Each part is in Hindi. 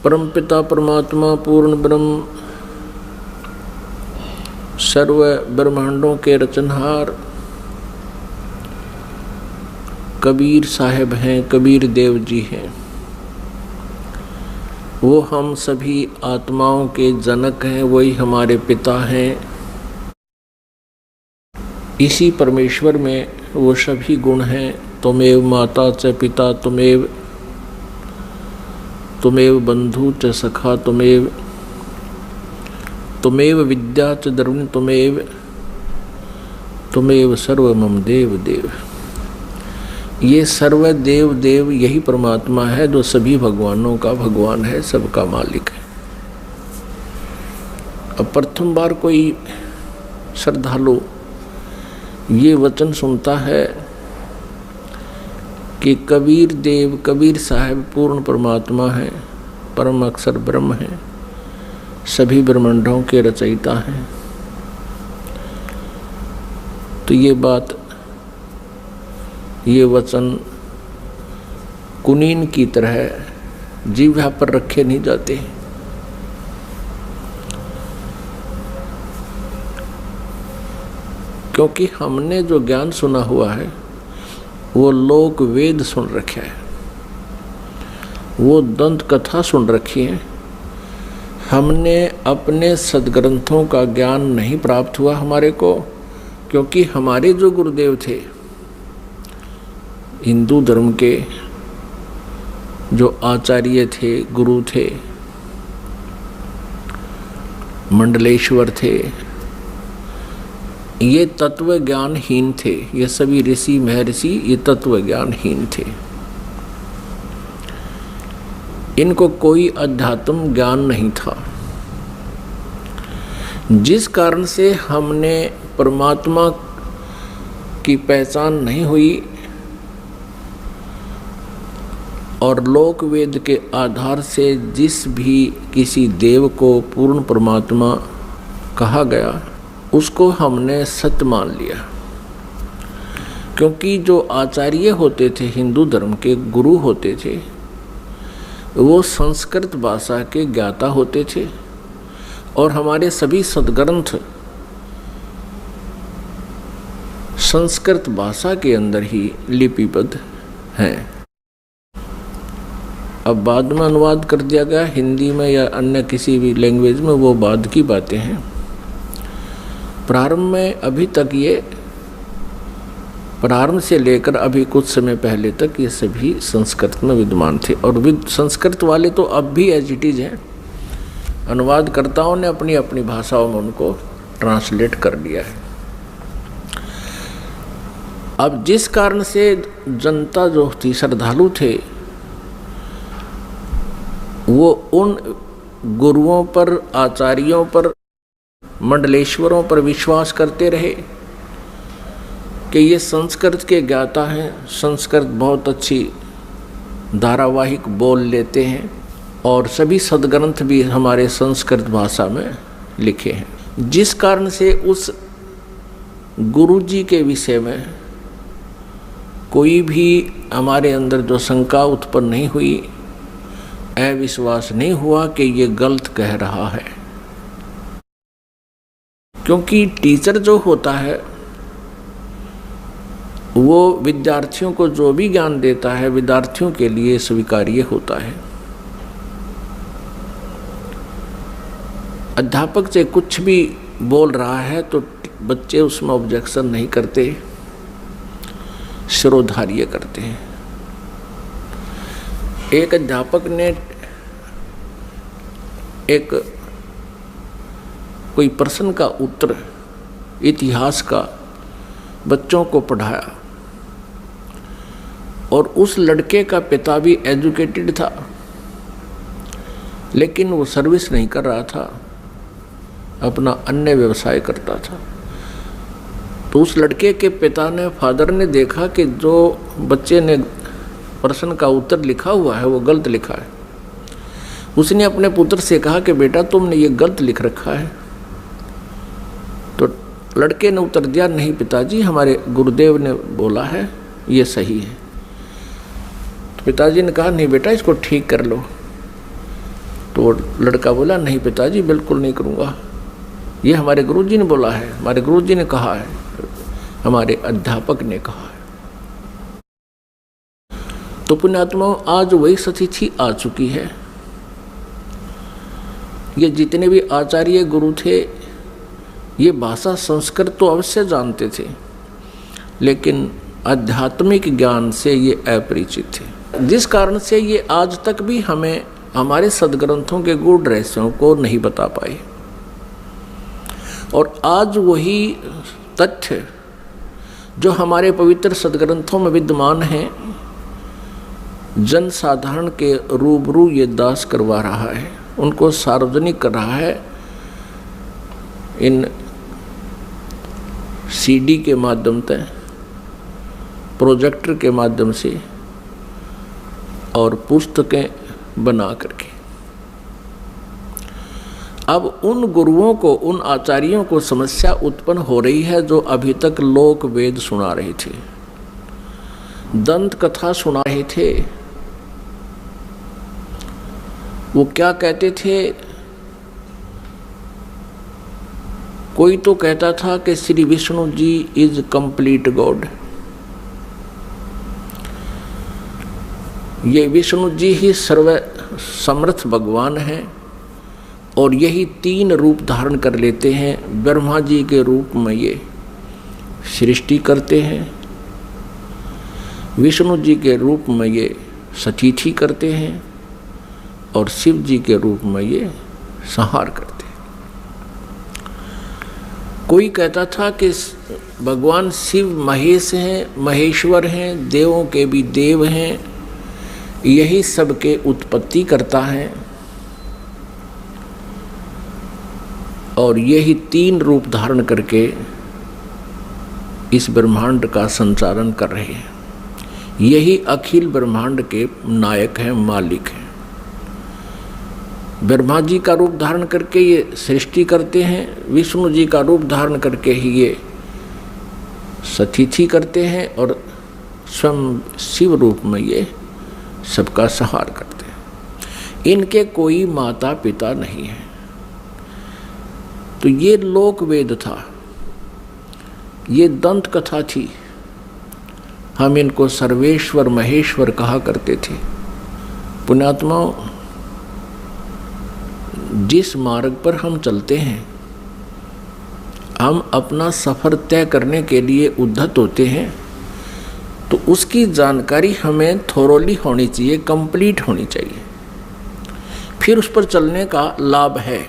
परमपिता परमात्मा पूर्ण ब्रह्म सर्व ब्रह्मांडों के रचनहार कबीर साहब हैं, कबीर देव जी हैं। वो हम सभी आत्माओं के जनक हैं, वही हमारे पिता हैं। इसी परमेश्वर में वो सभी गुण हैं। त्वमेव माता च पिता त्वमेव, त्वमेव बंधु च सखा त्वमेव, त्वमेव विद्या च द्रविण त्वमेव, त्वमेव सर्व मम देव देव। ये सर्व देव देव यही परमात्मा है जो सभी भगवानों का भगवान है, सबका मालिक है। अब प्रथम बार कोई श्रद्धालु ये वचन सुनता है कि कबीर देव, कबीर साहब पूर्ण परमात्मा है, परम अक्षर ब्रह्म है, सभी ब्रह्मांडों के रचयिता हैं, तो ये बात, ये वचन कुनीन की तरह जीवा पर रखे नहीं जाते। क्योंकि हमने जो ज्ञान सुना हुआ है वो लोक वेद सुन रखा है, वो दंत कथा सुन रखी है। हमने अपने सदग्रंथों का ज्ञान नहीं प्राप्त हुआ हमारे को, क्योंकि हमारे जो गुरुदेव थे हिंदू धर्म के, जो आचार्य थे, गुरु थे, मंडलेश्वर थे, ये तत्व ज्ञानहीन थे। ये सभी ऋषि महर्षि ये तत्व ज्ञानहीन थे। इनको कोई अध्यात्म ज्ञान नहीं था, जिस कारण से हमने परमात्मा की पहचान नहीं हुई और लोक वेद के आधार से जिस भी किसी देव को पूर्ण परमात्मा कहा गया उसको हमने सत्य मान लिया। क्योंकि जो आचार्य होते थे, हिंदू धर्म के गुरु होते थे, वो संस्कृत भाषा के ज्ञाता होते थे और हमारे सभी सदग्रंथ संस्कृत भाषा के अंदर ही लिपिबद्ध हैं। अब बाद में अनुवाद कर दिया गया हिंदी में या अन्य किसी भी लैंग्वेज में, वो बाद की बातें हैं। प्रारंभ में अभी तक ये, प्रारंभ से लेकर अभी कुछ समय पहले तक ये सभी संस्कृत में विद्यमान थे और संस्कृत वाले तो अब भी एज इट इज हैं। अनुवादकर्ताओं ने अपनी अपनी भाषाओं में उनको ट्रांसलेट कर दिया है। अब जिस कारण से जनता जो थी, श्रद्धालु थे, वो उन गुरुओं पर, आचार्यों पर, मंडलेश्वरों पर विश्वास करते रहे कि ये संस्कृत के ज्ञाता हैं, संस्कृत बहुत अच्छी धारावाहिक बोल लेते हैं और सभी सदग्रंथ भी हमारे संस्कृत भाषा में लिखे हैं। जिस कारण से उस गुरु जी के विषय में कोई भी हमारे अंदर जो शंका उत्पन्न नहीं हुई, अविश्वास नहीं हुआ कि ये गलत कह रहा है। क्योंकि टीचर जो होता है वो विद्यार्थियों को जो भी ज्ञान देता है विद्यार्थियों के लिए स्वीकार्य होता है। अध्यापक से कुछ भी बोल रहा है तो बच्चे उसमें ऑब्जेक्शन नहीं करते, शिरोधार्य करते हैं। एक अध्यापक ने एक कोई प्रश्न का उत्तर इतिहास का बच्चों को पढ़ाया और उस लड़के का पिता भी एजुकेटेड था, लेकिन वो सर्विस नहीं कर रहा था, अपना अन्य व्यवसाय करता था। तो उस लड़के के पिता ने, फादर ने देखा कि जो बच्चे ने प्रश्न का उत्तर लिखा हुआ है वो गलत लिखा है। उसने अपने पुत्र से कहा कि बेटा तुमने ये गलत लिख रखा है। तो लड़के ने उत्तर दिया, नहीं पिताजी, हमारे गुरुदेव ने बोला है ये सही है। तो पिताजी ने कहा, नहीं बेटा इसको ठीक कर लो। तो लड़का बोला, नहीं पिताजी बिल्कुल नहीं करूँगा, ये हमारे गुरुजी ने बोला है, हमारे गुरुजी ने कहा है, हमारे अध्यापक ने कहा है। तो पुण्यात्माओं, आज वही सतिथि आ चुकी है। ये जितने भी आचार्य गुरु थे ये भाषा संस्कृत तो अवश्य जानते थे, लेकिन आध्यात्मिक ज्ञान से ये अपरिचित थे, जिस कारण से ये आज तक भी हमें हमारे सद्ग्रंथों के गूढ़ रहस्यों को नहीं बता पाए। और आज वही तथ्य जो हमारे पवित्र सद्ग्रंथों में विद्यमान हैं, जन साधारण के रूबरू ये दास करवा रहा है, उनको सार्वजनिक कर रहा है इन सीडी के माध्यम से, प्रोजेक्टर के माध्यम से और पुस्तकें बना करके। अब उन गुरुओं को, उन आचार्यों को समस्या उत्पन्न हो रही है जो अभी तक लोक वेद सुना रहे थे, दंत कथा सुना रहे थे। वो क्या कहते थे, कोई तो कहता था कि Shri Vishnu ji is complete God, ये विष्णु जी ही सर्व समर्थ भगवान हैं और यही 3 रूप धारण कर लेते हैं। ब्रह्मा जी के रूप में ये सृष्टि करते हैं, विष्णु जी के रूप में ये सतिथि करते हैं और शिव जी के रूप में ये संहार करते हैं। कोई कहता था कि भगवान शिव महेश हैं, महेश्वर हैं, देवों के भी देव हैं, यही सबके उत्पत्ति करता है और यही 3 रूप धारण करके इस ब्रह्मांड का संचालन कर रहे हैं। यही अखिल ब्रह्मांड के नायक हैं, मालिक हैं। ब्रह्मा जी का रूप धारण करके ये सृष्टि करते हैं, विष्णु जी का रूप धारण करके ही ये सतिथि करते हैं और स्वयं शिव रूप में ये सबका संहार करते हैं। इनके कोई माता पिता नहीं है। तो ये लोक वेद था, ये दंत कथा थी। हम इनको सर्वेश्वर महेश्वर कहा करते थे। पुण्यात्माओं, जिस मार्ग पर हम चलते हैं, हम अपना सफ़र तय करने के लिए उद्धत होते हैं, तो उसकी जानकारी हमें थोरोली होनी चाहिए, कंप्लीट होनी चाहिए, फिर उस पर चलने का लाभ है।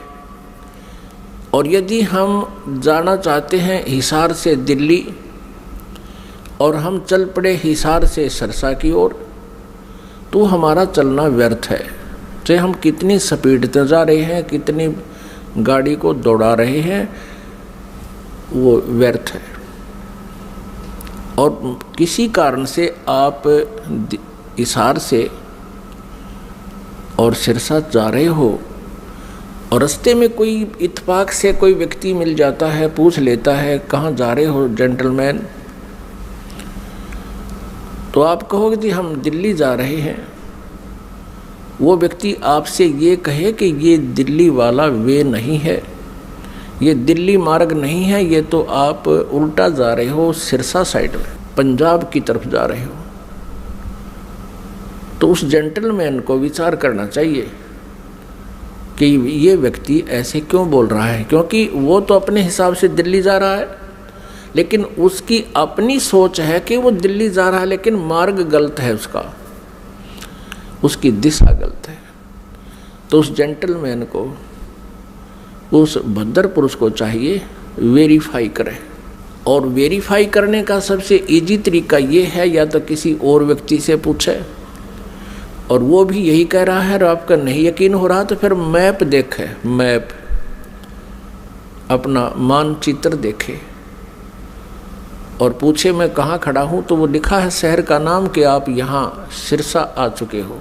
और यदि हम जाना चाहते हैं हिसार से दिल्ली और हम चल पड़े हिसार से सरसा की ओर, तो हमारा चलना व्यर्थ है। चाहे हम कितनी स्पीड से जा रहे हैं, कितनी गाड़ी को दौड़ा रहे हैं, वो व्यर्थ है। और किसी कारण से आप हिसार से और सिरसा जा रहे हो और रास्ते में कोई इत्तेफाक से कोई व्यक्ति मिल जाता है, पूछ लेता है कहाँ जा रहे हो जेंटलमैन, तो आप कहोगे कि हम दिल्ली जा रहे हैं। वो व्यक्ति आपसे ये कहे कि ये दिल्ली वाला वे नहीं है, ये दिल्ली मार्ग नहीं है, ये तो आप उल्टा जा रहे हो, सिरसा साइड में पंजाब की तरफ जा रहे हो। तो उस जेंटलमैन को विचार करना चाहिए कि ये व्यक्ति ऐसे क्यों बोल रहा है, क्योंकि वो तो अपने हिसाब से दिल्ली जा रहा है, लेकिन उसकी अपनी सोच है कि वो दिल्ली जा रहा है, लेकिन मार्ग गलत है, उसकी दिशा गलत है। तो उस जेंटलमैन को, उस भद्र पुरुष को चाहिए वेरीफाई करे। और वेरीफाई करने का सबसे इजी तरीका ये है, या तो किसी और व्यक्ति से पूछे और वो भी यही कह रहा है और आपका नहीं यकीन हो रहा तो फिर मैप देखे, मैप अपना मानचित्र देखे और पूछे मैं कहाँ खड़ा हूँ, तो वो लिखा है शहर का नाम कि आप यहाँ सिरसा आ चुके हो,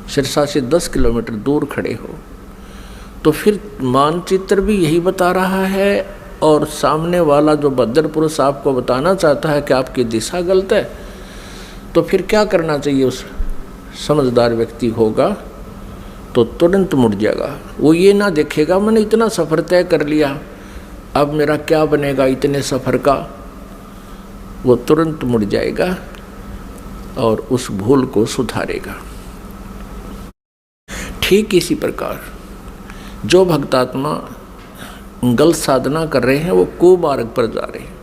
सिरसा से 10 किलोमीटर दूर खड़े हो। तो फिर मानचित्र भी यही बता रहा है और सामने वाला जो बद्दर पुरुष आपको बताना चाहता है कि आपकी दिशा गलत है, तो फिर क्या करना चाहिए? उस समझदार व्यक्ति होगा तो तुरंत मुड़ जाएगा। वो ये ना देखेगा मैंने इतना सफ़र तय कर लिया, अब मेरा क्या बनेगा इतने सफ़र का। वो तुरंत मुड़ जाएगा और उस भूल को सुधारेगा। ठीक इसी प्रकार जो भक्तात्मा गलत साधना कर रहे हैं वो कुमार्ग पर जा रहे हैं।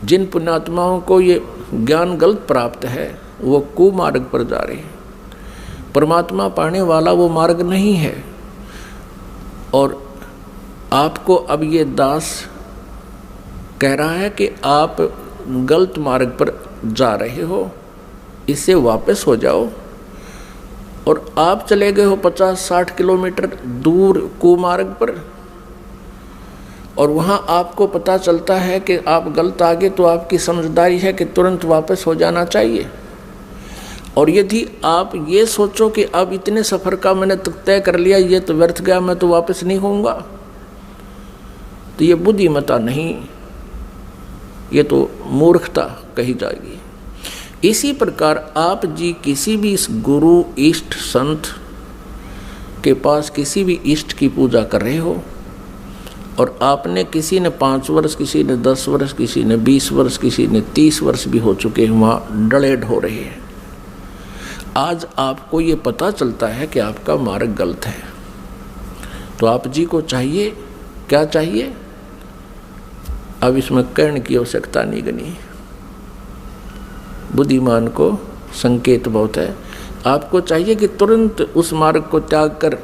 जिन पुण्यात्माओं को ये ज्ञान गलत प्राप्त है वो कुमार्ग पर जा रहे हैं। परमात्मा पाने वाला वो मार्ग नहीं है। और आपको अब ये दास कह रहा है कि आप गलत मार्ग पर जा रहे हो, इससे वापस हो जाओ। और आप चले गए हो 50-60 किलोमीटर दूर कुमार्ग पर, और वहाँ आपको पता चलता है कि आप गलत आ गए, तो आपकी समझदारी है कि तुरंत वापस हो जाना चाहिए। और यदि आप ये सोचो कि अब इतने सफ़र का मैंने तय कर लिया, ये तो व्यर्थ गया, मैं तो वापस नहीं होऊंगा, तो ये बुद्धिमता नहीं, ये तो मूर्खता कही जाएगी। इसी प्रकार आप जी किसी भी इस गुरु इष्ट संत के पास किसी भी इष्ट की पूजा कर रहे हो, और आपने किसी ने 5 वर्ष, किसी ने 10 वर्ष, किसी ने 20 वर्ष, किसी ने 30 वर्ष भी हो चुके हैं, वहाँ डलेड हो रहे हैं। आज आपको ये पता चलता है कि आपका मार्ग गलत है, तो आप जी को चाहिए, क्या चाहिए? अब इसमें कहने की आवश्यकता नहीं गनी, बुद्धिमान को संकेत बहुत है। आपको चाहिए कि तुरंत उस मार्ग को त्याग कर,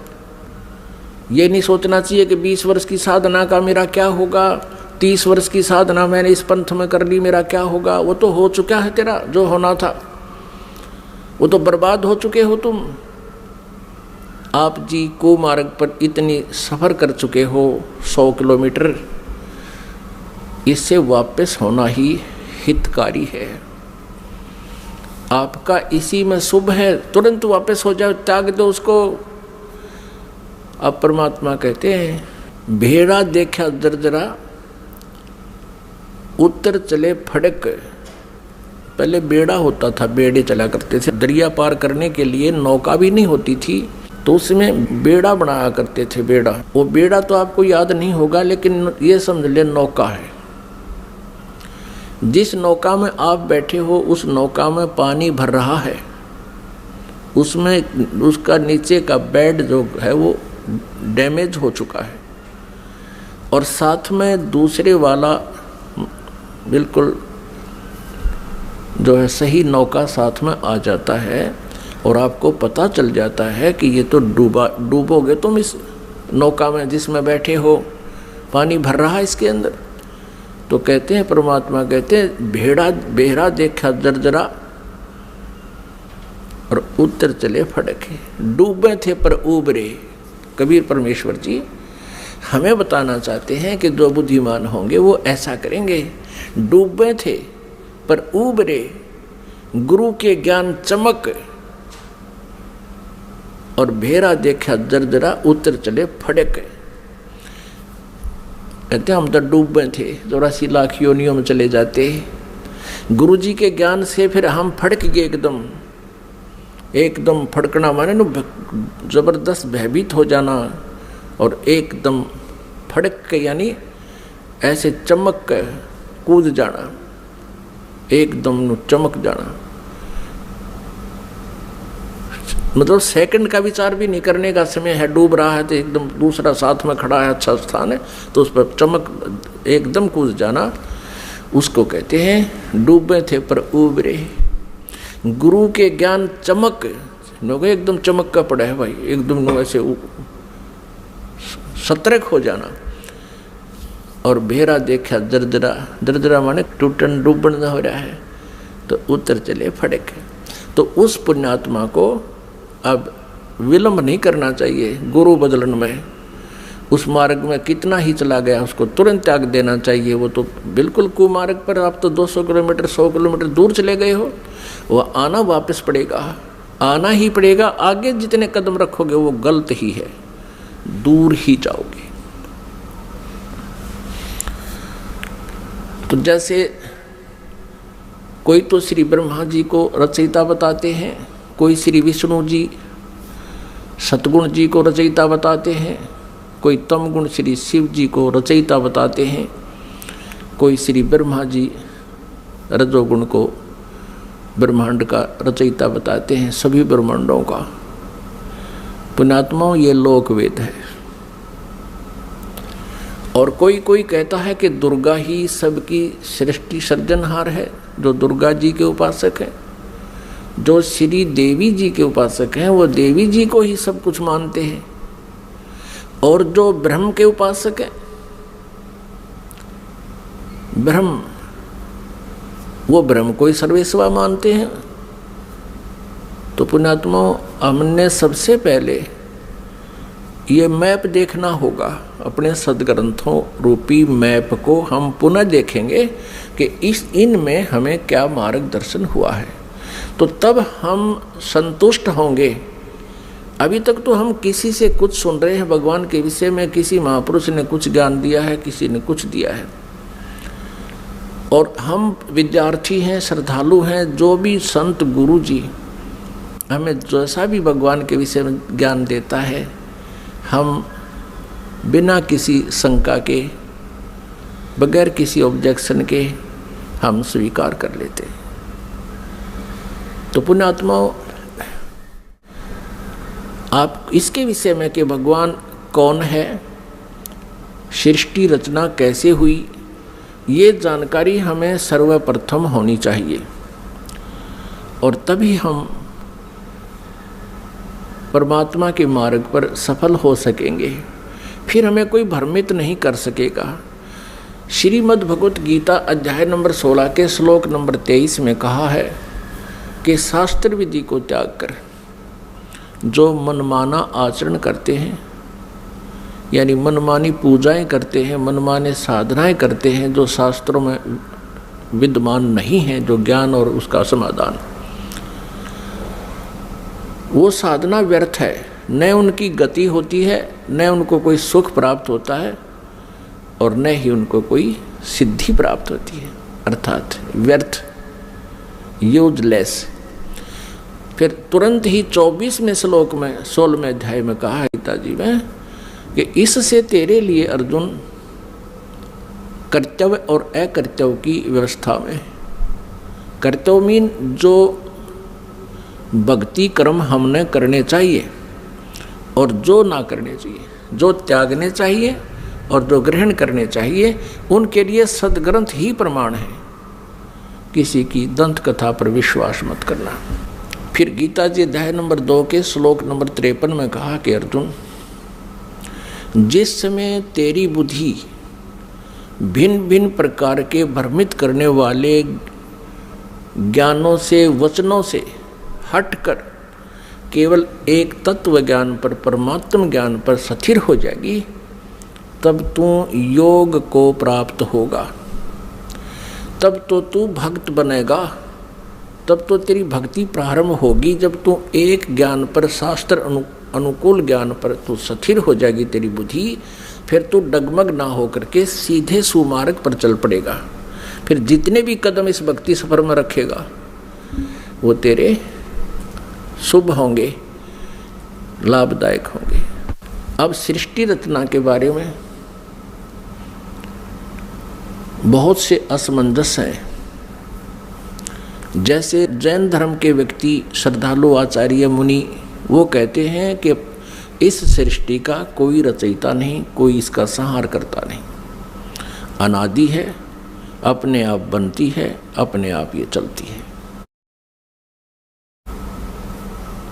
ये नहीं सोचना चाहिए कि 20 वर्ष की साधना का मेरा क्या होगा, 30 वर्ष की साधना मैंने इस पंथ में कर ली, मेरा क्या होगा। वो तो हो चुका है, तेरा जो होना था वो तो बर्बाद हो चुके हो तुम। आप जी को मार्ग पर इतनी सफ़र कर चुके हो 100 किलोमीटर, इससे वापस होना ही हितकारी है। आपका इसी में शुभ है, तुरंत वापस हो जाओ, त्याग दो उसको। अब परमात्मा कहते हैं भेड़ा देखा दरदरा उत्तर चले फड़क। पहले बेड़ा होता था, बेड़े चला करते थे, दरिया पार करने के लिए नौका भी नहीं होती थी, तो उसमें बेड़ा बनाया करते थे। बेड़ा, वो बेड़ा तो आपको याद नहीं होगा, लेकिन ये समझ ले नौका है। जिस नौका में आप बैठे हो उस नौका में पानी भर रहा है, उसमें उसका नीचे का बेड जो है वो डैमेज हो चुका है, और साथ में दूसरे वाला बिल्कुल जो है सही नौका साथ में आ जाता है, और आपको पता चल जाता है कि ये तो डूबोगे तुम इस नौका में जिसमें बैठे हो, पानी भर रहा है इसके अंदर। तो कहते हैं परमात्मा कहते हैं बेड़ा देखा जर्जरा और उत्तर चले फड़के। डूबे थे पर उबरे। कबीर परमेश्वर जी हमें बताना चाहते हैं कि जो बुद्धिमान होंगे वो ऐसा करेंगे। डूबे थे पर उबरे, गुरु के ज्ञान चमक, और भेड़ा देखा जर्जरा उत्तर चले फड़क। कहते हम तो डूबे थे, 84 लाख योनियों में चले जाते। गुरु जी के ज्ञान से फिर हम फड़क गए, एकदम फड़कना माने न जबरदस्त भयभीत हो जाना, और एकदम फड़क के यानी ऐसे चमक के कूद जाना, एकदम चमक जाना। मतलब सेकंड का विचार भी नहीं करने का समय है। डूब रहा है तो एकदम दूसरा साथ में खड़ा है, अच्छा स्थान है, तो उस पर चमक एकदम कूद जाना, उसको कहते हैं डूबे थे पर उबरे। गुरु के ज्ञान चमक, एकदम चमक का पड़ा है भाई, एकदम ऐसे सतर्क हो जाना। और भेड़ा देखा दरदरा, दरदरा माने टूटन डूबन हो रहा है, तो उत्तर चले फड़क। तो उस पुण्यात्मा को अब विलंब नहीं करना चाहिए गुरु बदलन में। उस मार्ग में कितना ही चला गया उसको तुरंत त्याग देना चाहिए। वो तो बिल्कुल कुमार्ग पर आप तो 200 किलोमीटर 100 किलोमीटर दूर चले गए हो, वो आना वापस पड़ेगा, आना ही पड़ेगा। आगे जितने कदम रखोगे वो गलत ही है, दूर ही जाओगे। तो जैसे कोई तो श्री ब्रह्मा जी को रचयिता बताते हैं, कोई श्री विष्णु जी सतगुण जी को रचयिता बताते हैं, कोई तम गुण श्री शिव जी को रचयिता बताते हैं, कोई श्री ब्रह्मा जी रजोगुण को ब्रह्मांड का रचयिता बताते हैं, सभी ब्रह्मांडों का। पुण्यात्माओं, ये लोकवेद है। और कोई कोई कहता है कि दुर्गा ही सबकी सृष्टि सर्जनहार है, जो दुर्गा जी के उपासक हैं। जो श्री देवी जी के उपासक हैं वो देवी जी को ही सब कुछ मानते हैं। और जो ब्रह्म के उपासक हैं, ब्रह्म, वो ब्रह्म को ही सर्वेस्वा मानते हैं। तो पुण्यात्माओं, हमने सबसे पहले ये मैप देखना होगा, अपने सदग्रंथों रूपी मैप को हम पुनः देखेंगे कि इनमें हमें क्या मार्गदर्शन हुआ है, तो तब हम संतुष्ट होंगे। अभी तक तो हम किसी से कुछ सुन रहे हैं भगवान के विषय में, किसी महापुरुष ने कुछ ज्ञान दिया है, किसी ने कुछ दिया है, और हम विद्यार्थी हैं, श्रद्धालु हैं। जो भी संत गुरु जी हमें जैसा भी भगवान के विषय में ज्ञान देता है, हम बिना किसी शंका के, बगैर किसी ऑब्जेक्शन के हम स्वीकार कर लेते हैं। तो पुण्यात्माओं, आप इसके विषय में कि भगवान कौन है, सृष्टि रचना कैसे हुई, ये जानकारी हमें सर्वप्रथम होनी चाहिए, और तभी हम परमात्मा के मार्ग पर सफल हो सकेंगे। फिर हमें कोई भ्रमित नहीं कर सकेगा। श्रीमद् भगवत गीता अध्याय नंबर 16 के श्लोक नंबर 23 में कहा है कि शास्त्र विधि को त्याग कर जो मनमाना आचरण करते हैं, यानी मनमानी पूजाएं करते हैं, मनमाने साधनाएं करते हैं जो शास्त्रों में विद्यमान नहीं है, जो ज्ञान और उसका समाधान, वो साधना व्यर्थ है। न उनकी गति होती है, न उनको कोई सुख प्राप्त होता है, और न ही उनको कोई सिद्धि प्राप्त होती है, अर्थात व्यर्थ, यूजलेस। फिर तुरंत ही 24वें श्लोक में 16वें अध्याय में कहा है गीता जी में कि इससे तेरे लिए अर्जुन कर्तव्य और अकर्तव्य की व्यवस्था में, कर्तव्य मीन जो भक्ति कर्म हमने करने चाहिए और जो ना करने चाहिए, जो त्यागने चाहिए और जो ग्रहण करने चाहिए, उनके लिए सदग्रंथ ही प्रमाण है। किसी की दंत कथा पर विश्वास मत करना। फिर गीता जी अध्याय नंबर 2 के श्लोक नंबर 53 में कहा कि अर्जुन, जिस समय तेरी बुद्धि भिन्न भिन्न प्रकार के भ्रमित करने वाले ज्ञानों से, वचनों से हटकर केवल एक तत्व ज्ञान पर, परमात्म ज्ञान पर स्थिर हो जाएगी, तब तू योग को प्राप्त होगा, तब तो तू भक्त बनेगा, तब तो तेरी भक्ति प्रारंभ होगी। जब तू एक ज्ञान पर, शास्त्र अनुकूल ज्ञान पर तू स्थिर हो जाएगी तेरी बुद्धि, फिर तू डगमग ना होकर के सीधे सुमार्ग पर चल पड़ेगा। फिर जितने भी कदम इस भक्ति सफर में रखेगा वो तेरे शुभ होंगे, लाभदायक होंगे। अब सृष्टि रचना के बारे में बहुत से असमंजस हैं। जैसे जैन धर्म के व्यक्ति, श्रद्धालु, आचार्य, मुनि, वो कहते हैं कि इस सृष्टि का कोई रचयिता नहीं, कोई इसका संहार करता नहीं, अनादि है, अपने आप बनती है, अपने आप ये चलती है।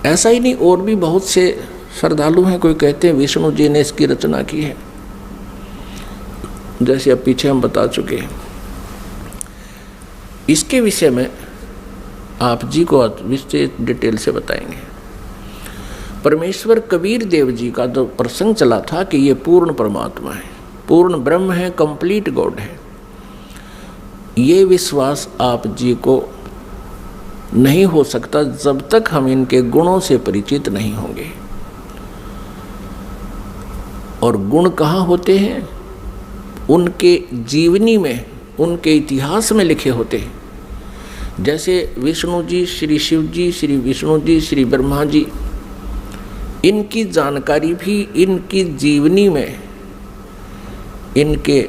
ऐसा ही नहीं, और भी बहुत से श्रद्धालु हैं। कोई कहते हैं विष्णु जी ने इसकी रचना की है, जैसे अब पीछे हम बता चुके हैं। इसके विषय में आप जी को विशेष डिटेल से बताएंगे। परमेश्वर कबीर देव जी का जो प्रसंग चला था कि ये पूर्ण परमात्मा है, पूर्ण ब्रह्म है, कंप्लीट गॉड है, ये विश्वास आप जी को नहीं हो सकता जब तक हम इनके गुणों से परिचित नहीं होंगे। और गुण कहाँ होते हैं? उनके जीवनी में, उनके इतिहास में लिखे होते हैं। जैसे विष्णु जी, श्री शिव जी, श्री विष्णु जी, श्री ब्रह्मा जी, इनकी जानकारी भी इनकी जीवनी में, इनके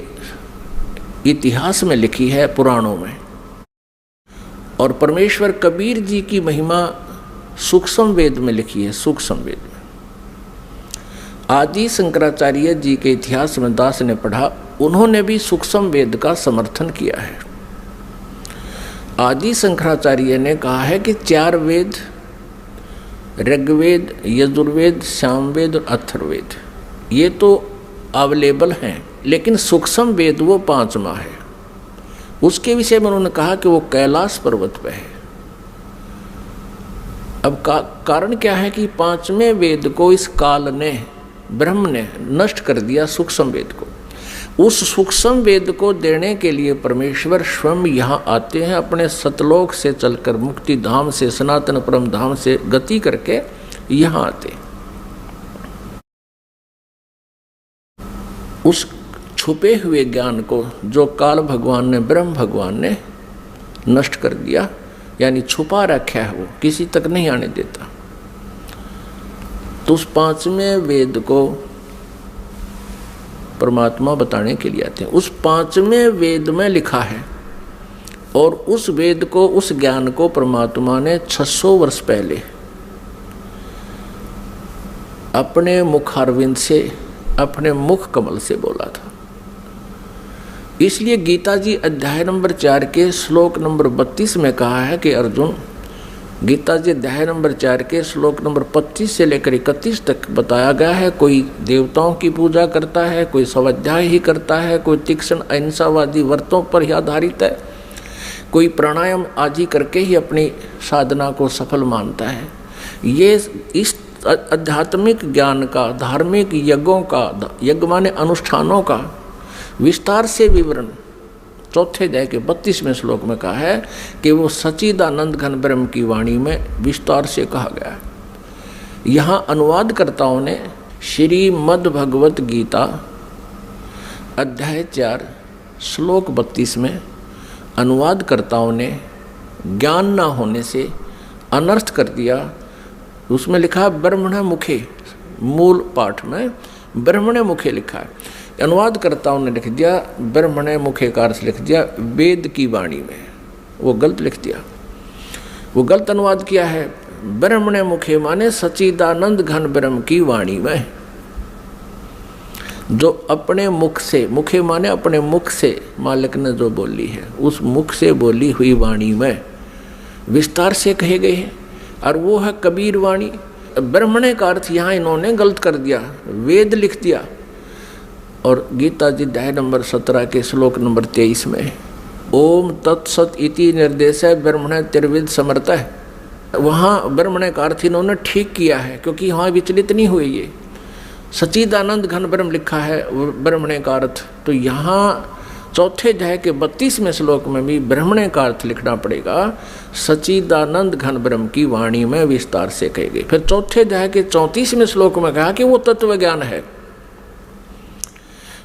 इतिहास में लिखी है, पुराणों में। और परमेश्वर कबीर जी की महिमा सूक्ष्म वेद में लिखी है, सूक्ष्म वेद में। आदि शंकराचार्य जी के इतिहास में दास ने पढ़ा, उन्होंने भी सूक्ष्म वेद का समर्थन किया है। आदि शंकराचार्य ने कहा है कि 4 वेद, ऋग्वेद, यजुर्वेद, सामवेद और अथर्ववेद, ये तो अवेलेबल हैं, लेकिन सूक्ष्म वेद वो 5वां है। उसके विषय में उन्होंने कहा कि वो कैलाश पर्वत पे है। अब कारण क्या है कि 5वें वेद को इस काल ने, ब्रह्म ने नष्ट कर दिया, सूक्ष्म वेद को। उस सूक्ष्म वेद को देने के लिए परमेश्वर स्वयं यहाँ आते हैं, अपने सतलोक से चलकर, मुक्ति धाम से, सनातन परम धाम से गति करके यहाँ आते। उस छुपे हुए ज्ञान को जो काल भगवान ने, ब्रह्म भगवान ने नष्ट कर दिया, यानी छुपा रखा है, वो किसी तक नहीं आने देता। तो उस 5वें वेद को परमात्मा बताने के लिए आते हैं। उस 5वें वेद में लिखा है, और उस वेद को, उस ज्ञान को परमात्मा ने 600 वर्ष पहले अपने मुखारविंद से, अपने मुख कमल से बोला था। इसलिए गीता जी अध्याय नंबर 4 के श्लोक नंबर 32 में कहा है कि अर्जुन, गीता जी अध्याय नंबर 4 के श्लोक नंबर 25 से लेकर 31 तक बताया गया है, कोई देवताओं की पूजा करता है, कोई स्वाध्याय ही करता है, कोई तीक्ष्ण अहिंसावादी व्रतों पर ही आधारित है, कोई प्राणायाम आदि करके ही अपनी साधना को सफल मानता है। ये इस आध्यात्मिक ज्ञान का, धार्मिक यज्ञों का, यज्ञ माने अनुष्ठानों का विस्तार से विवरण 4th अध्याय के 32वें श्लोक में कहा है कि वो सच्चिदानंद घन ब्रह्म की वाणी में विस्तार से कहा गया है। यहाँ अनुवादकर्ताओं ने श्रीमद् भगवत गीता अध्याय 4 श्लोक 32 में अनुवादकर्ताओं ने ज्ञान न होने से अनर्थ कर दिया। उसमें लिखा ब्रह्मण मुखे, मूल पाठ में ब्रह्मण मुखे लिखा है, अनुवादकर्ताओं ने लिख दिया ब्रह्मण मुखे का अर्थ लिख दिया वेद की वाणी में। वो गलत लिख दिया, वो गलत अनुवाद किया है। ब्रह्मण मुखे माने सच्चिदानंद घन ब्रह्म की वाणी में, जो अपने मुख से, मुखे माने अपने मुख से मालिक ने जो बोली है, उस मुख से बोली हुई वाणी में विस्तार से कहे गए हैं, और वो है कबीर वाणी। ब्रह्मण का अर्थ यहाँ इन्होंने गलत कर दिया, वेद लिख दिया। और गीता जी अध्याय नंबर 17 के श्लोक नंबर 23 में ओम तत्सत इति निर्देश है ब्रह्मण त्रिविद समर्थ है, वहाँ ब्रह्मण का अर्थ इन्होंने ठीक किया है, क्योंकि वहाँ विचलित नहीं हुए। ये सच्चिदानंद घन ब्रह्म लिखा है ब्रह्मण का अर्थ, तो यहाँ 4th अध्याय के 32वें श्लोक में भी ब्रह्मण का अर्थ लिखना पड़ेगा, सच्चिदानंद घन ब्रह्म की वाणी में विस्तार से कहे गए। फिर 4th अध्याय के 34वें श्लोक में कहा कि वो तत्व ज्ञान है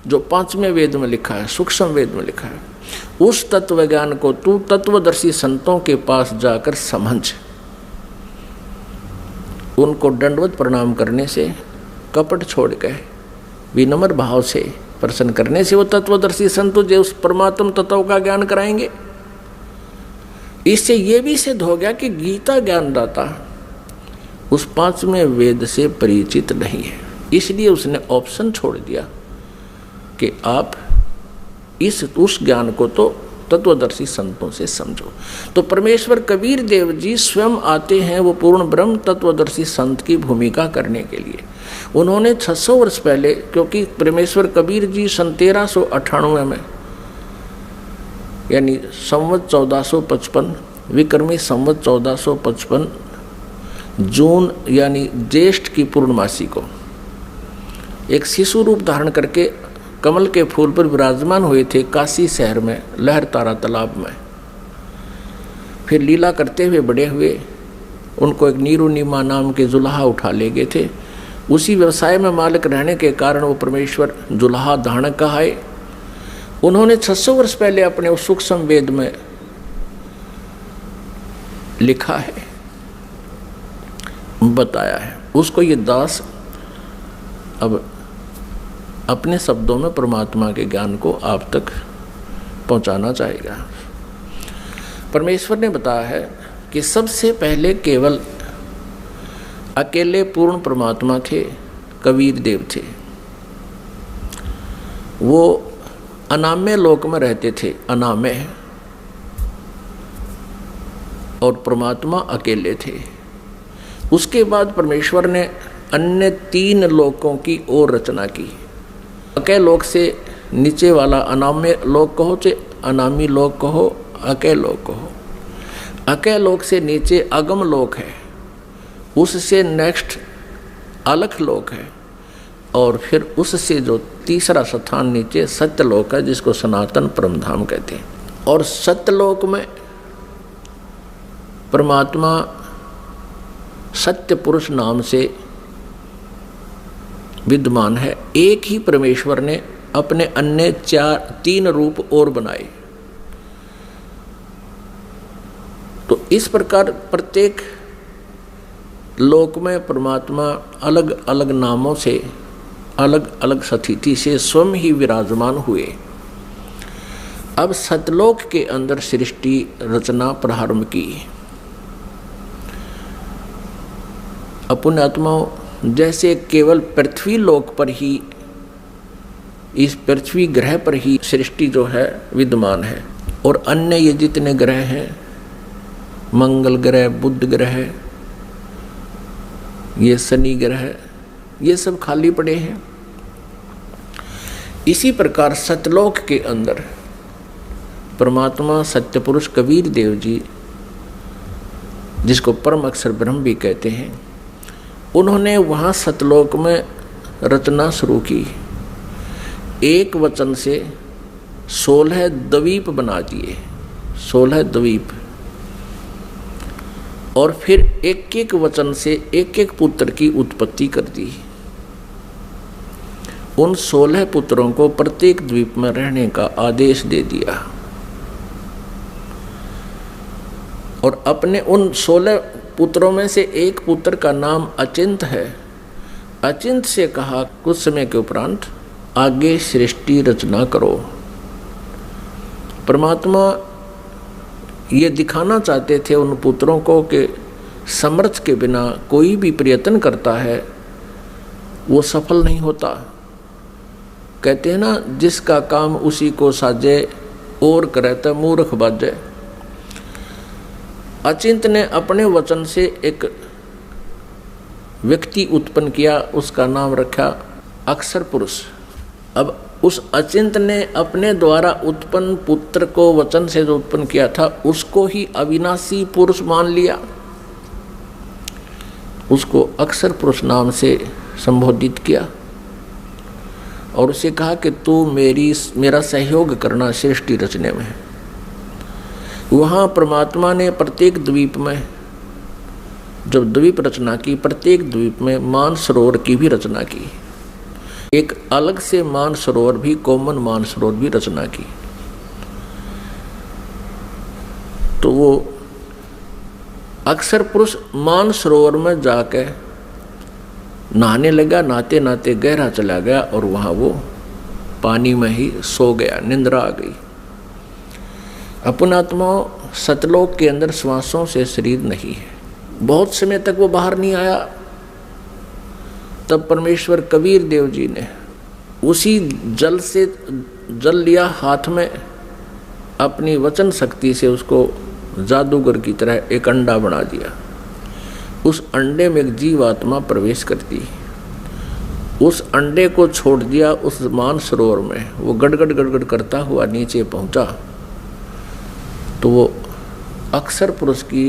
जो 5वें वेद में लिखा है, सूक्ष्म वेद में लिखा है। उस तत्व ज्ञान को तू तत्वदर्शी संतों के पास जाकर समझ। उनको दंडवत प्रणाम करने से, कपट छोड़ के विनम्र भाव से प्रसन्न करने से वो तत्वदर्शी संत तुझे उस परमात्म तत्व का ज्ञान कराएंगे। इससे ये भी सिद्ध हो गया कि गीता ज्ञानदाता उस 5वें वेद से परिचित नहीं है, इसलिए उसने ऑप्शन छोड़ दिया कि आप उस ज्ञान को तो तत्वदर्शी संतों से समझो। तो परमेश्वर कबीर देव जी स्वयं आते हैं वो पूर्ण ब्रह्म तत्वदर्शी संत की भूमिका करने के लिए। उन्होंने 600 वर्ष पहले, क्योंकि परमेश्वर कबीर जी सन 1398 में, यानी संवत 1455, विक्रमी संवत 1455 जून यानी ज्येष्ठ की पूर्णमासी को एक शिशु रूप धारण करके कमल के फूल पर विराजमान हुए थे काशी शहर में लहरतारा तालाब में। फिर लीला करते हुए बड़े हुए, उनको एक नीरुनिमा नाम के जुल्हा उठा ले गए थे। उसी व्यवसाय में मालिक रहने के कारण वो परमेश्वर जुल्हा धारणक कहाए। उन्होंने 600 वर्ष पहले अपने उस सूक्ष्म वेद में लिखा है, बताया है। उसको ये दास अब अपने शब्दों में परमात्मा के ज्ञान को आप तक पहुंचाना चाहेगा। परमेश्वर ने बताया है कि सबसे पहले केवल अकेले पूर्ण परमात्मा थे, कबीर देव थे। वो अनामय लोक में रहते थे, अनामय, और परमात्मा अकेले थे। उसके बाद परमेश्वर ने अन्य 3 लोकों की और रचना की। अकय लोक से नीचे वाला अनामय लोक कहो, चाहे अनामी लोक कहो, अकय लोक कहो। अकय लोक से नीचे अगम लोक है, उससे नेक्स्ट अलख लोक है, और फिर उससे जो तीसरा स्थान नीचे सत्यलोक है, जिसको सनातन परमधाम कहते हैं। और सत्यलोक में परमात्मा सत्य पुरुष नाम से विद्यमान है। एक ही परमेश्वर ने अपने अन्य 3 रूप और बनाए। तो इस प्रकार प्रत्येक लोक में परमात्मा अलग अलग नामों से, अलग अलग स्थिति से स्वयं ही विराजमान हुए। अब सतलोक के अंदर सृष्टि रचना प्रारंभ की। पुण्यात्माओं, जैसे केवल पृथ्वी लोक पर ही, इस पृथ्वी ग्रह पर ही सृष्टि जो है विद्यमान है, और अन्य ये जितने ग्रह हैं, मंगल ग्रह, बुध ग्रह, ये शनि ग्रह, ये सब खाली पड़े हैं। इसी प्रकार सतलोक के अंदर परमात्मा सत्य पुरुष कबीर देव जी, जिसको परम अक्षर ब्रह्म भी कहते हैं, उन्होंने वहाँ सतलोक में रचना शुरू की। एक वचन से 16 द्वीप बना दिए, 16 द्वीप, और फिर एक एक वचन से एक एक पुत्र की उत्पत्ति कर दी। उन 16 पुत्रों को प्रत्येक द्वीप में रहने का आदेश दे दिया, और अपने उन 16 पुत्रों में से एक पुत्र का नाम अचिंत है। अचिंत से कहा कुछ समय के उपरांत आगे सृष्टि रचना करो। परमात्मा ये दिखाना चाहते थे उन पुत्रों को कि समर्थ के बिना कोई भी प्रयत्न करता है वो सफल नहीं होता। कहते हैं ना, जिसका काम उसी को साजे और करे तो मूर्ख बाजे। अचिंत ने अपने वचन से एक व्यक्ति उत्पन्न किया, उसका नाम रखा अक्षर पुरुष। अब उस अचिंत ने अपने द्वारा उत्पन्न पुत्र को वचन से जो उत्पन्न किया था उसको ही अविनाशी पुरुष मान लिया, उसको अक्षर पुरुष नाम से संबोधित किया, और उसे कहा कि तू मेरा सहयोग करना सृष्टि रचने में। वहाँ परमात्मा ने प्रत्येक द्वीप में जब द्वीप रचना की, प्रत्येक द्वीप में मानसरोवर की भी रचना की। एक अलग से मानसरोवर भी, कॉमन मानसरोवर भी रचना की। तो वो अक्षर पुरुष मानसरोवर में जाके नहाने लगा, नहाते नहाते गहरा चला गया, और वहाँ वो पानी में ही सो गया, निंद्रा आ गई। अपनात्मा सतलोक के अंदर श्वासों से शरीर नहीं है। बहुत समय तक वो बाहर नहीं आया। तब परमेश्वर कबीर देव जी ने उसी जल से जल लिया हाथ में, अपनी वचन शक्ति से उसको जादूगर की तरह एक अंडा बना दिया। उस अंडे में एक जीवात्मा प्रवेश करती, उस अंडे को छोड़ दिया उस मानसरोवर में। वो गड़गड़ गड़गड़ करता हुआ नीचे पहुंचा, तो वो अक्षर पुरुष की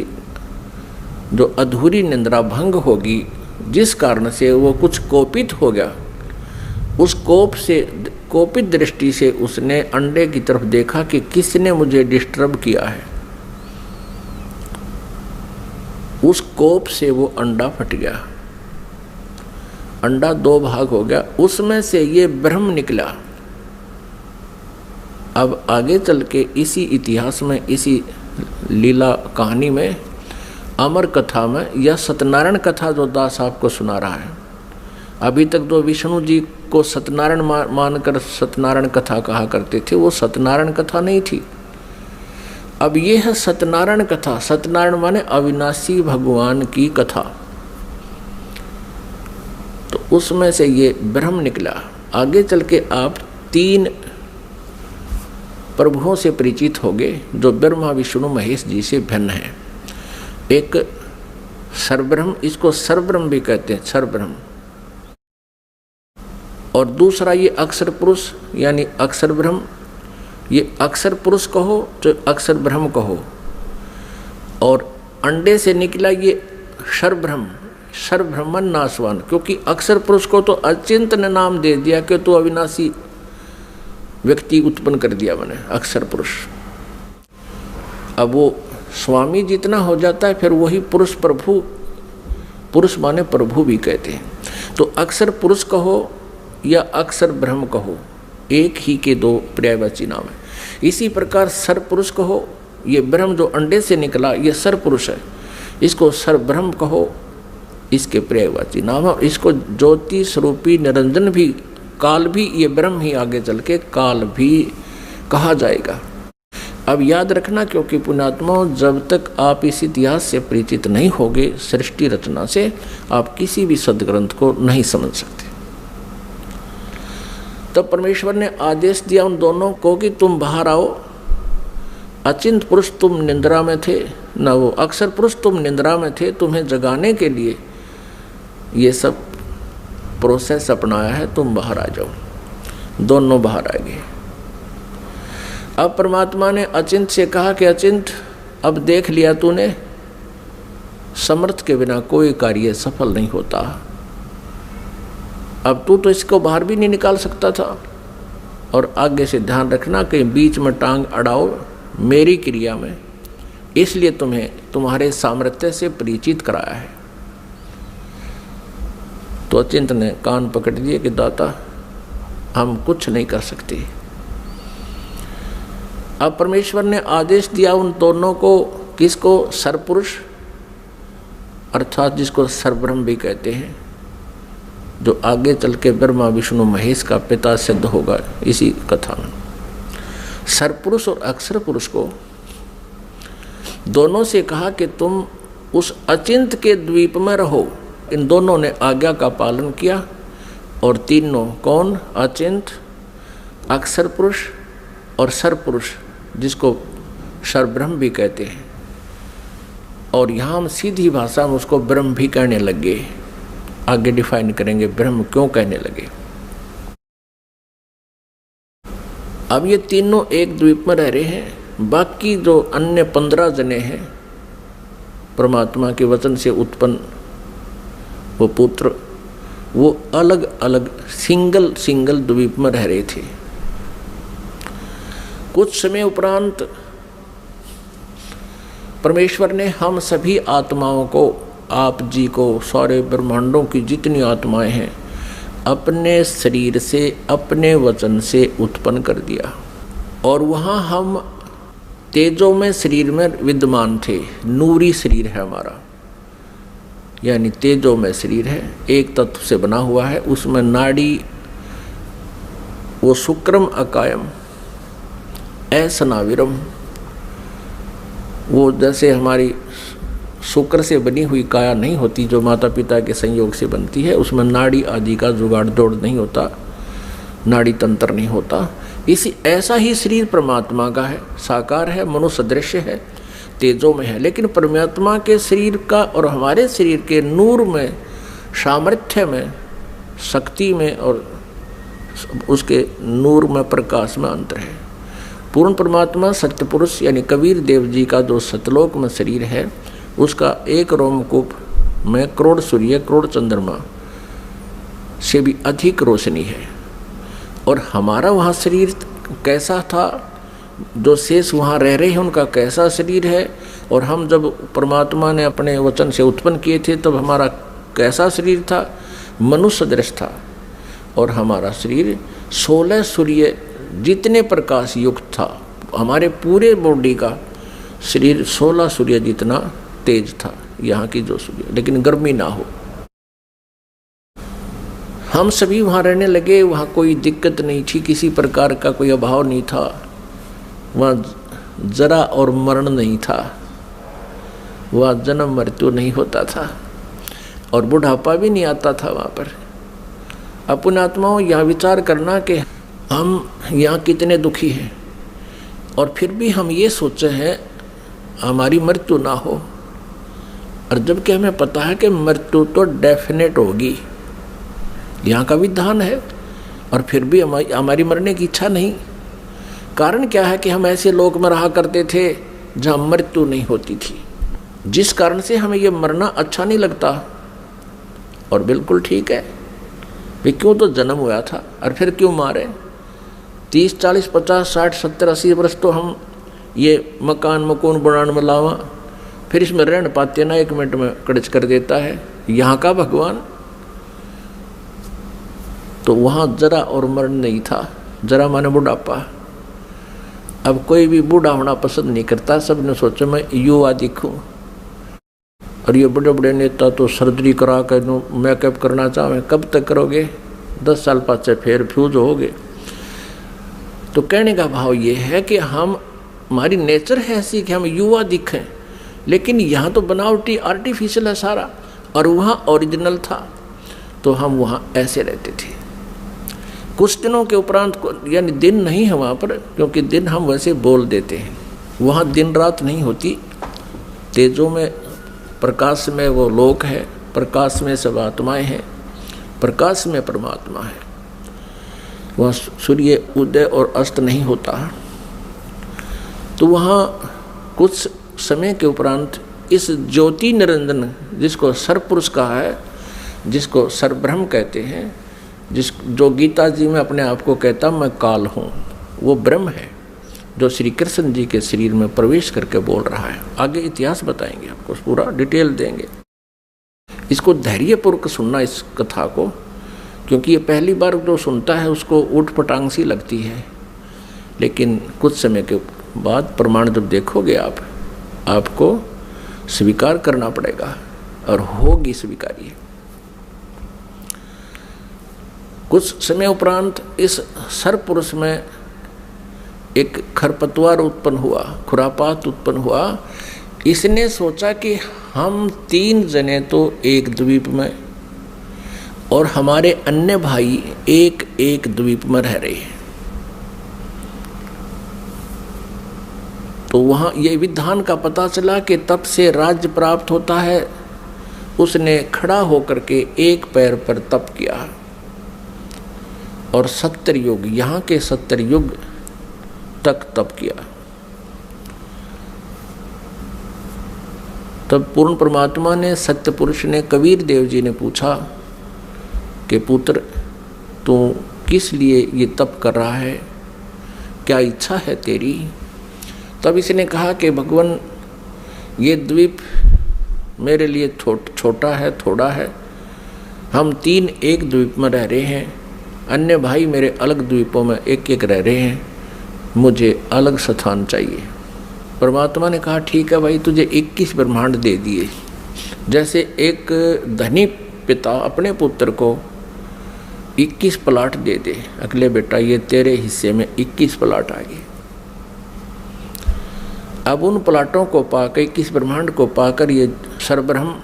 जो अधूरी निंद्रा भंग होगी, जिस कारण से वो कुछ कोपित हो गया, उस कोपित दृष्टि से उसने अंडे की तरफ देखा कि किसने मुझे डिस्टर्ब किया है। उस कोप से वो अंडा फट गया, अंडा 2 भाग हो गया, उसमें से ये ब्रह्म निकला। अब आगे चल के इसी इतिहास में, इसी लीला कहानी में, अमर कथा में, या सत्यनारायण कथा जो दास आपको सुना रहा है, अभी तक जो विष्णु जी को सत्यनारायण मानकर सत्यनारायण कथा कहा करते थे, वो सत्यनारायण कथा नहीं थी। अब ये है सत्यनारायण कथा। सत्यनारायण माने अविनाशी भगवान की कथा। तो उसमें से ये ब्रह्म निकला। आगे चल के आप 3 प्रभुओं से परिचित होंगे जो ब्रह्मा विष्णु महेश जी से भिन्न है। एक सर्वब्रह्म, इसको सर्वब्रह्म भी कहते हैं, सर्वब्रह्म। और दूसरा ये अक्षर पुरुष यानी अक्षर ब्रह्म। ये अक्षर पुरुष कहो तो अक्षर ब्रह्म कहो। और अंडे से निकला ये सर्वब्रह्म, सर्वब्रह्मन नाशवान, क्योंकि अक्षर पुरुष को तो अचिंत ने नाम दे दिया कि तो अविनाशी व्यक्ति उत्पन्न कर दिया मैंने, अक्षर पुरुष। अब वो स्वामी जितना हो जाता है फिर वही पुरुष प्रभु, पुरुष माने प्रभु भी कहते हैं। तो अक्षर पुरुष कहो या अक्षर ब्रह्म कहो, एक ही के 2 पर्यायवाची नाम है। इसी प्रकार सर पुरुष कहो, ये ब्रह्म जो अंडे से निकला ये सर पुरुष है, इसको सर ब्रह्म कहो, इसके पर्यायवाची नाम है। इसको ज्योति स्वरूपी निरंजन भी, काल भी, ये ब्रह्म ही आगे चल के काल भी कहा जाएगा। अब याद रखना, क्योंकि पुण्यात्मा, जब तक आप इस इतिहास से परिचित नहीं होगे, सृष्टि रचना से, आप किसी भी सदग्रंथ को नहीं समझ सकते। तब परमेश्वर ने आदेश दिया उन दोनों को कि तुम बाहर आओ। अचिंत पुरुष तुम निंद्रा में थे, न वो अक्षर पुरुष तुम निंद्रा में थे, तुम्हें जगाने के लिए ये सब प्रोसेस अपनाया है, तुम बाहर आ जाओ। दोनों बाहर आ गए। अब परमात्मा ने अचिंत से कहा कि अचिंत, अब देख लिया तूने, समर्थ के बिना कोई कार्य सफल नहीं होता। अब तू तो इसको बाहर भी नहीं निकाल सकता था। और आगे से ध्यान रखना कि बीच में टांग अड़ाओ मेरी क्रिया में, इसलिए तुम्हें तुम्हारे सामर्थ्य से परिचित कराया है। तो अचिंत ने कान पकड़ दिए कि दाता हम कुछ नहीं कर सकते। अब परमेश्वर ने आदेश दिया उन दोनों को, किसको? सरपुरुष अर्थात जिसको सर्वब्रह्म भी कहते हैं, जो आगे चल के ब्रह्मा विष्णु महेश का पिता सिद्ध होगा इसी कथा में। सरपुरुष और अक्षर पुरुष को दोनों से कहा कि तुम उस अचिंत के द्वीप में रहो। इन दोनों ने आज्ञा का पालन किया। और तीनों कौन? अचिंत, अक्षर पुरुष और सरपुरुष, जिसको सर्वब्रह्म भी कहते हैं। और यहाँ हम सीधी भाषा में उसको ब्रह्म भी कहने लग गए। आगे डिफाइन करेंगे ब्रह्म क्यों कहने लगे। अब ये तीनों एक द्वीप में रह रहे हैं। बाकी जो अन्य 15 जने हैं परमात्मा के वचन से उत्पन्न वो पुत्र, वो अलग अलग सिंगल द्वीप में रह रहे थे। कुछ समय उपरांत परमेश्वर ने हम सभी आत्माओं को, आप जी को, सारे ब्रह्मांडों की जितनी आत्माएं हैं, अपने शरीर से, अपने वचन से उत्पन्न कर दिया। और वहाँ हम तेजोमय शरीर में विद्यमान थे। नूरी शरीर है हमारा, यानी तेजोमय शरीर है, एक तत्व से बना हुआ है। उसमें नाड़ी, वो शुक्रम अकायम असनाविरम, वो जैसे हमारी शुक्र से बनी हुई काया नहीं होती जो माता पिता के संयोग से बनती है, उसमें नाड़ी आदि का जुगाड़ जोड़ नहीं होता, नाड़ी तंत्र नहीं होता। इसी ऐसा ही शरीर परमात्मा का है, साकार है, मनुष्य दृश्य है, तेजों में है। लेकिन परमात्मा के शरीर का और हमारे शरीर के नूर में, सामर्थ्य में, शक्ति में और उसके नूर में, प्रकाश में अंतर है। पूर्ण परमात्मा सत्य पुरुष यानी कबीर देव जी का जो सतलोक में शरीर है, उसका एक रोमकूप में करोड़ सूर्य करोड़ चंद्रमा से भी अधिक रोशनी है। और हमारा वहाँ शरीर कैसा था, जो शेष वहाँ रह रहे हैं उनका कैसा शरीर है, और हम जब परमात्मा ने अपने वचन से उत्पन्न किए थे तब हमारा कैसा शरीर था, मनुष्य सदृश था। और हमारा शरीर 16 सूर्य जितने प्रकाश युक्त था, हमारे पूरे बॉडी का शरीर 16 सूर्य जितना तेज था यहाँ की जो सूर्य, लेकिन गर्मी ना हो। हम सभी वहाँ रहने लगे, वहाँ कोई दिक्कत नहीं थी, किसी प्रकार का कोई अभाव नहीं था, वहाँ जरा और मरण नहीं था, वहाँ जन्म मृत्यु नहीं होता था और बुढ़ापा भी नहीं आता था वहाँ पर। अपने आत्माओं यहाँ विचार करना कि हम यहाँ कितने दुखी हैं और फिर भी हम ये सोचे हैं हमारी मृत्यु ना हो, और जबकि हमें पता है कि मृत्यु तो डेफिनेट होगी, यहाँ का विधान है, और फिर भी हमारी मरने की इच्छा नहीं। कारण क्या है कि हम ऐसे लोक में रहा करते थे जहाँ मृत्यु नहीं होती थी, जिस कारण से हमें ये मरना अच्छा नहीं लगता। और बिल्कुल ठीक है, वे क्यों तो जन्म हुआ था और फिर क्यों मारे। 30, 40, 50, 60, 70, 80 वर्ष तो हम ये मकान मकून बनाने में लावा, फिर इसमें रहने पाते ना, 1 मिनट में कड़च कर देता है यहाँ का भगवान। तो वहाँ जरा और मरण नहीं था, जरा माने बुढ़ापा। अब कोई भी बूढ़ा होना पसंद नहीं करता, सबने सोचा मैं युवा दिखूं। और ये बड़े बड़े नेता तो सर्जरी करा कर मेकअप करना चाहें, कब तक करोगे, 10 साल पाछे फिर फ्यूज होगे। तो कहने का भाव ये है कि हमारी नेचर है ऐसी कि हम युवा दिखें, लेकिन यहाँ तो बनावटी आर्टिफिशियल है सारा, और वहाँ ओरिजिनल था, तो हम वहाँ ऐसे रहते थे। कुछ दिनों के उपरांत, यानी दिन नहीं है वहाँ पर, क्योंकि दिन हम वैसे बोल देते हैं, वहाँ दिन रात नहीं होती, तेजों में प्रकाश में वो लोक है, प्रकाश में सब आत्माएं हैं, प्रकाश में परमात्मा है, वहाँ सूर्य उदय और अस्त नहीं होता। तो वहाँ कुछ समय के उपरांत इस ज्योति निरंजन, जिसको सरपुरुष कहा है, जिसको सरब्रह्म कहते हैं, जो गीता जी में अपने आप को कहता मैं काल हूँ, वो ब्रह्म है जो श्री कृष्ण जी के शरीर में प्रवेश करके बोल रहा है। आगे इतिहास बताएंगे आपको, पूरा डिटेल देंगे। इसको धैर्यपूर्वक सुनना इस कथा को, क्योंकि ये पहली बार जो सुनता है उसको ऊट पटांग सी लगती है, लेकिन कुछ समय के बाद प्रमाण जब देखोगे आपको स्वीकार करना पड़ेगा, और होगी स्वीकार्य। कुछ समय उपरांत इस सरपुरुष में एक खरपतवार उत्पन्न हुआ, खुरापात उत्पन्न हुआ। इसने सोचा कि हम 3 जने तो एक द्वीप में, और हमारे अन्य भाई एक एक द्वीप में रह रहे हैं, तो वहाँ ये विधान का पता चला कि तब से राज्य प्राप्त होता है। उसने खड़ा होकर के एक पैर पर तप किया, और 70 युग, यहाँ के 70 युग तक तप किया। तब पूर्ण परमात्मा ने, सत्य पुरुष ने, कबीर देव जी ने पूछा कि पुत्र तू किस लिए ये तप कर रहा है, क्या इच्छा है तेरी। तब इसने कहा कि भगवान ये द्वीप मेरे लिए छोटा है, थोड़ा है, हम 3 एक द्वीप में रह रहे हैं, अन्य भाई मेरे अलग द्वीपों में एक एक रह रहे हैं, मुझे अलग स्थान चाहिए। परमात्मा ने कहा ठीक है भाई, तुझे 21 ब्रह्मांड दे दिए। जैसे एक धनी पिता अपने पुत्र को 21 प्लाट दे दे, अगले बेटा ये तेरे हिस्से में 21 प्लाट आ गए। अब उन प्लाटों को पाकर, 21 ब्रह्मांड को पाकर, ये सरब्रह्म,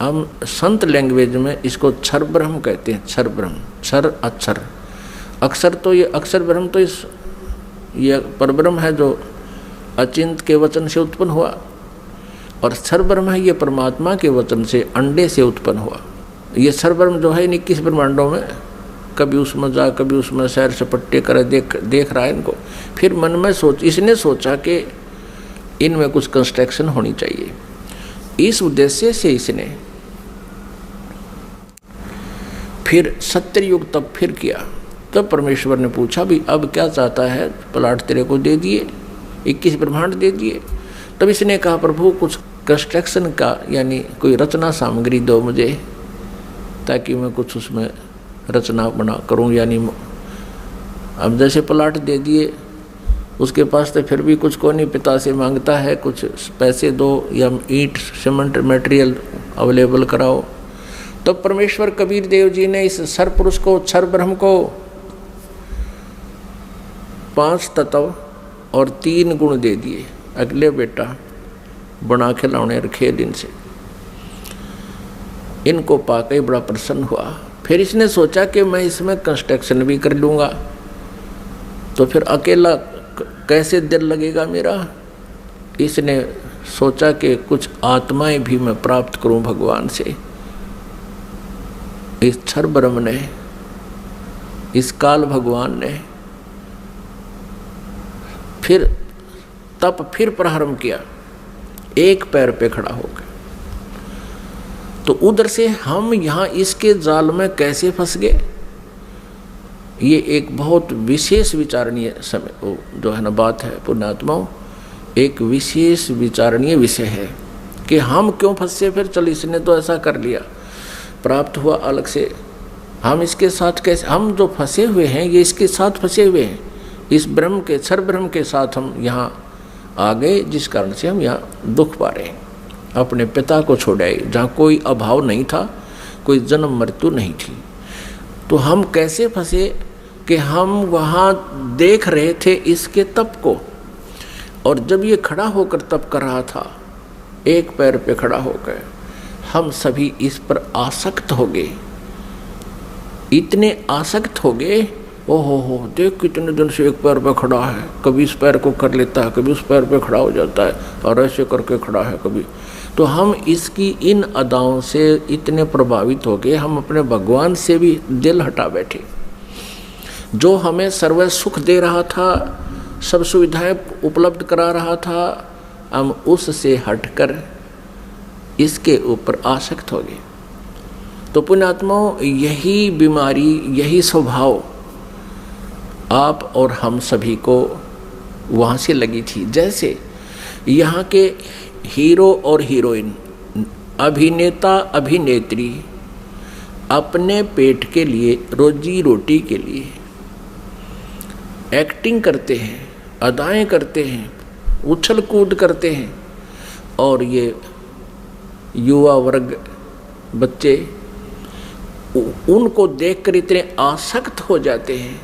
हम संत लैंग्वेज में इसको क्षर ब्रह्म कहते हैं। क्षर ब्रह्म, क्षर अक्षर, अक्षर तो ये अक्षर ब्रह्म तो ये परब्रह्म है जो अचिंत के वचन से उत्पन्न हुआ, और क्षर ब्रह्म है ये परमात्मा के वचन से, अंडे से उत्पन्न हुआ। ये क्षर ब्रह्म जो है 21 ब्रह्मांडों में, कभी उसमें जा कभी उसमें सैर सपट्टे करे, देख रहा है इनको। फिर मन में इसने सोचा कि इनमें कुछ कंस्ट्रक्शन होनी चाहिए। इस उद्देश्य से इसने फिर सत्ययुग तब फिर किया। तब परमेश्वर ने पूछा भी अब क्या चाहता है, प्लाट तेरे को दे दिए, 21 ब्रह्मांड दे दिए। तब इसने कहा प्रभु कुछ कंस्ट्रक्शन का यानी कोई रचना सामग्री दो मुझे, ताकि मैं कुछ उसमें रचना बना करूं। यानी अब जैसे प्लाट दे दिए, उसके पास तो फिर भी कुछ को नहीं, पिता से मांगता है कुछ पैसे दो या ईंट सीमेंट मटेरियल अवेलेबल कराओ। तो परमेश्वर कबीर देव जी ने इस सर पुरुष को, क्षर ब्रह्म को 5 तत्व और 3 गुण दे दिए। अगले बेटा बना खिलौने रखे दिन से, इनको पाकर ही बड़ा प्रसन्न हुआ। फिर इसने सोचा कि मैं इसमें कंस्ट्रक्शन भी कर लूँगा, तो फिर अकेला कैसे दिल लगेगा मेरा। इसने सोचा कि कुछ आत्माएं भी मैं प्राप्त करूं भगवान से। इस क्षर ब्रह्म ने, इस काल भगवान ने फिर तप फिर प्रारंभ किया, एक पैर पे खड़ा हो गया। तो उधर से हम यहाँ इसके जाल में कैसे फंस गए, ये एक बहुत विशेष विचारणीय समय जो है ना बात है पुण्यात्माओं, एक विशेष विचारणीय विषय है कि हम क्यों फंसे। फिर चल इसने तो ऐसा कर लिया, प्राप्त हुआ अलग से, हम इसके साथ कैसे, हम जो फंसे हुए हैं ये इसके साथ फंसे हुए हैं, इस ब्रह्म के क्षर ब्रह्म के साथ हम यहाँ आ गए, जिस कारण से हम यहाँ दुख पा रहे हैं। अपने पिता को छोड़ आए जहाँ कोई अभाव नहीं था, कोई जन्म मृत्यु नहीं थी। तो हम कैसे फंसे कि हम वहाँ देख रहे थे इसके तप को, और जब ये खड़ा होकर तप कर रहा था, एक पैर पे खड़ा होकर, हम सभी इस पर आसक्त हो गए, इतने आसक्त हो गए। ओहो हो, देख कितने दिन से एक पैर पे खड़ा है, कभी इस पैर को कर लेता है, कभी उस पैर पे खड़ा हो जाता है, और ऐसे करके खड़ा है कभी। तो हम इसकी इन अदाओं से इतने प्रभावित हो गए, हम अपने भगवान से भी दिल हटा बैठे। जो हमें सर्व सुख दे रहा था, सब सुविधाएं उपलब्ध करा रहा था, हम उससे हटकर इसके ऊपर आसक्त हो गए। तो पुण्यात्माओं, यही बीमारी, यही स्वभाव आप और हम सभी को वहाँ से लगी थी। जैसे यहाँ के हीरो और हीरोइन, अभिनेता अभिनेत्री अपने पेट के लिए, रोजी रोटी के लिए एक्टिंग करते हैं, अदाएं करते हैं, उछल कूद करते हैं, और ये युवा वर्ग बच्चे उनको देखकर इतने आसक्त हो जाते हैं,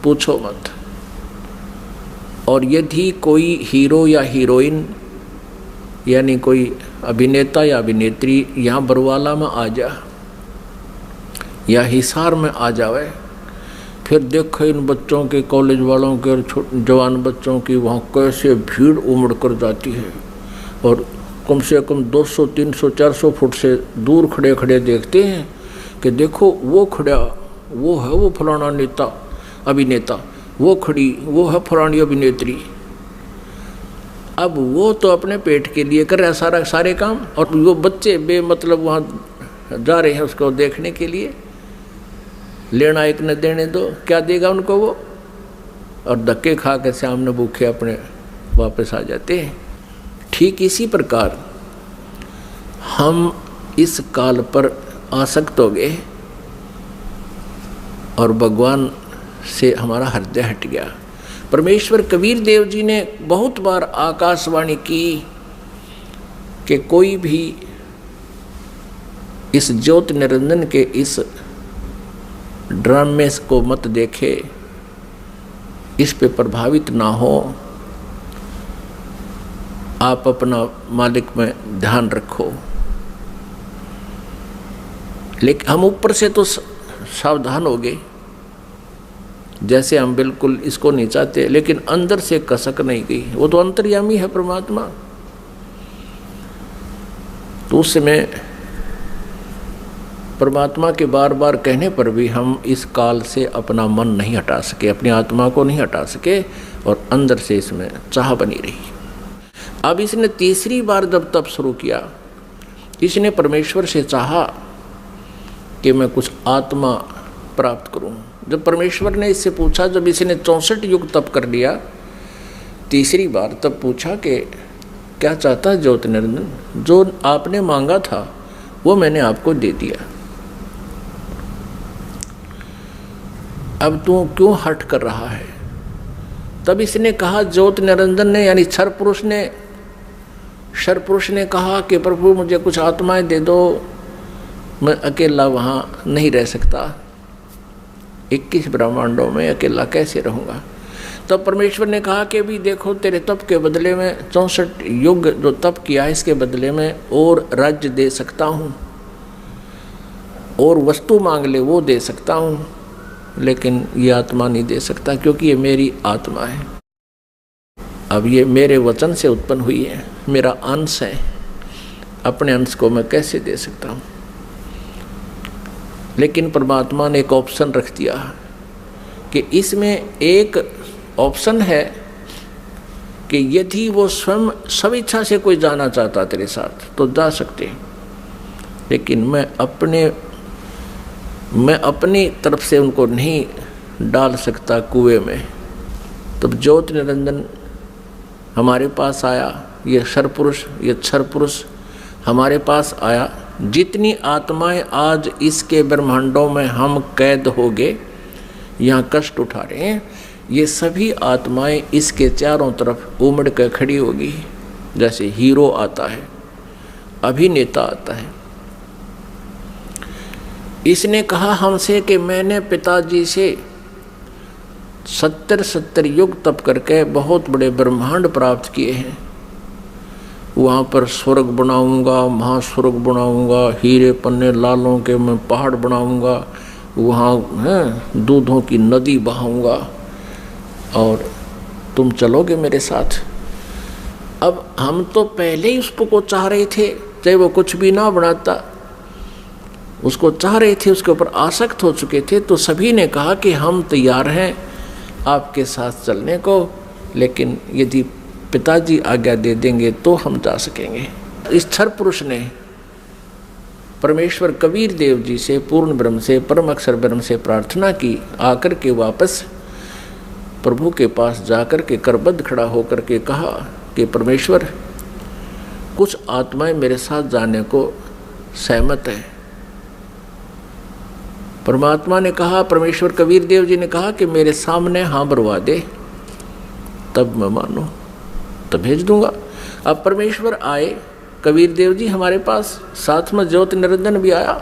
पूछो मत। और यदि कोई हीरो या हीरोइन यानी कोई अभिनेता या अभिनेत्री यहाँ बरवाला में आ जा या हिसार में आ जावे, फिर देखो इन बच्चों के, कॉलेज वालों के और जवान बच्चों की वहाँ कैसे भीड़ उमड़ कर जाती है, और कम से कम 200, 300, 400 फुट से दूर खड़े खड़े देखते हैं कि देखो वो खड़ा, वो है वो फलाना नेता अभिनेता, वो खड़ी, वो है फलानी अभिनेत्री। अब वो तो अपने पेट के लिए कर रहा है सारे काम, और वो बच्चे बेमतलब वहाँ जा रहे हैं उसको देखने के लिए। लेना एक न देने दो, क्या देगा उनको वो, और धक्के खा के सामने भूखे अपने वापस आ जाते हैं। ठीक इसी प्रकार हम इस काल पर आसक्त हो गए और भगवान से हमारा हृदय हट गया। परमेश्वर कबीर देव जी ने बहुत बार आकाशवाणी की कि कोई भी इस ज्योत निरंजन के इस ड्रामे को मत देखे, इस पे प्रभावित ना हो, आप अपना मालिक में ध्यान रखो। लेकिन हम ऊपर से तो सावधान हो गए, जैसे हम बिल्कुल इसको नहीं चाहते, लेकिन अंदर से कसक नहीं गई। वो तो अंतर्यामी है परमात्मा। तो उस समय परमात्मा के बार बार कहने पर भी हम इस काल से अपना मन नहीं हटा सके, अपनी आत्मा को नहीं हटा सके, और अंदर से इसमें चाह बनी रही। अब इसने तीसरी बार जब तप शुरू किया, इसने परमेश्वर से चाहा कि मैं कुछ आत्मा प्राप्त करूं। जब परमेश्वर ने इससे पूछा, जब इसने 64 युग तप कर लिया तीसरी बार, तब पूछा कि क्या चाहता है ज्योति निरंजन? जो आपने मांगा था वो मैंने आपको दे दिया, अब तू क्यों हट कर रहा है? तब इसने कहा, ज्योति निरंजन ने यानी क्षर पुरुष ने कहा कि प्रभु मुझे कुछ आत्माएं दे दो, मैं अकेला वहाँ नहीं रह सकता, 21 ब्रह्मांडों में अकेला कैसे रहूँगा। तब परमेश्वर ने कहा कि भी देखो, तेरे तप के बदले में 64 युग जो तप किया है इसके बदले में और राज्य दे सकता हूँ, और वस्तु मांग ले वो दे सकता हूँ, लेकिन ये आत्मा नहीं दे सकता, क्योंकि ये मेरी आत्मा है। अब ये मेरे वचन से उत्पन्न हुई है, मेरा अंश है, अपने अंश को मैं कैसे दे सकता हूँ? लेकिन परमात्मा ने एक ऑप्शन रख दिया कि इसमें एक ऑप्शन है कि यदि वो स्वयं स्वेच्छा से कोई जाना चाहता तेरे साथ तो जा सकते, लेकिन मैं अपनी तरफ से उनको नहीं डाल सकता कुएं में। तब ज्योति निरंजन हमारे पास आया, ये क्षर पुरुष हमारे पास आया। जितनी आत्माएं आज इसके ब्रह्मांडों में हम कैद हो गए, यहाँ कष्ट उठा रहे हैं, ये सभी आत्माएं इसके चारों तरफ उमड़ कर खड़ी होगी। जैसे हीरो आता है, अभिनेता आता है। इसने कहा हमसे कि मैंने पिताजी से 70 युग तप करके बहुत बड़े ब्रह्मांड प्राप्त किए हैं, वहाँ पर स्वर्ग बनाऊंगा, महास्वर्ग बनाऊंगा, हीरे पन्ने लालों के मैं पहाड़ बनाऊंगा, वहाँ दूधों की नदी बहाऊंगा और तुम चलोगे मेरे साथ। अब हम तो पहले ही उसको चाह रहे थे, चाहे वो कुछ भी ना बनाता, उसको चाह रहे थे, उसके ऊपर आसक्त हो चुके थे। तो सभी ने कहा कि हम तैयार हैं आपके साथ चलने को, लेकिन यदि पिताजी आज्ञा दे देंगे तो हम जा सकेंगे। इस क्षर पुरुष ने परमेश्वर कबीर देव जी से, पूर्ण ब्रह्म से, परम अक्षर ब्रह्म से प्रार्थना की। आकर के वापस प्रभु के पास जाकर के करबद्ध खड़ा होकर के कहा कि परमेश्वर, कुछ आत्माएं मेरे साथ जाने को सहमत है। परमात्मा ने कहा, परमेश्वर कबीर देव जी ने कहा कि मेरे सामने हाँ भरवा दे, तब मैं मानूं, तब भेज दूंगा। अब परमेश्वर आए, कबीर देव जी हमारे पास, साथ में ज्योति निरंजन भी आया।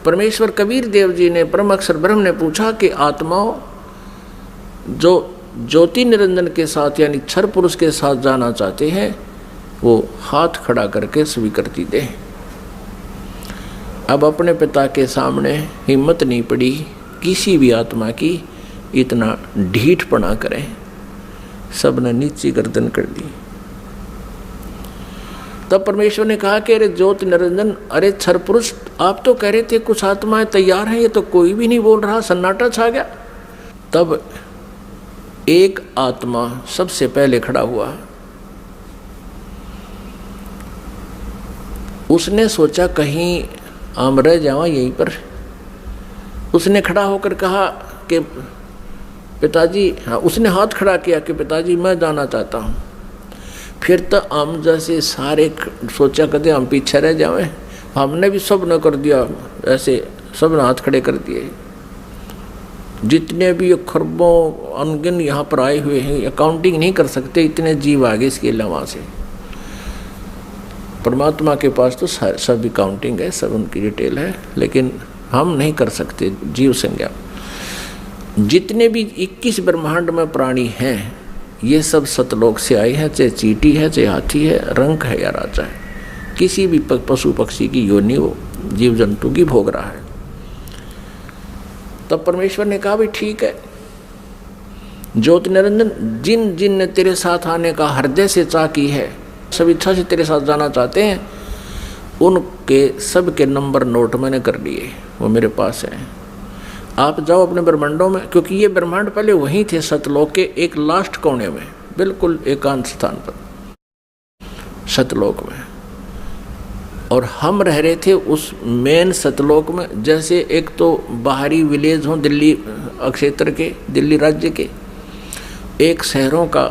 परमेश्वर कबीर देव जी ने, परम अक्षर ब्रह्म ने पूछा कि आत्माओं जो ज्योति निरंजन के साथ यानी क्षर पुरुष के साथ जाना चाहते हैं, वो हाथ खड़ा करके स्वीकृति दें। अब अपने पिता के सामने हिम्मत नहीं पड़ी किसी भी आत्मा की इतना ढीठपना करें, सबने नीची गर्दन कर दी। तब परमेश्वर ने कहा कि अरे ज्योति निरंजन, अरे क्षर पुरुष, आप तो कह रहे थे कुछ आत्माएं तैयार हैं, ये तो कोई भी नहीं बोल रहा, सन्नाटा छा गया। तब एक आत्मा सबसे पहले खड़ा हुआ। उसने सोचा कहीं आम रह जावा यहीं पर। उसने खड़ा होकर कहा कि पिताजी, हाँ, उसने हाथ खड़ा किया कि पिताजी मैं जाना चाहता हूँ। फिर तो हम जैसे सारे सोचा करते हम पीछे रह जाए, हमने भी सब न कर दिया, ऐसे सब ने हाथ खड़े कर दिए। जितने भी खरबों अनगिन यहाँ पर आए हुए हैं, अकाउंटिंग नहीं कर सकते, इतने जीव आगे इसके अलावा से। परमात्मा के पास तो सब अकाउंटिंग है, सब उनकी डिटेल है, लेकिन हम नहीं कर सकते जीव संज्ञा। जितने भी 21 ब्रह्मांड में प्राणी हैं, ये सब सतलोक से आए हैं, चाहे चींटी है, चाहे हाथी है, रंक है या राजा है, किसी भी पशु पक्षी की योनि वो जीव जंतु की भोग रहा है। तब परमेश्वर ने कहा भी ठीक है ज्योति निरंजन, जिन जिन ने तेरे साथ आने का हृदय से चाह की है, सब इच्छा से तेरे साथ जाना चाहते हैं, उनके सब के नंबर नोट मैंने कर लिए, वो मेरे पास है। आप जाओ अपने ब्रह्मांडों में, क्योंकि ये ब्रह्मांड पहले वहीं थे सतलोक के एक लास्ट कोने में, बिल्कुल एकांत स्थान पर। सतलोक में, और हम रह रहे थे उस मेन सतलोक में। जैसे एक तो बाहरी विलेज हों दिल्ली क्षेत्र के, दिल्ली राज्य के, एक शहरों का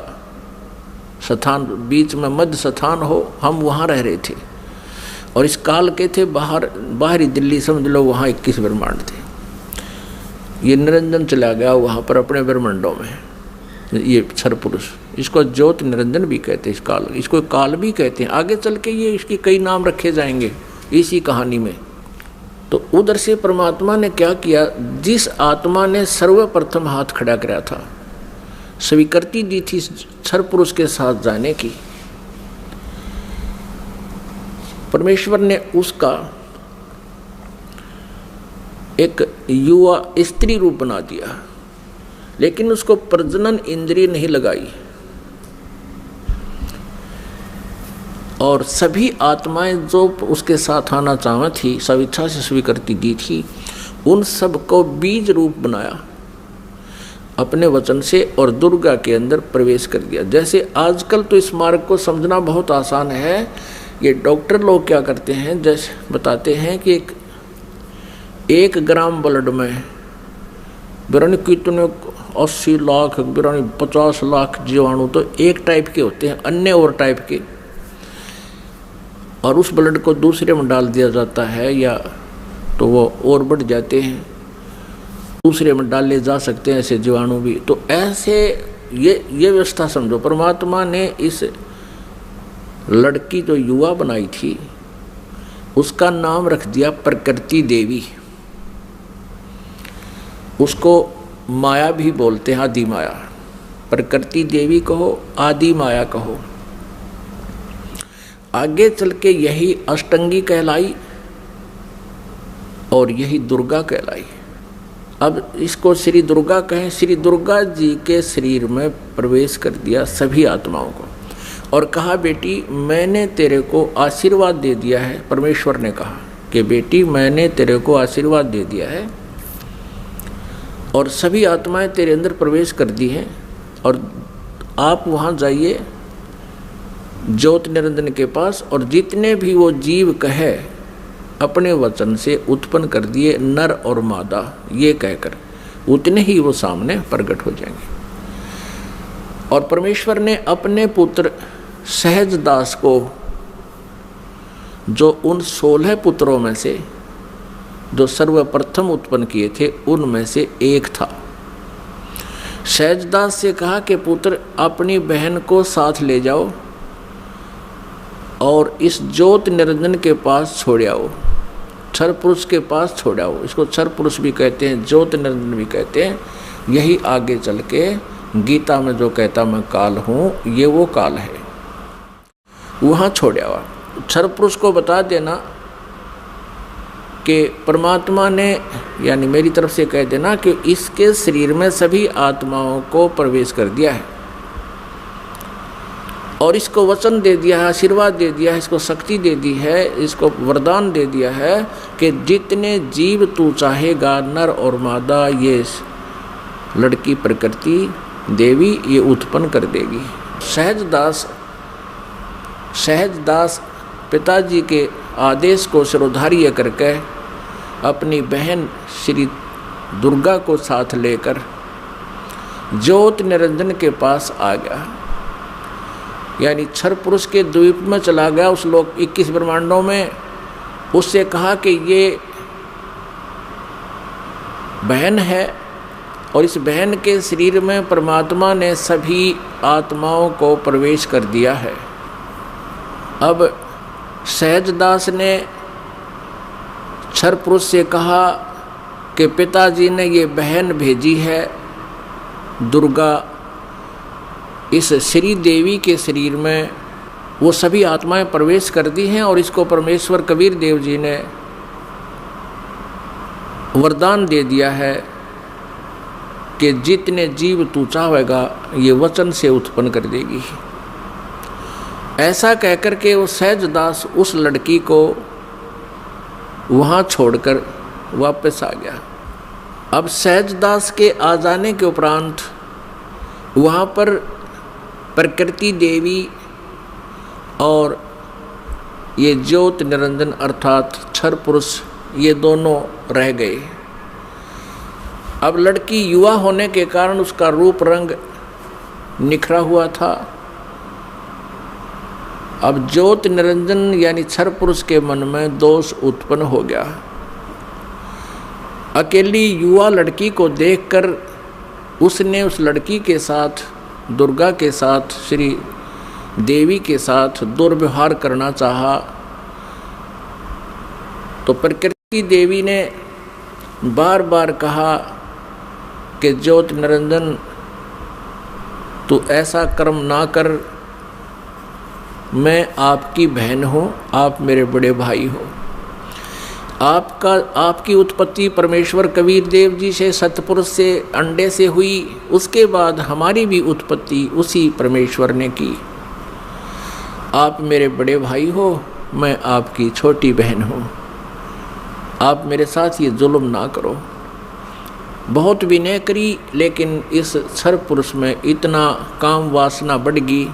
स्थान, बीच में मध्य स्थान हो, हम वहाँ रह रहे थे। और इस काल के थे बाहरी दिल्ली, समझ लो वहाँ 21 ब्रह्मांड थे। ये निरंजन चला गया वहाँ पर अपने ब्रह्मांडों में, ये क्षर पुरुष, इसको ज्योत निरंजन भी कहते हैं, इस काल, इसको काल भी कहते हैं। आगे चल के ये इसके कई नाम रखे जाएंगे इसी कहानी में। तो उधर से परमात्मा ने क्या किया, जिस आत्मा ने सर्वप्रथम हाथ खड़ा कराया था, स्वीकृति दी थी क्षर पुरुष के साथ जाने की, परमेश्वर ने उसका एक युवा स्त्री रूप बना दिया, लेकिन उसको प्रजनन इंद्रिय नहीं लगाई। और सभी आत्माएं जो उसके साथ आना चाहती थी, स्वेच्छा से स्वीकृति दी थी, उन सबको बीज रूप बनाया अपने वचन से, और दुर्गा के अंदर प्रवेश कर दिया। जैसे आजकल तो इस मार्ग को समझना बहुत आसान है। ये डॉक्टर लोग क्या करते हैं, जैसे बताते हैं कि एक ग्राम ब्लड में बिरानी कितने 80 लाख, बिरानी 50 लाख जीवाणु तो एक टाइप के होते हैं, अन्य और टाइप के, और उस ब्लड को दूसरे में डाल दिया जाता है, या तो वो और बढ़ जाते हैं, दूसरे में डाले जा सकते हैं ऐसे जीवाणु भी। तो ऐसे ये व्यवस्था समझो, परमात्मा ने इस लड़की जो युवा बनाई थी उसका नाम रख दिया प्रकृति देवी। उसको माया भी बोलते हैं, आदि माया। प्रकृति देवी कहो, आदि माया कहो। आगे चल के यही अष्टंगी कहलाई और यही दुर्गा कहलाई। अब इसको श्री दुर्गा कहें। श्री दुर्गा जी के शरीर में प्रवेश कर दिया सभी आत्माओं को, और कहा बेटी मैंने तेरे को आशीर्वाद दे दिया है। परमेश्वर ने कहा कि बेटी मैंने तेरे को आशीर्वाद दे दिया है, और सभी आत्माएं तेरे अंदर प्रवेश कर दी हैं, और आप वहाँ जाइए ज्योत निरंजन के पास, और जितने भी वो जीव कहे अपने वचन से उत्पन्न कर दिए, नर और मादा ये कहकर, उतने ही वो सामने प्रकट हो जाएंगे। और परमेश्वर ने अपने पुत्र सहज दास को, जो उन 16 पुत्रों में से जो सर्वप्रथम उत्पन्न किए थे उनमें से एक था, सहजदास से कहा कि पुत्र अपनी बहन को साथ ले जाओ और इस ज्योत निरंजन के पास छोड़ आओ, क्षर पुरुष के पास छोड़ आओ। इसको क्षर पुरुष भी कहते हैं, ज्योत निरंजन भी कहते हैं। यही आगे चल के गीता में जो कहता मैं काल हूँ, ये वो काल है, वहाँ छोड़ आओ। क्षर पुरुष को बता देना कि परमात्मा ने, यानी मेरी तरफ से कह देना कि इसके शरीर में सभी आत्माओं को प्रवेश कर दिया है, और इसको वचन दे दिया है, आशीर्वाद दे दिया है, इसको शक्ति दे दी है, इसको वरदान दे दिया है कि जितने जीव तू चाहेगा, नर और मादा, ये लड़की प्रकृति देवी ये उत्पन्न कर देगी। सहजदास पिताजी के आदेश को शिरोधार्य करके अपनी बहन श्री दुर्गा को साथ लेकर ज्योत निरंजन के पास आ गया, यानी क्षर पुरुष के द्वीप में चला गया, उस लोक 21 ब्रह्मांडों में। उससे कहा कि ये बहन है, और इस बहन के शरीर में परमात्मा ने सभी आत्माओं को प्रवेश कर दिया है। अब सहजदास ने क्षर पुरुष से कहा कि पिताजी ने ये बहन भेजी है दुर्गा, इस श्री देवी के शरीर में वो सभी आत्माएं प्रवेश कर दी हैं, और इसको परमेश्वर कबीर देव जी ने वरदान दे दिया है कि जितने जीव तू चाहेगा ये वचन से उत्पन्न कर देगी। ऐसा कहकर के वो सहजदास उस लड़की को वहाँ छोड़कर वापस आ गया। अब सहजदास के आ जाने के उपरांत वहाँ पर प्रकृति देवी और ये ज्योत निरंजन अर्थात क्षर पुरुष, ये दोनों रह गए। अब लड़की युवा होने के कारण उसका रूप रंग निखरा हुआ था। अब ज्योत निरंजन यानी क्षर पुरुष के मन में दोष उत्पन्न हो गया। अकेली युवा लड़की को देखकर उसने उस लड़की के साथ, दुर्गा के साथ, श्री देवी के साथ दुर्व्यवहार करना चाहा। तो प्रकृति देवी ने बार बार कहा कि ज्योत निरंजन तू ऐसा कर्म ना कर, मैं आपकी बहन हूँ, आप मेरे बड़े भाई हो। आपकी उत्पत्ति परमेश्वर कबीर देव जी से, सतपुरुष से, अंडे से हुई, उसके बाद हमारी भी उत्पत्ति उसी परमेश्वर ने की। आप मेरे बड़े भाई हो, मैं आपकी छोटी बहन हूँ, आप मेरे साथ ये जुल्म ना करो। बहुत विनय करी, लेकिन इस क्षर पुरुष में इतना काम वासना बढ़ गई,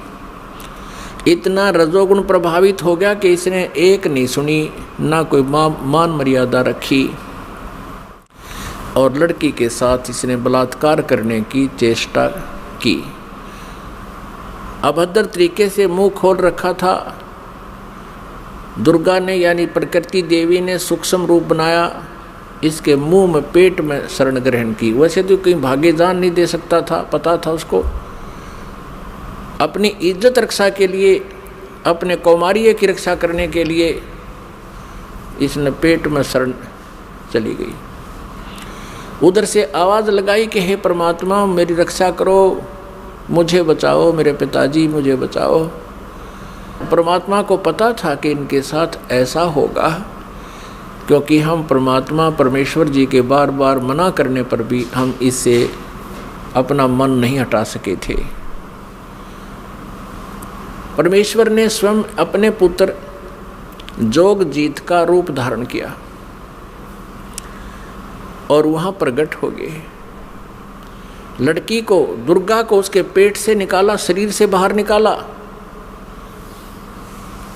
इतना रजोगुण प्रभावित हो गया कि इसने एक नहीं सुनी, ना कोई मान मर्यादा रखी, और लड़की के साथ इसने बलात्कार करने की चेष्टा की। अभद्र तरीके से मुंह खोल रखा था। दुर्गा ने यानी प्रकृति देवी ने सूक्ष्म रूप बनाया, इसके मुंह में, पेट में शरण ग्रहण की। वैसे तो कहीं भागे जान नहीं दे सकता था, पता था उसको। अपनी इज्जत रक्षा के लिए, अपने कौमार्य की रक्षा करने के लिए इसने पेट में शरण चली गई। उधर से आवाज़ लगाई कि हे परमात्मा मेरी रक्षा करो, मुझे बचाओ, मेरे पिताजी मुझे बचाओ। परमात्मा को पता था कि इनके साथ ऐसा होगा, क्योंकि हम परमात्मा परमेश्वर जी के बार बार मना करने पर भी हम इससे अपना मन नहीं हटा सके थे। परमेश्वर ने स्वयं अपने पुत्र जोगजीत का रूप धारण किया और वहाँ प्रकट हो गए। लड़की को, दुर्गा को उसके पेट से निकाला, शरीर से बाहर निकाला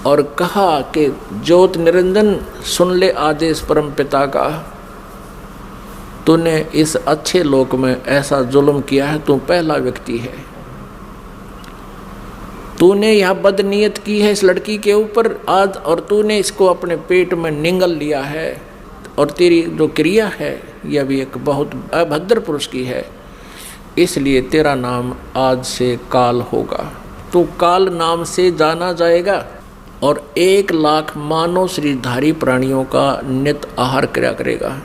और कहा कि ज्योत निरंजन सुन ले आदेश परम पिता का, तूने इस अच्छे लोक में ऐसा जुल्म किया है, तू पहला व्यक्ति है। तूने यह बदनीयत की है इस लड़की के ऊपर आज, और तूने इसको अपने पेट में निगल लिया है, और तेरी जो क्रिया है यह भी एक बहुत अभद्र पुरुष की है, इसलिए तेरा नाम आज से काल होगा। तू काल नाम से जाना जाएगा और 1 लाख मानव शरीरधारी प्राणियों का नित आहार किया करेगा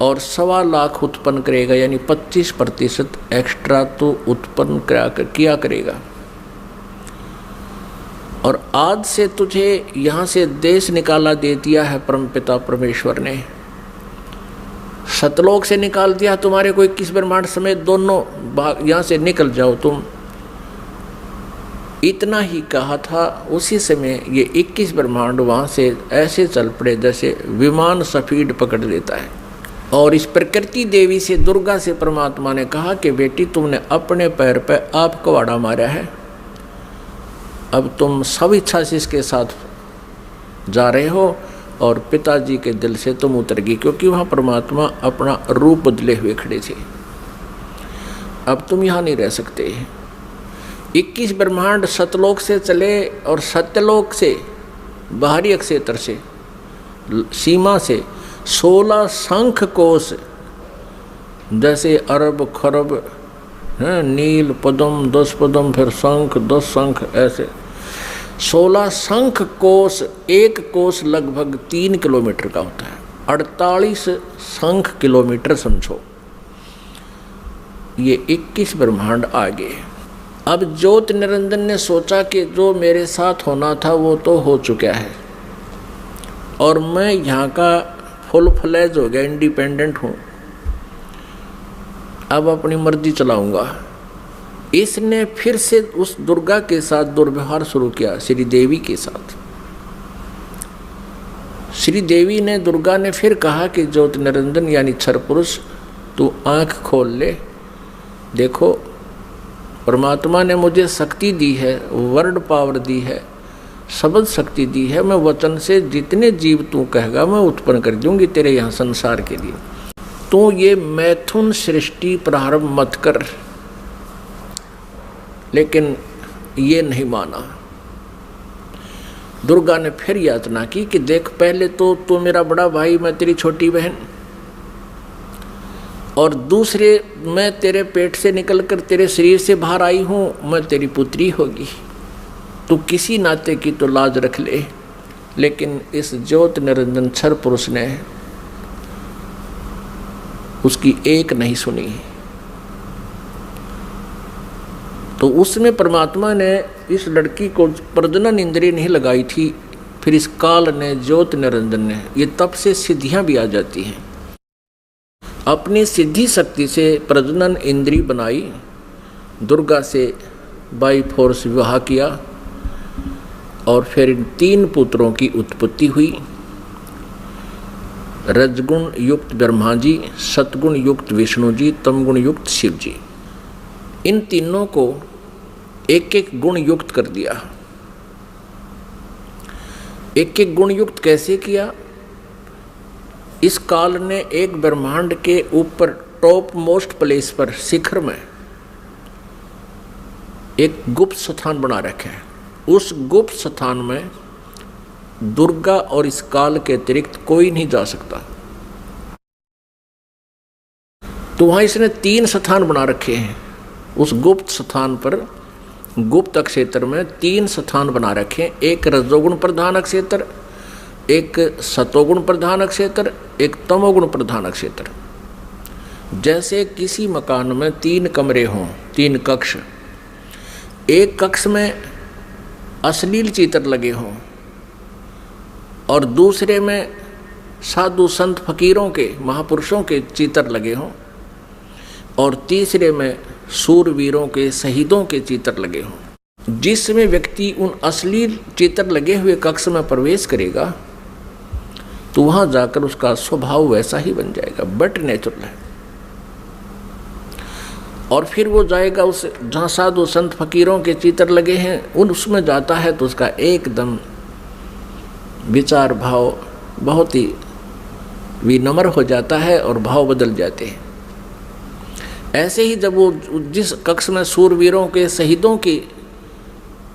और 1.25 लाख उत्पन्न करेगा, यानी 25% एक्स्ट्रा तो उत्पन्न किया करेगा। और आज से तुझे यहाँ से देश निकाला दे दिया है परमपिता परमेश्वर ने, सतलोक से निकाल दिया तुम्हारे को 21 ब्रह्मांड समेत दोनों भाग, यहाँ से निकल जाओ तुम। इतना ही कहा था, उसी समय ये 21 ब्रह्मांड वहाँ से ऐसे चल पड़े जैसे विमान स्पीड पकड़ लेता है। और इस प्रकृति देवी से, दुर्गा से परमात्मा ने कहा कि बेटी तुमने अपने पैर पे आप कवाड़ा मारा है, अब तुम सब इच्छा से इसके साथ जा रहे हो और पिताजी के दिल से तुम उतर गई, क्योंकि वहाँ परमात्मा अपना रूप बदले हुए खड़े थे। अब तुम यहाँ नहीं रह सकते। 21 ब्रह्मांड सतलोक से चले और सत्यलोक से, बाहरी अक्षेत्र से, सीमा से 16 शंख कोश, जैसे अरब खरब हैं, नील पद्म 10 पद्म, फिर शंख 10 शंख, ऐसे 16 शंख कोश। एक कोश लगभग 3 किलोमीटर का होता है, 48 शंख किलोमीटर समझो। ये 21 ब्रह्मांड आगे। अब ज्योत निरंजन ने सोचा कि जो मेरे साथ होना था वो तो हो चुका है और मैं यहाँ का फुल फ्लैज हो गया, इंडिपेंडेंट हूँ, अब अपनी मर्जी चलाऊंगा। इसने फिर से उस दुर्गा के साथ दुर्व्यवहार शुरू किया, श्री देवी के साथ। श्री देवी ने, दुर्गा ने फिर कहा कि ज्योत निरंजन यानी क्षर पुरुष, तू आँख खोल ले, देखो परमात्मा ने मुझे शक्ति दी है, वर्ड पावर दी है, शब्द शक्ति दी है। मैं वचन से जितने जीव तू कहेगा मैं उत्पन्न कर दूंगी तेरे यहाँ संसार के लिए। तू ये मैथुन सृष्टि प्रारंभ मत कर। लेकिन ये नहीं माना। दुर्गा ने फिर यातना की कि देख, पहले तो तू मेरा बड़ा भाई, मैं तेरी छोटी बहन, और दूसरे मैं तेरे पेट से निकलकर तेरे शरीर से बाहर आई हूँ, मैं तेरी पुत्री होगी। तू किसी नाते की तो लाज रख ले। लेकिन इस ज्योत निरंजन क्षर पुरुष ने उसकी एक नहीं सुनी। तो उसमें परमात्मा ने इस लड़की को प्रजनन इंद्रिय नहीं लगाई थी। फिर इस काल ने, ज्योत निरंजन ने, ये तब से सिद्धियां भी आ जाती हैं। अपनी सिद्धि शक्ति से प्रजनन इंद्रिय बनाई, दुर्गा से बाई फोर्स विवाह किया और फिर इन 3 पुत्रों की उत्पत्ति हुई। रजगुण युक्त ब्रह्मा जी, सतगुण युक्त विष्णु जी, तमगुण युक्त शिव जी। इन तीनों को एक एक गुण युक्त कर दिया। एक एक गुण युक्त कैसे किया? इस काल ने एक ब्रह्मांड के ऊपर टॉप मोस्ट प्लेस पर, शिखर में एक गुप्त स्थान बना रखा है। उस गुप्त स्थान में दुर्गा और इस काल के अतिरिक्त कोई नहीं जा सकता। तो वहां इसने 3 स्थान बना रखे हैं। उस गुप्त स्थान पर, गुप्त क्षेत्र में 3 स्थान बना रखे हैं। एक रजोगुण प्रधान क्षेत्र, एक सतोगुण प्रधान क्षेत्र, एक तमोगुण प्रधान क्षेत्र। जैसे किसी मकान में 3 कमरे हों, 3 कक्ष, एक कक्ष में अश्लील चित्र लगे हों और दूसरे में साधु संत फकीरों के, महापुरुषों के चित्र लगे हों और तीसरे में सूरवीरों के, शहीदों के चित्र लगे हों। जिसमें व्यक्ति उन अश्लील चित्र लगे हुए कक्ष में प्रवेश करेगा तो वहां जाकर उसका स्वभाव वैसा ही बन जाएगा, बट नेचुरल है। और फिर वो जाएगा उस जहाँ साधु संत फकीरों के चित्र लगे हैं, उसमें जाता है तो उसका एकदम विचार भाव बहुत ही विनम्र हो जाता है और भाव बदल जाते हैं। ऐसे ही जब वो जिस कक्ष में सूरवीरों के, शहीदों के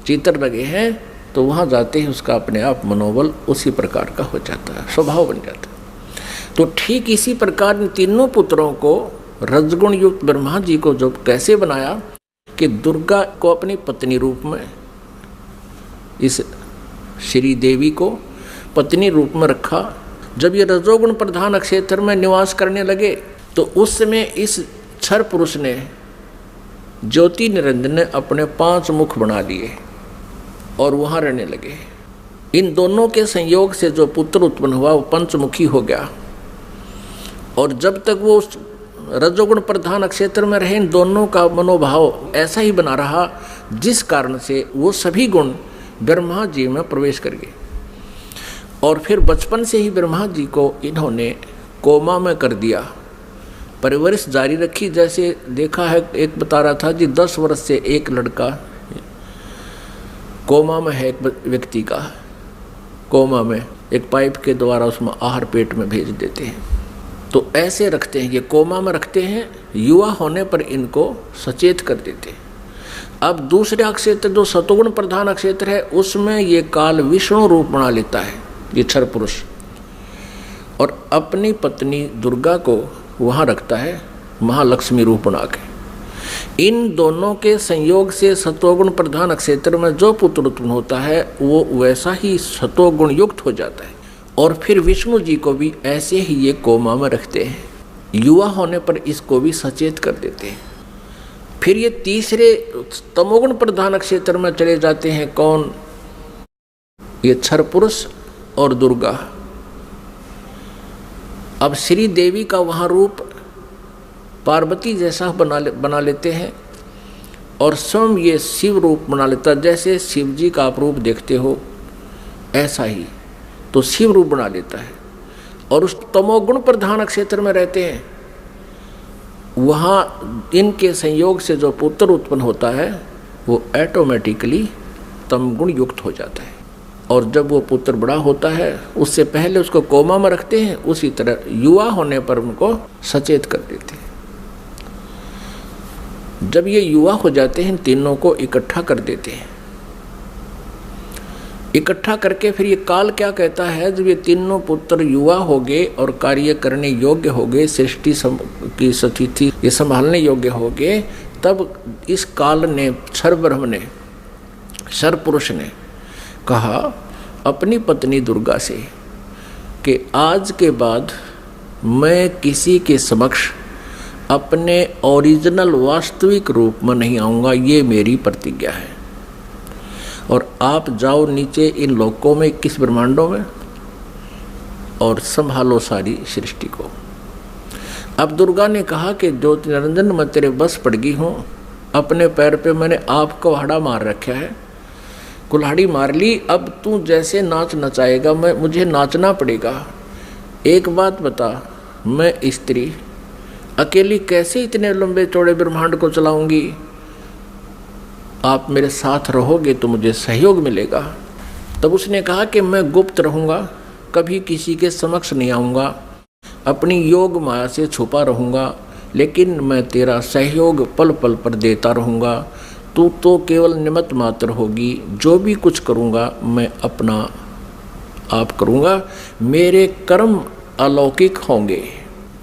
चित्र लगे हैं तो वहाँ जाते ही उसका अपने आप मनोबल उसी प्रकार का हो जाता है, स्वभाव बन जाता है। तो ठीक इसी प्रकार इन तीनों पुत्रों को, रजगुण युक्त ब्रह्मा जी को जो कैसे बनाया कि दुर्गा को अपनी पत्नी रूप में, इस श्री देवी को पत्नी रूप में रखा। जब ये रजोगुण प्रधान क्षेत्र में निवास करने लगे तो उस समय इस क्षर पुरुष ने, ज्योति निरंजन ने अपने 5 मुख बना लिए और वहाँ रहने लगे। इन दोनों के संयोग से जो पुत्र उत्पन्न हुआ वो पंचमुखी हो गया। और जब तक वो रजोगुण प्रधान क्षेत्र में रहे, इन दोनों का मनोभाव ऐसा ही बना रहा जिस कारण से वो सभी गुण ब्रह्मा जी में प्रवेश कर गए। और फिर बचपन से ही ब्रह्मा जी को इन्होंने कोमा में कर दिया, परवरिश जारी रखी। जैसे देखा है, एक बता रहा था जी 10 वर्ष से एक लड़का कोमा में है, एक व्यक्ति का कोमा में, एक पाइप के द्वारा उसमें आहार पेट में भेज देते हैं। तो ऐसे रखते हैं, ये कोमा में रखते हैं, युवा होने पर इनको सचेत कर देते हैं। अब दूसरे क्षेत्र जो सतोगुण प्रधान क्षेत्र है उसमें ये काल विष्णु रूप बना लेता है, ये क्षर पुरुष, और अपनी पत्नी दुर्गा को वहाँ रखता है महालक्ष्मी रूप बना के। इन दोनों के संयोग से सतोगुण प्रधान क्षेत्र में जो पुत्र उत्पन्न होता है वो वैसा ही सतोगुण युक्त हो जाता है। और फिर विष्णु जी को भी ऐसे ही ये कोमा में रखते हैं, युवा होने पर इसको भी सचेत कर देते हैं। फिर ये तीसरे तमोगुण प्रधान क्षेत्र में चले जाते हैं। कौन? ये क्षर पुरुष और दुर्गा। अब श्री देवी का वहाँ रूप पार्वती जैसा बना लेते हैं और स्वयं ये शिव रूप बना लेता। जैसे शिव जी का आप रूप देखते हो ऐसा ही तो शिव रूप बना लेता है। और उस तमोगुण प्रधान क्षेत्र में रहते हैं वहाँ इनके संयोग से जो पुत्र उत्पन्न होता है वो ऑटोमेटिकली तमगुण युक्त हो जाता है। और जब वो पुत्र बड़ा होता है उससे पहले उसको कोमा में रखते हैं, उसी तरह युवा होने पर उनको सचेत कर देते हैं। जब ये युवा हो जाते हैं तीनों को इकट्ठा कर देते हैं। इकट्ठा करके फिर ये काल क्या कहता है, जब ये तीनों पुत्र युवा हो गए और कार्य करने योग्य हो गए, सृष्टि की स्थिति ये संभालने योग्य हो गए, तब इस काल ने क्षर ब्रह्म ने क्षर पुरुष ने कहा अपनी पत्नी दुर्गा से कि आज के बाद मैं किसी के समक्ष अपने ओरिजिनल वास्तविक रूप में नहीं आऊँगा, ये मेरी प्रतिज्ञा है। और आप जाओ नीचे इन लोकों में 21 ब्रह्मांडों में और संभालो सारी सृष्टि को। अब दुर्गा ने कहा कि ज्योति निरंजन मैं तेरे बस पड़ गई हूँ, अपने पैर पे मैंने आपको कुल्हाड़ा मार रखा है, कुल्हाड़ी मार ली, अब तू जैसे नाच नचाएगा मुझे नाचना पड़ेगा। एक बात बता, मैं स्त्री अकेली कैसे इतने लंबे चौड़े ब्रह्मांड को चलाऊंगी, आप मेरे साथ रहोगे तो मुझे सहयोग मिलेगा। तब उसने कहा कि मैं गुप्त रहूँगा, कभी किसी के समक्ष नहीं आऊँगा, अपनी योग माया से छुपा रहूँगा, लेकिन मैं तेरा सहयोग पल पल पर देता रहूँगा। तू तो केवल निमित्त मात्र होगी, जो भी कुछ करूँगा मैं अपना आप करूँगा, मेरे कर्म अलौकिक होंगे।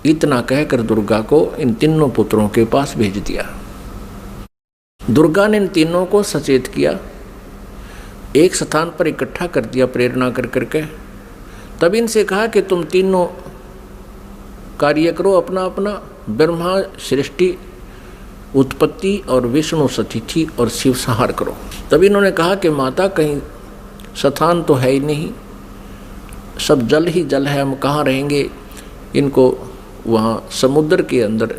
इतना कहकर दुर्गा को इन तीनों पुत्रों के पास भेज दिया। दुर्गा ने इन तीनों को सचेत किया, एक स्थान पर इकट्ठा कर दिया प्रेरणा कर करके। तब इनसे कहा कि तुम तीनों कार्य करो अपना अपना, ब्रह्मा सृष्टि उत्पत्ति और विष्णु सतिथि और शिव संहार करो। तब इन्होंने कहा कि माता कहीं स्थान तो है ही नहीं, सब जल ही जल है, हम कहाँ रहेंगे। इनको वहाँ समुद्र के अंदर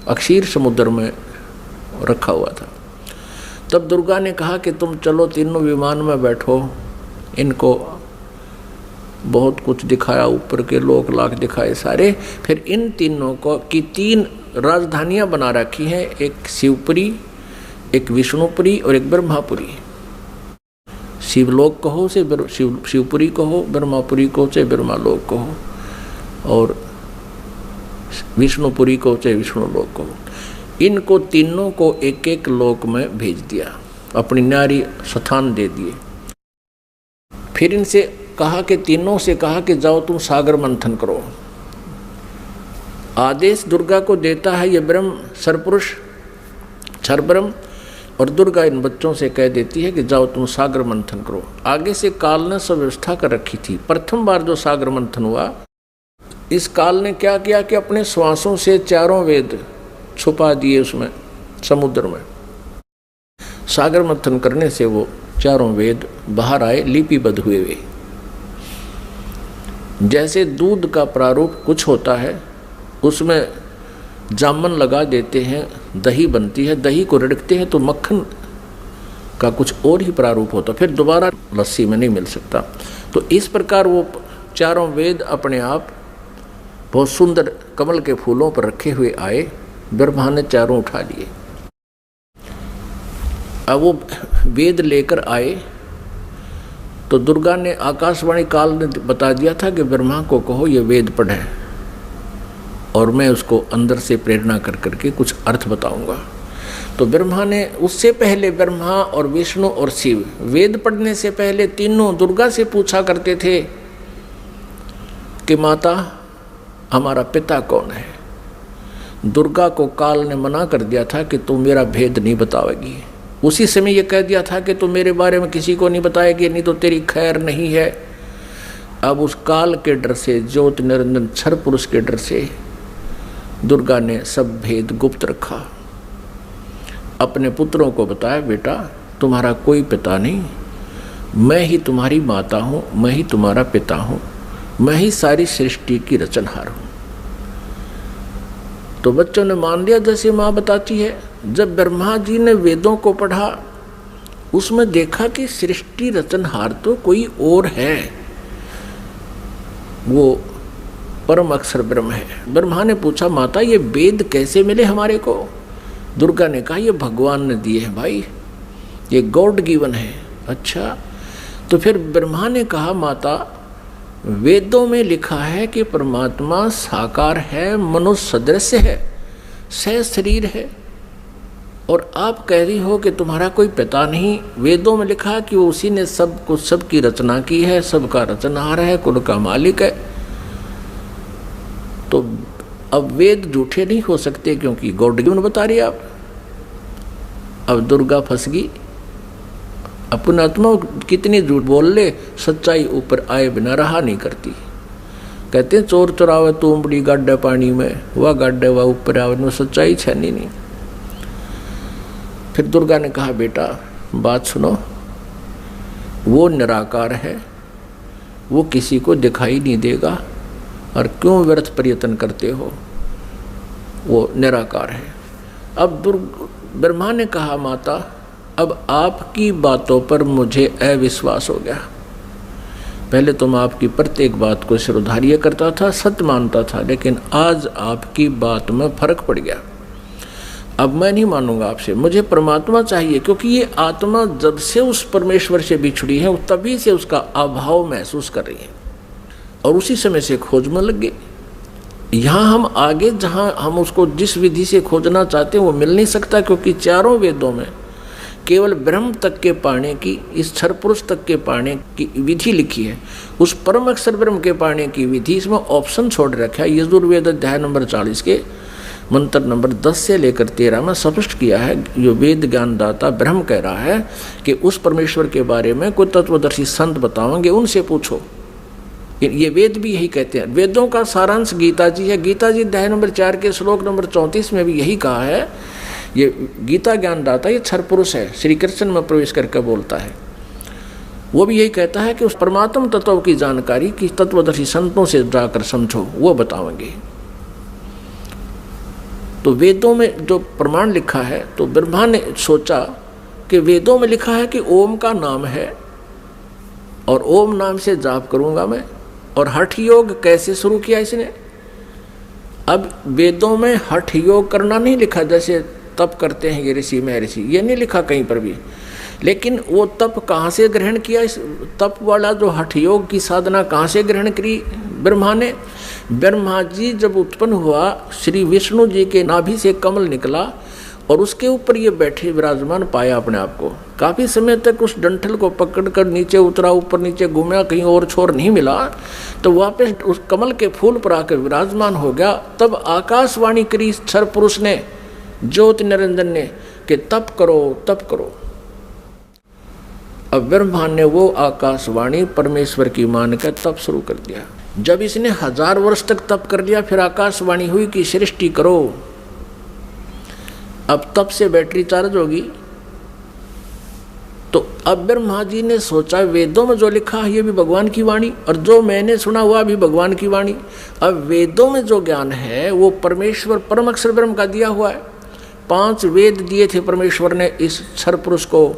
अक्षीर समुद्र में रखा हुआ था। तब दुर्गा ने कहा कि तुम चलो तीनों विमान में बैठो। इनको बहुत कुछ दिखाया, ऊपर के लोक लाख दिखाए सारे। फिर इन तीनों को की 3 राजधानियां बना रखी हैं, एक शिवपुरी, एक विष्णुपुरी और एक ब्रह्मापुरी। शिवलोक कहो से शिवपुरी कहो, ब्रह्मापुरी को से ब्रह्मालोक कहो, और विष्णुपुरी को से विष्णुलोक कहो। इनको तीनों को एक एक लोक में भेज दिया, अपनी न्यारी स्थान दे दिए। फिर इनसे कहा कि तीनों से कहा कि जाओ तुम सागर मंथन करो। आदेश दुर्गा को देता है ये ब्रह्म सरपुरुष क्षर ब्रह्म, और दुर्गा इन बच्चों से कह देती है कि जाओ तुम सागर मंथन करो। आगे से काल ने सब व्यवस्था कर रखी थी। प्रथम बार जो सागर मंथन हुआ, इस काल ने क्या किया कि अपने श्वासों से 4 वेद छुपा दिए उसमें समुद्र में। सागर मंथन करने से वो 4 वेद बाहर आए, लिपिबद्ध हुए वे। जैसे दूध का प्रारूप कुछ होता है, उसमें जामन लगा देते हैं, दही बनती है, दही को रिड़कते हैं तो मक्खन का कुछ और ही प्रारूप होता, फिर दोबारा लस्सी में नहीं मिल सकता। तो इस प्रकार वो 4 वेद अपने आप बहुत सुंदर कमल के फूलों पर रखे हुए आए। ब्रह्मा ने 4 उठा लिए। अब वो वेद लेकर आए तो दुर्गा ने आकाशवाणी काल ने बता दिया था कि ब्रह्मा को कहो ये वेद पढ़े, और मैं उसको अंदर से प्रेरणा कर करके कुछ अर्थ बताऊंगा। तो ब्रह्मा ने उससे पहले, ब्रह्मा और विष्णु और शिव वेद पढ़ने से पहले तीनों दुर्गा से पूछा करते थे कि माता हमारा पिता कौन है। दुर्गा को काल ने मना कर दिया था कि तुम मेरा भेद नहीं बताओगी। उसी समय ये कह दिया था कि तुम मेरे बारे में किसी को नहीं बताएगी, नहीं तो तेरी खैर नहीं है। अब उस काल के डर से, ज्योति निरंजन क्षर पुरुष के डर से दुर्गा ने सब भेद गुप्त रखा। अपने पुत्रों को बताया, बेटा तुम्हारा कोई पिता नहीं, मैं ही तुम्हारी माता हूँ, मैं ही तुम्हारा पिता हूँ, मैं ही सारी सृष्टि की रचनहार हूँ। तो बच्चों ने मान लिया जैसे माँ बताती है। जब ब्रह्मा जी ने वेदों को पढ़ा, उसमें देखा कि सृष्टि रचनहार तो कोई और है। वो परम अक्षर ब्रह्म है। ब्रह्मा ने पूछा माता ये वेद कैसे मिले हमारे को? दुर्गा ने कहा ये भगवान ने दिए हैं भाई, ये गॉड गिवन है। अच्छा, तो फिर ब्रह्मा ने कहा माता वेदों में लिखा है कि परमात्मा साकार है, मनुष्य सदृश है, सह शरीर है, और आप कह रही हो कि तुम्हारा कोई पिता नहीं। वेदों में लिखा है कि वो उसी ने सब कुछ, सबकी रचना की है, सबका रचनहार है, कुल का मालिक है। तो अब वेद झूठे नहीं हो सकते क्योंकि गॉड गिवन बता रही आप। अब दुर्गा फंस गई, अपना आत्मा कितनी झूठ बोल ले, सच्चाई ऊपर आए बिना रहा नहीं करती। कहते हैं चोर चुरावे तुमड़ी गाड्डे पानी में, वह गाड्डे वह ऊपर आवे, में सच्चाई छनी नहीं। फिर दुर्गा ने कहा बेटा बात सुनो, वो निराकार है, वो किसी को दिखाई नहीं देगा, और क्यों व्यर्थ प्रयत्न करते हो, वो निराकार है। अब ब्रह्मा ने कहा माता अब आपकी बातों पर मुझे अविश्वास हो गया। पहले तो मैं आपकी प्रत्येक बात को सिरोधार्य करता था, सत्य मानता था, लेकिन आज आपकी बात में फर्क पड़ गया। अब मैं नहीं मानूंगा आपसे, मुझे परमात्मा चाहिए, क्योंकि ये आत्मा जब से उस परमेश्वर से बिछड़ी है तभी से उसका अभाव महसूस कर रही है, और उसी समय से खोज में लग गई। यहाँ हम आगे जहाँ हम उसको जिस विधि से खोजना चाहते हैं वो मिल नहीं सकता, क्योंकि चारों वेदों में केवल ब्रह्म तक के पाने की, इस क्षर पुरुष तक के पाने की विधि लिखी है। उस परम अक्षर ब्रह्म के पाने की विधि इसमें ऑप्शन छोड़ रखा है। यजुर्वेद अध्याय नंबर 40 के मंत्र नंबर 10 से लेकर 13 में स्पष्ट किया है। जो वेद ज्ञानदाता ब्रह्म कह रहा है कि उस परमेश्वर के बारे में कोई तत्वदर्शी संत बताओगे, उनसे पूछो। ये वेद भी यही कहते हैं। वेदों का सारांश गीता जी है। गीता जी अध्याय नंबर 4 के श्लोक नंबर 34 में भी यही कहा है। ये गीता ज्ञानदाता ये क्षर पुरुष है, श्री कृष्ण में प्रवेश करके बोलता है। वो भी यही कहता है कि उस परमात्म तत्व की जानकारी की तत्वदर्शी संतों से जाकर समझो, वो बताएंगे। तो वेदों में जो प्रमाण लिखा है, तो ब्रह्मा ने सोचा कि वेदों में लिखा है कि ओम का नाम है और ओम नाम से जाप करूंगा मैं। और हठ योग कैसे शुरू किया इसने? अब वेदों में हठ योग करना नहीं लिखा, जैसे तप करते हैं ये ऋषि महर्षि, ये नहीं लिखा कहीं पर भी। लेकिन वो तप कहाँ से ग्रहण किया? इस तप वाला जो हठ योग की साधना कहाँ से ग्रहण करी ब्रह्मा ने? ब्रह्मा जी जब उत्पन्न हुआ, श्री विष्णु जी के नाभि से कमल निकला और उसके ऊपर ये बैठे विराजमान पाया अपने आप को। काफ़ी समय तक उस डंठल को पकड़कर नीचे उतरा, ऊपर नीचे घूमा, कहीं और छोर नहीं मिला, तो वापस उस कमल के फूल पर आकर विराजमान हो गया। तब आकाशवाणी करी क्षर पुरुष ने, ज्योति निरंजन ने, कि तप करो तप करो। अब ब्रह्मा ने वो आकाशवाणी परमेश्वर की मान कर तप शुरू कर दिया। जब इसने 1000 वर्ष तक तप कर लिया, फिर आकाशवाणी हुई कि सृष्टि करो। अब तप से बैटरी चार्ज होगी। तो अब ब्रह्मा जी ने सोचा वेदों में जो लिखा है ये भी भगवान की वाणी, और जो मैंने सुना हुआ भी भगवान की वाणी। अब वेदों में जो ज्ञान है वो परमेश्वर परम अक्षर ब्रह्म का दिया हुआ है। 5 वेद दिए थे परमेश्वर ने इस क्षर पुरुष को,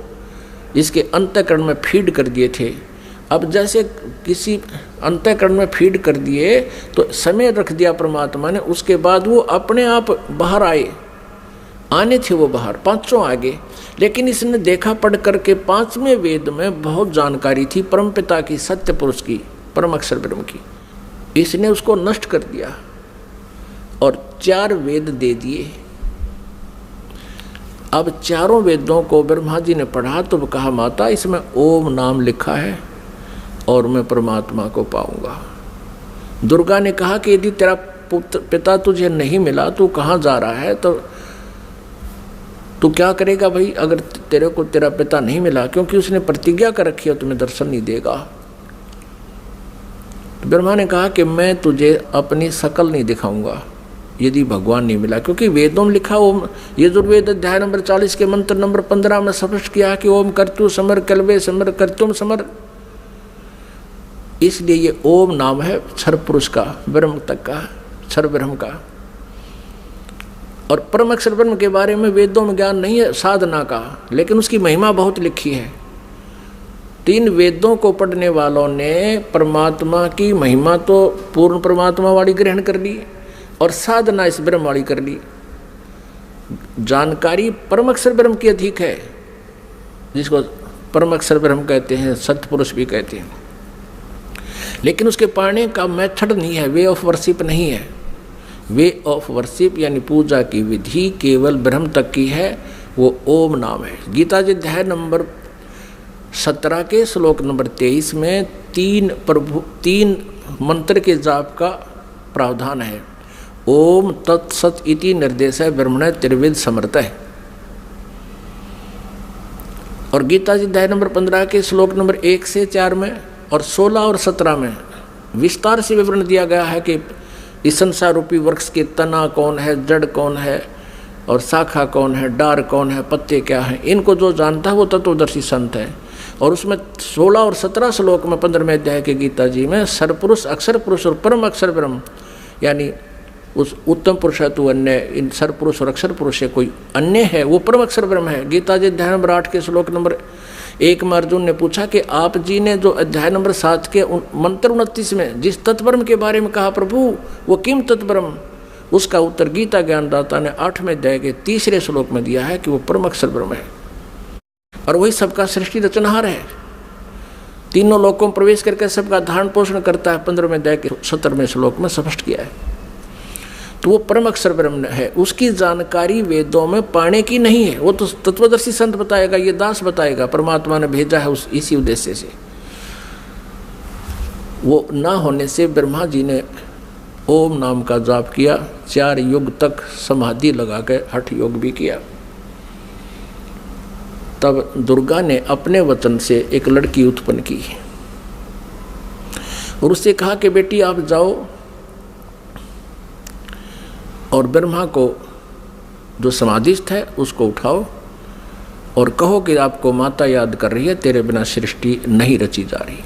इसके अंतःकरण में फीड कर दिए थे। अब जैसे किसी अंतःकरण में फीड कर दिए तो समय रख दिया परमात्मा ने, उसके बाद वो अपने आप बाहर आने थे, वो बाहर 5 आगे। लेकिन इसने देखा पढ़ करके 5वें वेद में बहुत जानकारी थी परमपिता की, सत्य पुरुष की, परम अक्षर ब्रह्म की। इसने उसको नष्ट कर दिया और 4 वेद दे दिए। अब चारों वेदों को ब्रह्मा जी ने पढ़ा तो कहा माता इसमें ओम नाम लिखा है और मैं परमात्मा को पाऊंगा। दुर्गा ने कहा कि यदि तेरा पिता तुझे नहीं मिला, तू कहाँ जा रहा है, तो तू क्या करेगा भाई अगर तेरे को तेरा पिता नहीं मिला? क्योंकि उसने प्रतिज्ञा कर रखी है तुम्हें दर्शन नहीं देगा। तो ब्रह्मा ने कहा कि मैं तुझे अपनी शकल नहीं दिखाऊंगा यदि भगवान नहीं मिला, क्योंकि वेदों में लिखा ओम, यजुर्वेद अध्याय नंबर 40 के मंत्र नंबर 15 में स्पष्ट किया कि ओम कर्तु समर कल्वे समर कर्तुम समर। इसलिए ये ओम नाम है क्षर पुरुष का, ब्रह्म तक का, क्षर ब्रह्म का। और परम अक्षर ब्रह्म के बारे में वेदों में ज्ञान नहीं है साधना का, लेकिन उसकी महिमा बहुत लिखी है। तीन वेदों को पढ़ने वालों ने परमात्मा की महिमा तो पूर्ण परमात्मा वाली ग्रहण कर ली और साधना इस ब्रह्म वाली कर ली। जानकारी परम अक्षर ब्रह्म की अधिक है, जिसको परम अक्षर ब्रह्म कहते हैं, सत्पुरुष भी कहते हैं। लेकिन उसके पाने का मेथड नहीं है, वे ऑफ वर्शिप नहीं है। वे ऑफ वर्शिप यानी पूजा की विधि केवल ब्रह्म तक की है, वो ओम नाम है। गीता जी अध्याय नंबर 17 के श्लोक नंबर 23 में तीन मंत्र के जाप का प्रावधान है। ओम तत्सत इति निर्देश है ब्रह्मण त्रिविध समर्थ है। और गीता जी अध्याय नंबर 15 के श्लोक नंबर 1 से 4 में और 16 और 17 में विस्तार से विवरण दिया गया है कि इस संसार रूपी वृक्ष के तना कौन है, जड़ कौन है और शाखा कौन है, डार कौन है, पत्ते क्या हैं। इनको जो जानता है वो तत्वदर्शी संत है। और उसमें 16 और 17 श्लोक में 15वें अध्याय के गीता जी में सरपुरुष, अक्षर पुरुष और परम अक्षर ब्रह्म, यानी उस उत्तम पुरुष है तो अन्य, इन सरपुरुष और अक्षर पुरुष से कोई अन्य है, वो परम अक्षर ब्रह्म है। गीता जी अध्याय नंबर 8 के श्लोक नंबर 1 में अर्जुन ने पूछा कि आप जी ने जो अध्याय नंबर 7 के मंत्र 29 में जिस तत्ब्रह्म के बारे में कहा प्रभु वो किम तत्ब्रह्म, उसका उत्तर गीता ज्ञानदाता ने 8वें अध्याय के 3रे श्लोक में दिया है कि वो परम अक्षर ब्रह्म है और वही सबका सृष्टि रचनहार है। तीनों लोकों में प्रवेश करके सबका धारण पोषण करता है, 15वें अध्याय के 17वें श्लोक में स्पष्ट किया है। तो वो परम अक्षर ब्रह्म है। उसकी जानकारी वेदों में पाने की नहीं है, वो तो तत्वदर्शी संत बताएगा, ये दास बताएगा, परमात्मा ने भेजा है उस इसी उद्देश्य से। वो ना होने से ब्रह्मा जी ने ओम नाम का जाप किया, 4 युग तक समाधि लगा के हठ योग भी किया। तब दुर्गा ने अपने वचन से एक लड़की उत्पन्न की और उससे कहा कि बेटी आप जाओ और ब्रह्मा को जो समाधिस्थ है उसको उठाओ और कहो कि आपको माता याद कर रही है, तेरे बिना सृष्टि नहीं रची जा रही।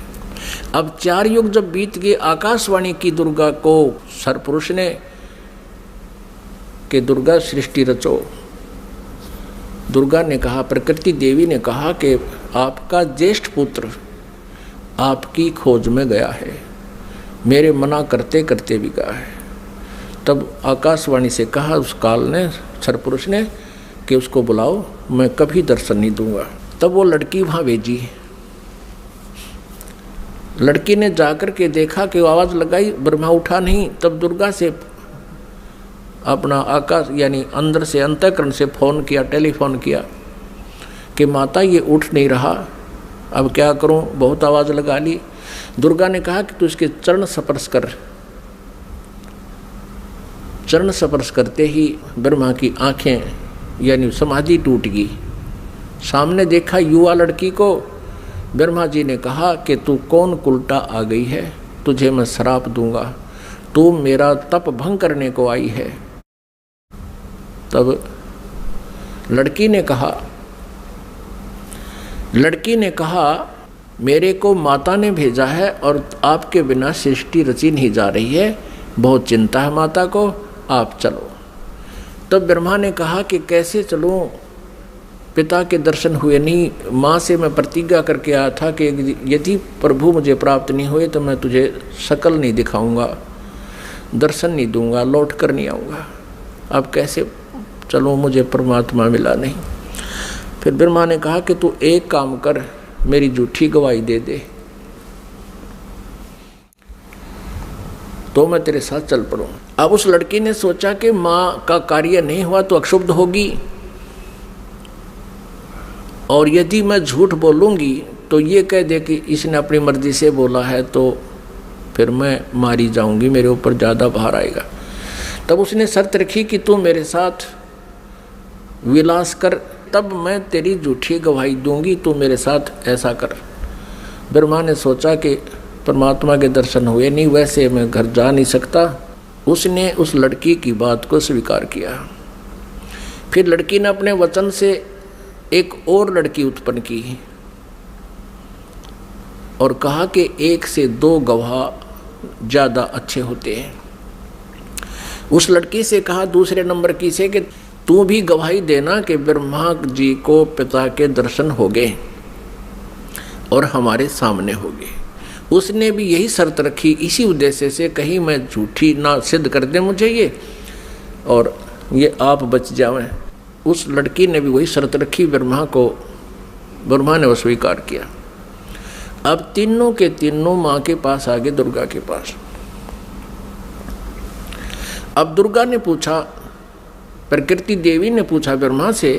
अब 4 युग जब बीत गए, आकाशवाणी की दुर्गा को सरपुरुष ने कि दुर्गा सृष्टि रचो। दुर्गा ने कहा, प्रकृति देवी ने कहा कि आपका ज्येष्ठ पुत्र आपकी खोज में गया है, मेरे मना करते करते भी गया है। तब आकाशवाणी से कहा उस काल ने, सरपुरुष ने, कि उसको बुलाओ, मैं कभी दर्शन नहीं दूंगा। तब वो लड़की वहाँ भेजी। लड़की ने जाकर के देखा कि आवाज़ लगाई, ब्रह्मा उठा नहीं। तब दुर्गा से अपना आकाश यानी अंदर से अंतःकरण से फ़ोन किया, टेलीफोन किया कि माता ये उठ नहीं रहा, अब क्या करूं, बहुत आवाज़ लगा ली। दुर्गा ने कहा कि तू इसके चरण स्पर्श कर। चरण स्पर्श करते ही ब्रह्मा की आंखें यानी समाधि टूट गई। सामने देखा युवा लड़की को। ब्रह्मा जी ने कहा कि तू कौन कुलटा आ गई है, तुझे मैं श्राप दूंगा, तू मेरा तप भंग करने को आई है। तब लड़की ने कहा मेरे को माता ने भेजा है और आपके बिना सृष्टि रची नहीं जा रही है, बहुत चिंता है माता को, आप चलो। तब ब्रह्मा ने कहा कि कैसे चलूं, पिता के दर्शन हुए नहीं। माँ से मैं प्रतिज्ञा करके आया था कि यदि प्रभु मुझे प्राप्त नहीं हुए तो मैं तुझे शकल नहीं दिखाऊंगा, दर्शन नहीं दूंगा, लौट कर नहीं आऊँगा। अब कैसे चलूँ, मुझे परमात्मा मिला नहीं। फिर ब्रह्मा ने कहा कि तू एक काम कर, मेरी झूठी गवाही दे दे तो मैं तेरे साथ चल पड़ूँ। अब उस लड़की ने सोचा कि माँ का कार्य नहीं हुआ तो अक्षुब्ध होगी और यदि मैं झूठ बोलूँगी तो ये कह दे कि इसने अपनी मर्जी से बोला है, तो फिर मैं मारी जाऊँगी, मेरे ऊपर ज़्यादा भार आएगा। तब उसने शर्त रखी कि तू मेरे साथ विलास कर, तब मैं तेरी झूठी गवाही दूंगी, तू मेरे साथ ऐसा कर। ब्रह्मा ने सोचा कि परमात्मा के दर्शन हुए नहीं, वैसे मैं घर जा नहीं सकता। उसने उस लड़की की बात को स्वीकार किया। फिर लड़की ने अपने वचन से एक और लड़की उत्पन्न की और कहा कि 1 से 2 गवाह ज़्यादा अच्छे होते हैं। उस लड़की से कहा दूसरे नंबर की से कि तू भी गवाही देना कि ब्रह्मा जी को पिता के दर्शन हो गए। और हमारे सामने होगे। उसने भी यही शर्त रखी इसी उद्देश्य से, कहीं मैं झूठी ना सिद्ध कर दे मुझे ये और ये आप बच जावें। उस लड़की ने भी वही शर्त रखी ब्रह्मा को, ब्रह्मा ने वो स्वीकार किया। अब तीनों के तीनों माँ के पास आ गए, दुर्गा के पास। अब दुर्गा ने पूछा, प्रकृति देवी ने पूछा ब्रह्मा से,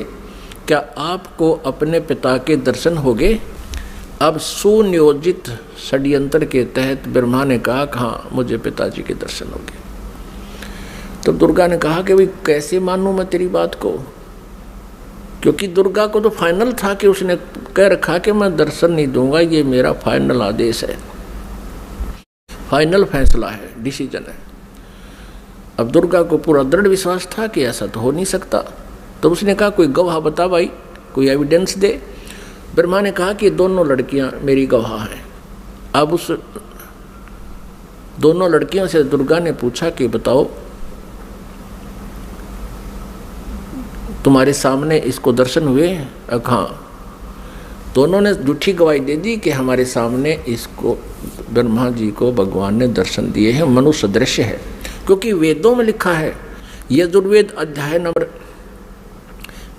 क्या आपको अपने पिता के दर्शन हो गए? अब सुनियोजित षड्यंत्र के तहत ब्रह्मा ने कहा कि हाँ मुझे पिताजी के दर्शन हो गए। तो दुर्गा ने कहा कि भाई कैसे मानूं मैं तेरी बात को, क्योंकि दुर्गा को तो फाइनल था कि उसने कह रखा कि मैं दर्शन नहीं दूंगा, ये मेरा फाइनल आदेश है, फाइनल फैसला है, डिसीजन है। अब दुर्गा को पूरा दृढ़ विश्वास था कि ऐसा तो हो नहीं सकता। तो उसने कहा कोई गवाह बता भाई, कोई एविडेंस दे। ब्रह्मा ने कहा कि दोनों लड़कियां मेरी गवाह हैं। अब उस दोनों लड़कियों से दुर्गा ने पूछा कि बताओ तुम्हारे सामने इसको दर्शन हुए? हाँ। दोनों ने झूठी गवाही दे दी कि हमारे सामने इसको ब्रह्मा जी को भगवान ने दर्शन दिए हैं, मनुष्य दृश्य है। क्योंकि वेदों में लिखा है, यजुर्वेद अध्याय नंबर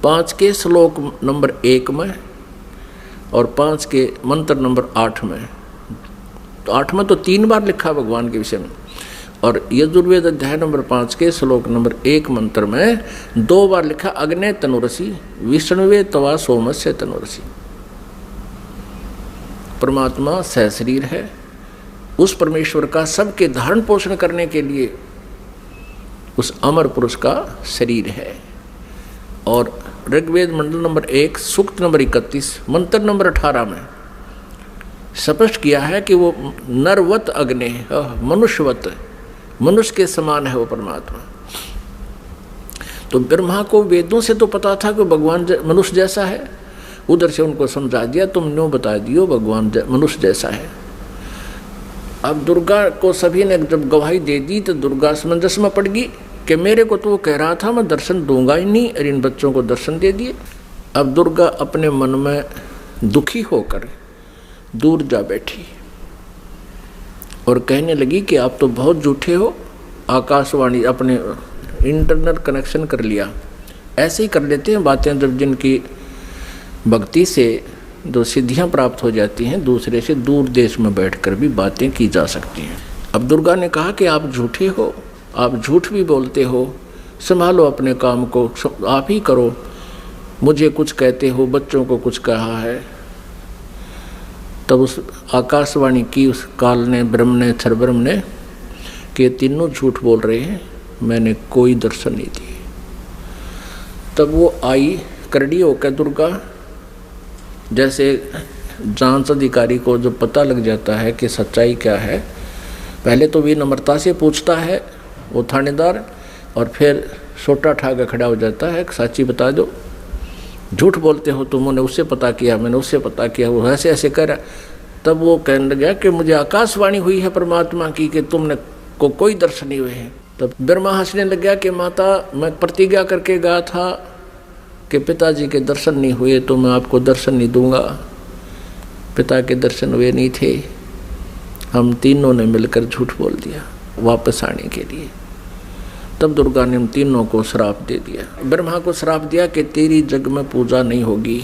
5 के श्लोक नंबर 1 में और 5 के मंत्र नंबर 8 में, तो 8 में तो 3 बार लिखा भगवान के विषय में, और यजुर्वेद अध्याय नंबर 5 के श्लोक नंबर 1 मंत्र में 2 बार लिखा, अग्ने तनुरसी विष्णुवे तवा सोमस्य तनुरसी। परमात्मा सहशरीर है, उस परमेश्वर का सबके धारण पोषण करने के लिए उस अमर पुरुष का शरीर है। और ऋग्वेद मंडल नंबर 1 सूक्त नंबर 31 मंत्र नंबर 18 में स्पष्ट किया है कि वो नरवत अग्नि, मनुष्यवत, मनुष्य के समान है वो परमात्मा। तो ब्रह्मा को वेदों से तो पता था कि भगवान मनुष्य जैसा है, उधर से उनको समझा दिया, तुम न्यों बता दियो भगवान मनुष्य जैसा है। अब दुर्गा को सभी ने जब गवाही दे दी तो दुर्गा असमंजस में पड़ गई कि मेरे को तो वो कह रहा था मैं दर्शन दूंगा ही नहीं, और इन बच्चों को दर्शन दे दिए। अब दुर्गा अपने मन में दुखी होकर दूर जा बैठी और कहने लगी कि आप तो बहुत झूठे हो। आकाशवाणी अपने इंटरनेट कनेक्शन कर लिया, ऐसे ही कर लेते हैं बातें जब जिनकी भक्ति से जो सिद्धियां प्राप्त हो जाती हैं, दूसरे से दूर देश में बैठकर भी बातें की जा सकती हैं। अब दुर्गा ने कहा कि आप झूठे हो, आप झूठ भी बोलते हो, संभालो अपने काम को, आप ही करो, मुझे कुछ कहते हो, बच्चों को कुछ कहा है। तब उस आकाशवाणी की उस काल ने, ब्रह्म ने, क्षरब्रह्म ने कि तीनों झूठ बोल रहे हैं, मैंने कोई दर्शन नहीं दिए। तब वो आई करड़ी होकर दुर्गा, जैसे जांच अधिकारी को जो पता लग जाता है कि सच्चाई क्या है, पहले तो विनम्रता से पूछता है वो थानेदार, और फिर सोटा ठा के खड़ा हो जाता है, सच्ची बता दो, झूठ बोलते हो तुमने उससे पता किया, मैंने उससे पता किया, वो ऐसे ऐसे कर रहा। तब वो कहने लगा कि मुझे आकाशवाणी हुई है परमात्मा की कि तुमने को कोई दर्शन नहीं हुए हैं। तब ब्रह्मा हंसने लग गया कि माता मैं प्रतिज्ञा करके गया था कि पिताजी के दर्शन नहीं हुए तो मैं आपको दर्शन नहीं दूंगा। पिता के दर्शन हुए नहीं थे, हम तीनों ने मिलकर झूठ बोल दिया वापस आने के लिए। तब दुर्गा ने उन तीनों को श्राप दे दिया। ब्रह्मा को श्राप दिया कि तेरी जग में पूजा नहीं होगी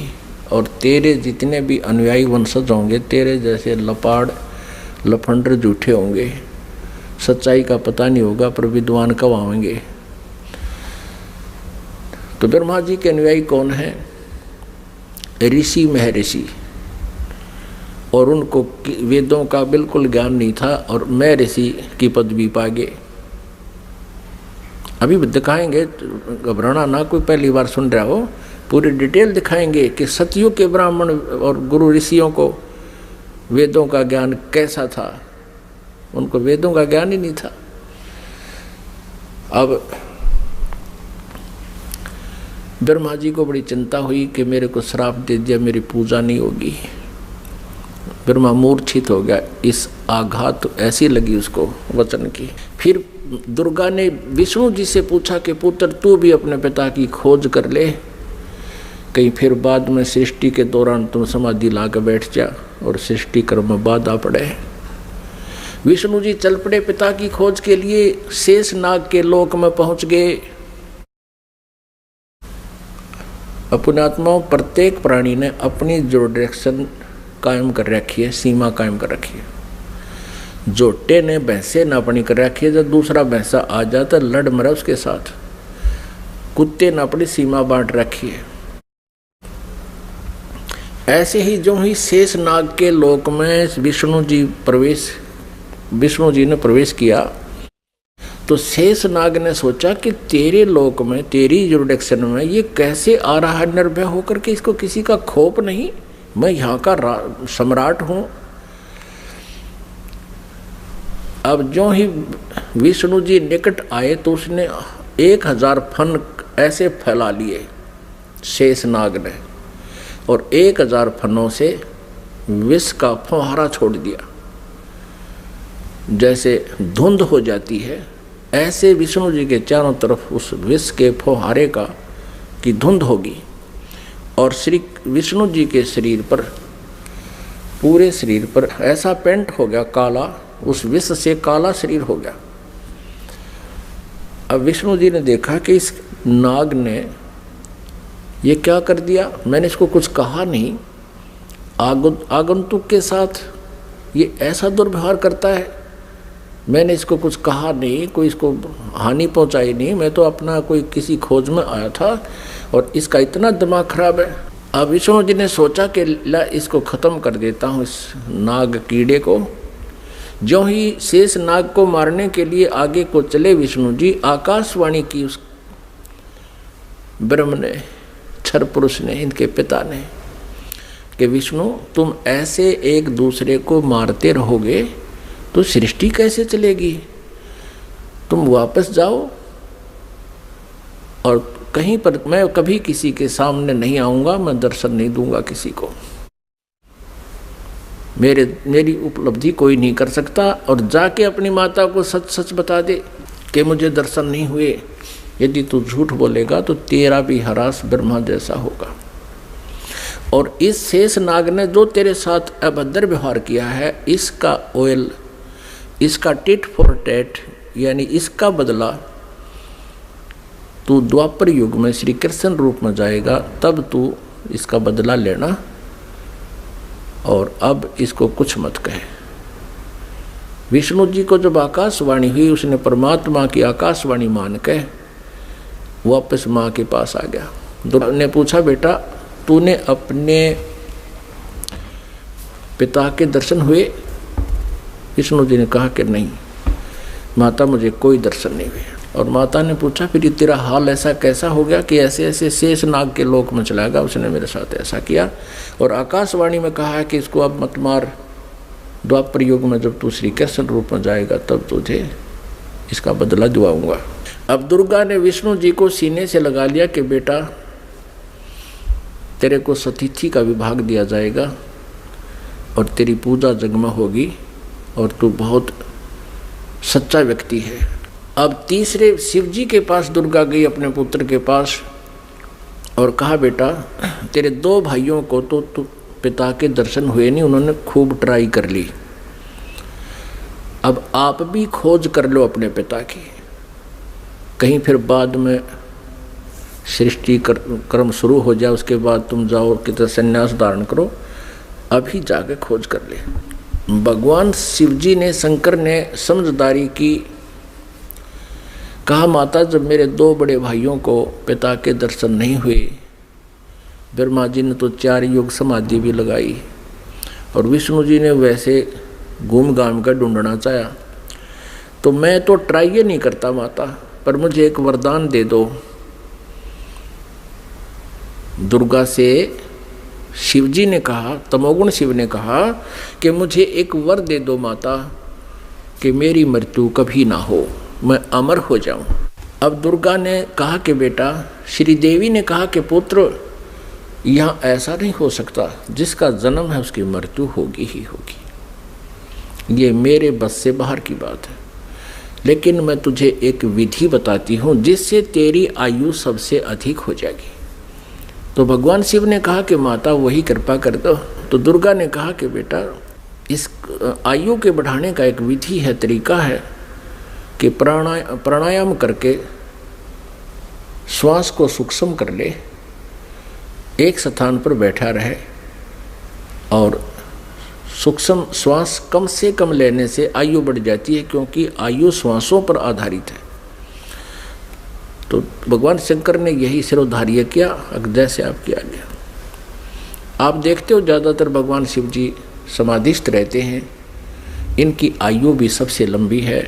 और तेरे जितने भी अनुयायी वंशज होंगे तेरे जैसे लपाड़ लफंडर झूठे होंगे, सच्चाई का पता नहीं होगा पर विद्वान कब आएंगे। तो ब्रह्मा जी के अनुयायी कौन है? ऋषि महर्षि, और उनको वेदों का बिल्कुल ज्ञान नहीं था और महर्षि की पदवी पा गए। अभी दिखाएंगे, घबराना ना, कोई पहली बार सुन रहा हो, पूरी डिटेल दिखाएंगे कि सतयुग के ब्राह्मण और गुरु ऋषियों को वेदों का ज्ञान कैसा था। उनको वेदों का ज्ञान ही नहीं था। अब ब्रह्मा जी को बड़ी चिंता हुई कि मेरे को श्राप दे दिया, मेरी पूजा नहीं होगी। ब्रह्मा मूर्छित हो गया, इस आघात ऐसी लगी उसको वचन की। फिर दुर्गा ने विष्णु जी से पूछा कि पुत्र तू भी अपने पिता की खोज कर ले कहीं फिर बाद में सृष्टि के दौरान तुम समाधि ला के बैठ जा और सृष्टि कर्म में बाधा पड़े। विष्णु जी चल पड़े पिता की खोज के लिए, शेष नाग के लोक में पहुंच गए। अपनात्माओं, प्रत्येक प्राणी ने अपनी जो डायरेक्शन कायम कर रखी है, सीमा कायम कर रखी है। जोटे ने भैंसे ना अपनी कर रखी है, जब दूसरा भैंसा आ जाता लड़ मरा उसके साथ। कुत्ते ने अपनी सीमा बांट रखी है। ऐसे ही जो ही शेष नाग के लोक में विष्णु जी ने प्रवेश किया तो शेष नाग ने सोचा कि तेरे लोक में, तेरी जुरिडिक्शन में ये कैसे आ रहा है निर्भय होकर के, इसको किसी का खौफ नहीं, मैं यहाँ का सम्राट हूँ। अब जो ही विष्णु जी निकट आए तो उसने 1000 फन ऐसे फैला लिए शेष नाग ने, और 1000 फनों से विष का फुहारा छोड़ दिया। जैसे धुंध हो जाती है, ऐसे विष्णु जी के चारों तरफ उस विष के फुहारे की धुंध होगी। और श्री विष्णु जी के शरीर पर, पूरे शरीर पर ऐसा पेंट हो गया काला, उस विष से काला शरीर हो गया। अब विष्णु जी ने देखा कि इस नाग ने ये क्या कर दिया, मैंने इसको कुछ कहा नहीं, आगंतुक के साथ ये ऐसा दुर्व्यवहार करता है, मैंने इसको कुछ कहा नहीं, कोई इसको हानि पहुंचाई नहीं, मैं तो अपना कोई किसी खोज में आया था और इसका इतना दिमाग खराब है। अब विष्णु जी ने सोचा कि ला इसको ख़त्म कर देता हूँ, इस नाग कीड़े को। जो ही शेष नाग को मारने के लिए आगे को चले विष्णु जी, आकाशवाणी की उस ब्रह्म ने, क्षर पुरुष ने, इनके पिता ने, कि विष्णु तुम ऐसे एक दूसरे को मारते रहोगे तो सृष्टि कैसे चलेगी, तुम वापस जाओ और कहीं पर, मैं कभी किसी के सामने नहीं आऊँगा, मैं दर्शन नहीं दूंगा किसी को, मेरी उपलब्धि कोई नहीं कर सकता। और जाके अपनी माता को सच सच बता दे कि मुझे दर्शन नहीं हुए। यदि तू झूठ बोलेगा तो तेरा भी हरास ब्रह्मा जैसा होगा। और इस शेष नाग ने जो तेरे साथ अभद्र व्यवहार किया है, इसका ऑयल, इसका टिट फॉर टैट, यानी इसका बदला तू द्वापर युग में श्री कृष्ण रूप में जाएगा, तब तू इसका बदला लेना, और अब इसको कुछ मत कहे। विष्णु जी को जब आकाशवाणी हुई, उसने परमात्मा की आकाशवाणी मान के वापस माँ के पास आ गया। दुर्गा ने पूछा, बेटा तूने अपने पिता के दर्शन हुए? विष्णु जी ने कहा कि नहीं माता, मुझे कोई दर्शन नहीं हुए। और माता ने पूछा, फिर तेरा हाल ऐसा कैसा हो गया कि ऐसे ऐसे शेष नाग के लोक में चला गया, उसने मेरे साथ ऐसा किया। और आकाशवाणी में कहा है कि इसको अब मत मार, द्वापर युग में जब तू श्री कृष्ण रूप में जाएगा तब तुझे इसका बदला दिलाऊंगा। अब दुर्गा ने विष्णु जी को सीने से लगा लिया कि बेटा तेरे को सतिथि का विभाग दिया जाएगा और तेरी पूजा जग में होगी और तू बहुत सच्चा व्यक्ति है। अब तीसरे शिव जी के पास दुर्गा गई, अपने पुत्र के पास, और कहा, बेटा तेरे 2 भाइयों को तो पिता के दर्शन हुए नहीं, उन्होंने खूब ट्राई कर ली, अब आप भी खोज कर लो अपने पिता की, कहीं फिर बाद में सृष्टि कर्म शुरू हो जाए, उसके बाद तुम जाओ कितना संन्यास धारण करो, अभी जाके खोज कर ले। भगवान शिव जी ने, शंकर ने समझदारी की, कहा, माता जब मेरे 2 बड़े भाइयों को पिता के दर्शन नहीं हुए, ब्रह्मा जी ने तो 4 युग समाधि भी लगाई और विष्णु जी ने वैसे घूम घाम कर ढूंढना चाहा, तो मैं तो ट्राई ये नहीं करता माता, पर मुझे एक वरदान दे दो। दुर्गा से शिवजी ने कहा, तमोगुण शिव ने कहा कि मुझे एक वर दे दो माता कि मेरी मृत्यु कभी ना हो, मैं अमर हो जाऊं। अब दुर्गा ने कहा कि बेटा, श्री देवी ने कहा कि पुत्र यहाँ ऐसा नहीं हो सकता, जिसका जन्म है उसकी मृत्यु होगी ही होगी, ये मेरे बस से बाहर की बात है, लेकिन मैं तुझे एक विधि बताती हूँ जिससे तेरी आयु सबसे अधिक हो जाएगी। तो भगवान शिव ने कहा कि माता वही कृपा कर दो। तो दुर्गा ने कहा कि बेटा इस आयु के बढ़ाने का एक विधि है, तरीका है कि प्राणायाम करके श्वास को सूक्ष्म कर ले, एक स्थान पर बैठा रहे और सूक्ष्म श्वास कम से कम लेने से आयु बढ़ जाती है, क्योंकि आयु श्वासों पर आधारित है। तो भगवान शंकर ने यही सिरोधार्य किया, जैसे आप किया गया। आप देखते हो ज़्यादातर भगवान शिव जी समाधिस्थ रहते हैं, इनकी आयु भी सबसे लंबी है।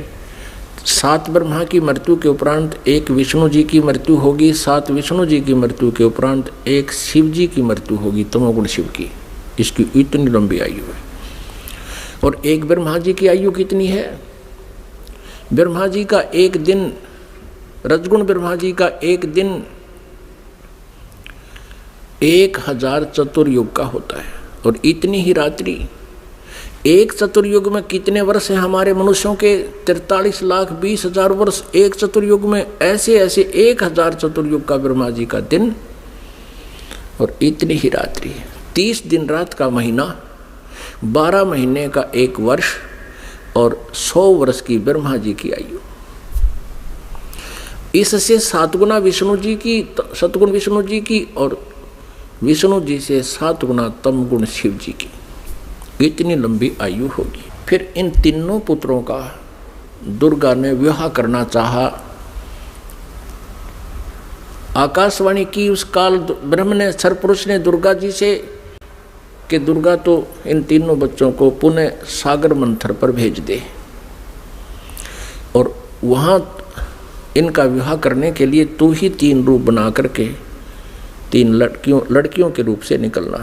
7 ब्रह्मा की मृत्यु के उपरांत एक विष्णु जी की मृत्यु होगी, 7 विष्णु जी की मृत्यु के उपरांत एक शिव जी की मृत्यु होगी, तमोगुण शिव की। इसकी इतनी लंबी आयु है। और एक ब्रह्मा जी की आयु कितनी है? ब्रह्मा जी का एक दिन, रजगुण ब्रह्मा जी का एक दिन 1000 चतुर्युग का होता है। और इतनी ही रात्रि, एक चतुर्युग में कितने वर्ष हैं हमारे मनुष्यों के? 43,20,000 वर्ष एक चतुर्युग में। ऐसे ऐसे 1000 चतुर्युग का ब्रह्मा जी का दिन और इतनी ही रात्रि। 30 दिन रात का महीना, 12 महीने का एक वर्ष और 100 वर्ष की ब्रह्मा जी की आयु। इससे 7 गुना विष्णु जी की, सतगुण विष्णु जी की, और विष्णु जी से 7 गुना तम गुण शिव जी की। इतनी लंबी आयु होगी। फिर इन तीनों पुत्रों का दुर्गा ने विवाह करना चाहा। आकाशवाणी की उस काल ब्रह्म ने, सरपुरुष ने दुर्गा जी से कि दुर्गा तो इन तीनों बच्चों को पुनः सागर मंथर पर भेज दे और वहाँ इनका विवाह करने के लिए तू ही 3 रूप बना करके 3 लड़कियों के रूप से निकलना।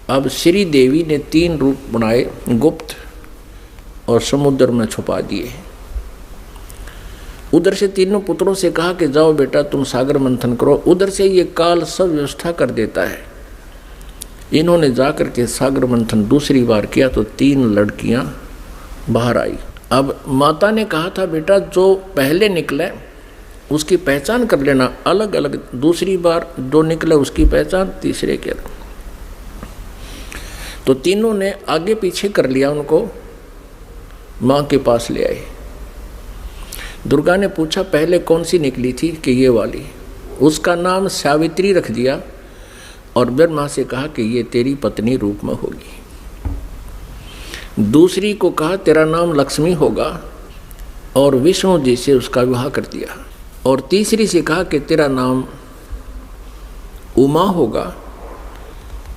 अब श्री देवी ने 3 रूप बनाए, गुप्त, और समुद्र में छुपा दिए। उधर से तीनों पुत्रों से कहा कि जाओ बेटा तुम सागर मंथन करो। उधर से ये काल सब व्यवस्था कर देता है। इन्होंने जाकर के सागर मंथन दूसरी बार किया तो 3 लड़कियां बाहर आई। अब माता ने कहा था बेटा जो पहले निकले उसकी पहचान कर लेना, अलग अलग। दूसरी बार जो निकले उसकी पहचान तीसरे के। तो तीनों ने आगे पीछे कर लिया, उनको माँ के पास ले आए। दुर्गा ने पूछा पहले कौन सी निकली थी? कि ये वाली। उसका नाम सावित्री रख दिया और ब्रह्मा से कहा कि ये तेरी पत्नी रूप में होगी। दूसरी को कहा तेरा नाम लक्ष्मी होगा और विष्णु जी से उसका विवाह कर दिया। और तीसरी से कहा कि तेरा नाम उमा होगा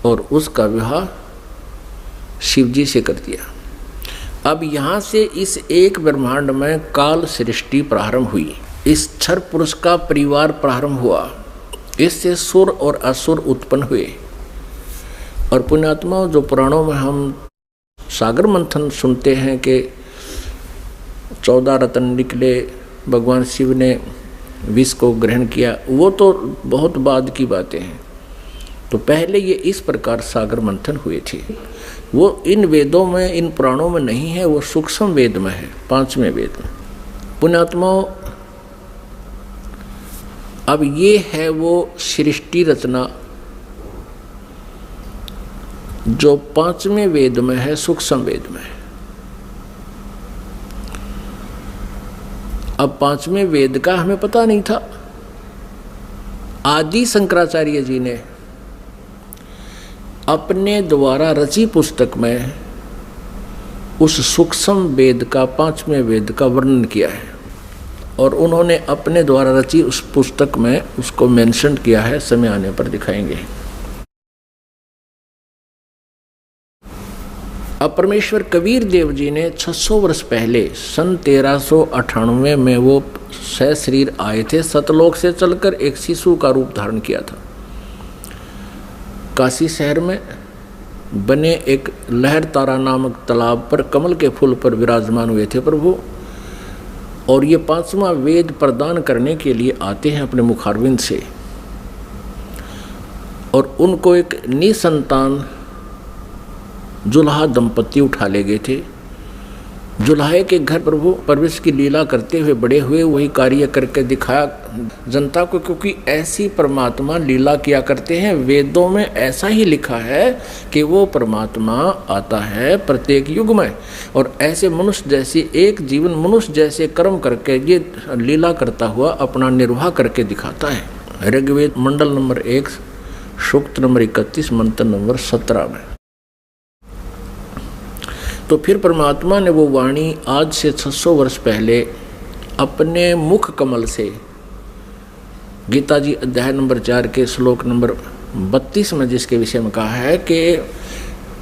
और उसका विवाह शिव जी से कर दिया। अब यहाँ से इस एक ब्रह्मांड में काल सृष्टि प्रारंभ हुई। इस क्षर पुरुष का परिवार प्रारंभ हुआ। इससे सुर और असुर उत्पन्न हुए। और पुण्यात्माओं, जो पुराणों में हम सागर मंथन सुनते हैं कि 14 रत्न निकले, भगवान शिव ने विष को ग्रहण किया, वो तो बहुत बाद की बातें हैं। तो पहले ये इस प्रकार सागर मंथन हुए थे। वो इन वेदों में, इन पुराणों में नहीं है, वो सूक्ष्म वेद में है, 5वें वेद में। पुण्यात्माओं, अब ये है वो सृष्टि रचना जो 5वें वेद में है, सूक्ष्म वेद में है। अब 5वें वेद का हमें पता नहीं था। आदि शंकराचार्य जी ने अपने द्वारा रची पुस्तक में उस सूक्ष्म वेद का, 5वें वेद का वर्णन किया है। और उन्होंने अपने द्वारा रची उस पुस्तक में उसको मेंशन किया है, समय आने पर दिखाएंगे। अब परमेश्वर कबीर देव जी ने 600 वर्ष पहले सन 1398 में वो सशरीर आए थे। सतलोक से चलकर एक शिशु का रूप धारण किया था। काशी शहर में बने एक लहर तारा नामक तालाब पर कमल के फूल पर विराजमान हुए थे प्रभु। और ये 5वां वेद प्रदान करने के लिए आते हैं अपने मुखारविंद से। और उनको एक निसंतान जुल्हा दंपति उठा ले गए थे। जुलाहे के घर प्रभु परवेश की लीला करते हुए बड़े हुए, वही कार्य करके दिखाया जनता को, क्योंकि ऐसी परमात्मा लीला किया करते हैं। वेदों में ऐसा ही लिखा है कि वो परमात्मा आता है प्रत्येक युग में, और ऐसे मनुष्य जैसी एक जीवन मनुष्य जैसे कर्म करके ये लीला करता हुआ अपना निर्वाह करके दिखाता है। ऋग्वेद मंडल नंबर 1 सूक्त नंबर 31 मंत्र नंबर 17 में। तो फिर परमात्मा ने वो वाणी आज से 600 वर्ष पहले अपने मुख कमल से गीता जी अध्याय नंबर 4 के श्लोक नंबर 32 में जिसके विषय में कहा है कि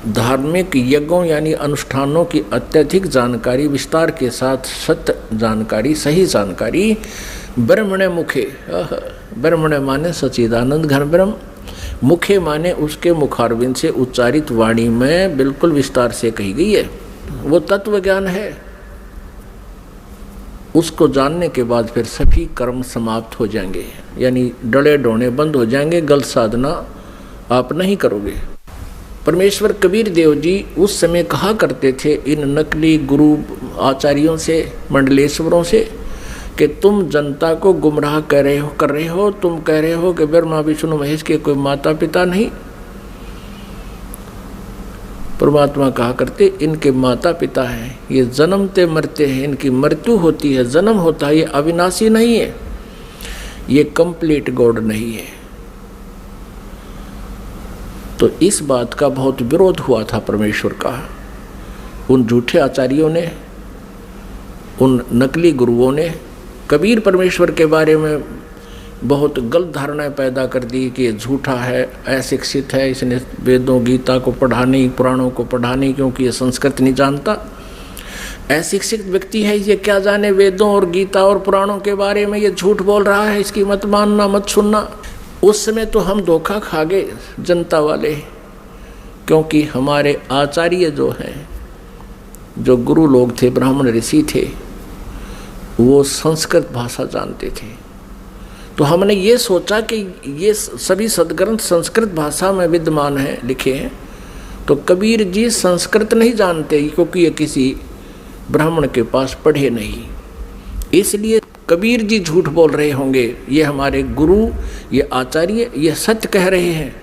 धार्मिक यज्ञों यानी अनुष्ठानों की अत्यधिक जानकारी विस्तार के साथ सत्य जानकारी सही जानकारी ब्रह्मणे मुखे, ब्रह्मणे माने सच्चिदानंद घन ब्रह्म, मुखे माने उसके मुखारविंद से उच्चारित वाणी में बिल्कुल विस्तार से कही गई है। वो तत्व ज्ञान है। उसको जानने के बाद फिर सभी कर्म समाप्त हो जाएंगे, यानी डले डोने बंद हो जाएंगे, गलत साधना आप नहीं करोगे। परमेश्वर कबीर देव जी उस समय कहा करते थे इन नकली गुरु आचार्यों से, मंडलेश्वरों से, कि तुम जनता को गुमराह कर रहे हो, तुम कह रहे हो कि ब्रह्मा विष्णु महेश के कोई माता पिता नहीं। परमात्मा कहा करते इनके माता पिता हैं, ये जन्मते मरते हैं, इनकी मृत्यु होती है, जन्म होता है, ये अविनाशी नहीं है, ये कंप्लीट गॉड नहीं है। तो इस बात का बहुत विरोध हुआ था परमेश्वर का। उन झूठे आचार्यों ने, उन नकली गुरुओं ने कबीर परमेश्वर के बारे में बहुत गलत धारणाएं पैदा कर दी कि ये झूठा है, अशिक्षित है, इसने वेदों गीता को पढ़ा नहीं, पुराणों को पढ़ा नहीं, क्योंकि ये संस्कृत नहीं जानता। अशिक्षित व्यक्ति है, ये क्या जाने वेदों और गीता और पुराणों के बारे में, ये झूठ बोल रहा है, इसकी मत मानना मत सुनना। उस समय तो हम धोखा खा गए जनता वाले, क्योंकि हमारे आचार्य जो हैं, जो गुरु लोग थे, ब्राह्मण ऋषि थे, वो संस्कृत भाषा जानते थे। तो हमने ये सोचा कि ये सभी सदग्रंथ संस्कृत भाषा में विद्यमान हैं, लिखे हैं, तो कबीर जी संस्कृत नहीं जानते, क्योंकि ये किसी ब्राह्मण के पास पढ़े नहीं, इसलिए कबीर जी झूठ बोल रहे होंगे, ये हमारे गुरु, ये आचार्य, ये सत्य कह रहे हैं,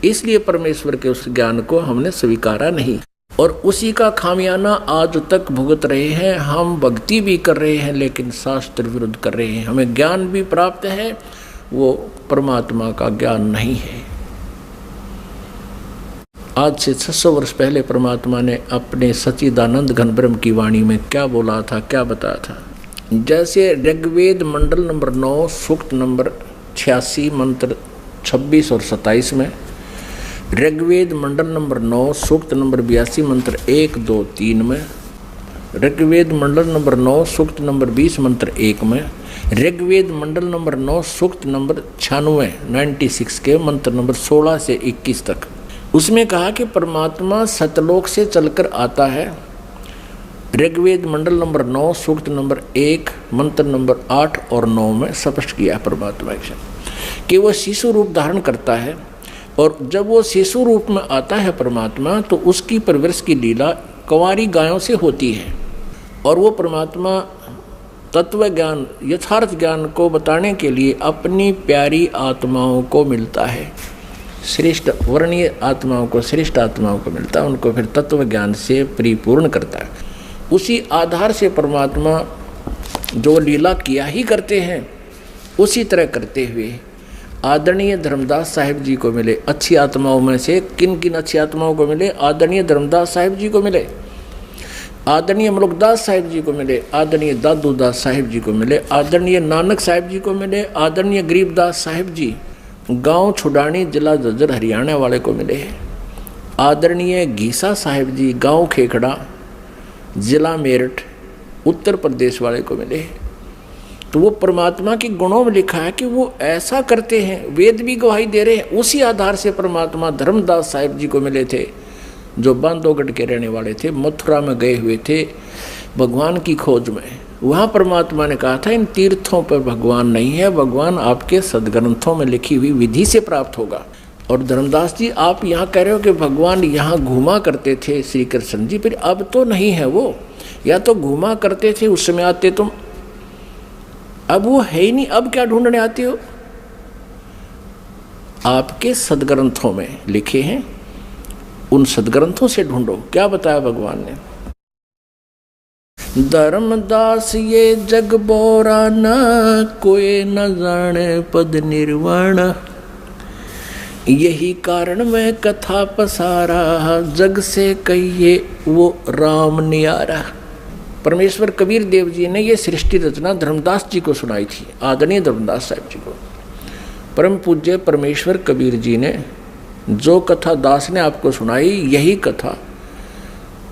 इसलिए परमेश्वर के उस ज्ञान को हमने स्वीकारा नहीं, और उसी का खामियाना आज तक भुगत रहे हैं। हम भक्ति भी कर रहे हैं लेकिन शास्त्र विरुद्ध कर रहे हैं। हमें ज्ञान भी प्राप्त है, वो परमात्मा का ज्ञान नहीं है। आज से 600 वर्ष पहले परमात्मा ने अपने सच्चिदानंद घन ब्रह्म की वाणी में क्या बोला था, क्या बताया था। जैसे ऋग्वेद मंडल नंबर 9 सूक्त नंबर 86 मंत्र 26 और 27 में, ऋग्वेद मंडल नंबर 9 सूक्त नंबर 82 मंत्र 1, 2, 3 में, ऋग्वेद मंडल नंबर 9 सूक्त नंबर 20 मंत्र 1 में, ऋग्वेद मंडल नंबर 9 सूक्त नंबर 96 के मंत्र नंबर 16 से 21 तक, उसमें कहा कि परमात्मा सतलोक से चलकर आता है। ऋग्वेद मंडल नंबर 9 सूक्त नंबर 1 मंत्र नंबर 8 और 9 में स्पष्ट किया है परमात्मा कि वह शिशु रूप धारण करता है, और जब वो शिशु रूप में आता है परमात्मा, तो उसकी परवरिश की लीला कंवारी गायों से होती है, और वो परमात्मा तत्व ज्ञान, यथार्थ ज्ञान को बताने के लिए अपनी प्यारी आत्माओं को मिलता है, श्रेष्ठ वर्णीय आत्माओं को, श्रेष्ठ आत्माओं को मिलता है, उनको फिर तत्व ज्ञान से परिपूर्ण करता है। उसी आधार से परमात्मा जो लीला किया ही करते हैं, उसी तरह करते हुए आदरणीय धर्मदास साहिब जी को मिले। अच्छी आत्माओं में से किन किन अच्छी आत्माओं को मिले? आदरणीय धर्मदास साहिब जी को मिले, आदरणीय मलुकदास साहिब जी को मिले, आदरणीय दादूदास साहिब जी को मिले, आदरणीय नानक साहिब जी को मिले, आदरणीय गरीबदास साहिब जी गांव छुडानी जिला झज्जर हरियाणा वाले को मिले, आदरणीय घीसा साहिब जी गांव खेखड़ा जिला मेरठ उत्तर प्रदेश वाले को मिले। तो वो परमात्मा के गुणों में लिखा है कि वो ऐसा करते हैं, वेद भी गवाही दे रहे हैं। उसी आधार से परमात्मा धर्मदास साहिब जी को मिले थे, जो बांधवगढ़ के रहने वाले थे, मथुरा में गए हुए थे भगवान की खोज में। वहाँ परमात्मा ने कहा था इन तीर्थों पर भगवान नहीं है, भगवान आपके सदग्रंथों में लिखी हुई विधि से प्राप्त होगा। और धर्मदास जी आप यहाँ कह रहे हो कि भगवान यहाँ घूमा करते थे श्री कृष्ण जी, फिर अब तो नहीं है वो, या तो घूमा करते थे उस समय आते तुम, अब वो है ही नहीं, अब क्या ढूंढने आते हो? आपके सदग्रंथों में लिखे हैं, उन सदग्रंथों से ढूंढो। क्या बताया भगवान ने? धर्मदास ये जग बोरा न, कोई न जाने पद निर्वाण, यही कारण मैं कथा पसारा, जग से कहिए वो राम नियारा। परमेश्वर कबीर देव जी ने ये सृष्टि रचना धर्मदास जी को सुनाई थी, आदरणीय धर्मदास साहब जी को। परम पूज्य परमेश्वर कबीर जी ने जो कथा दास ने आपको सुनाई, यही कथा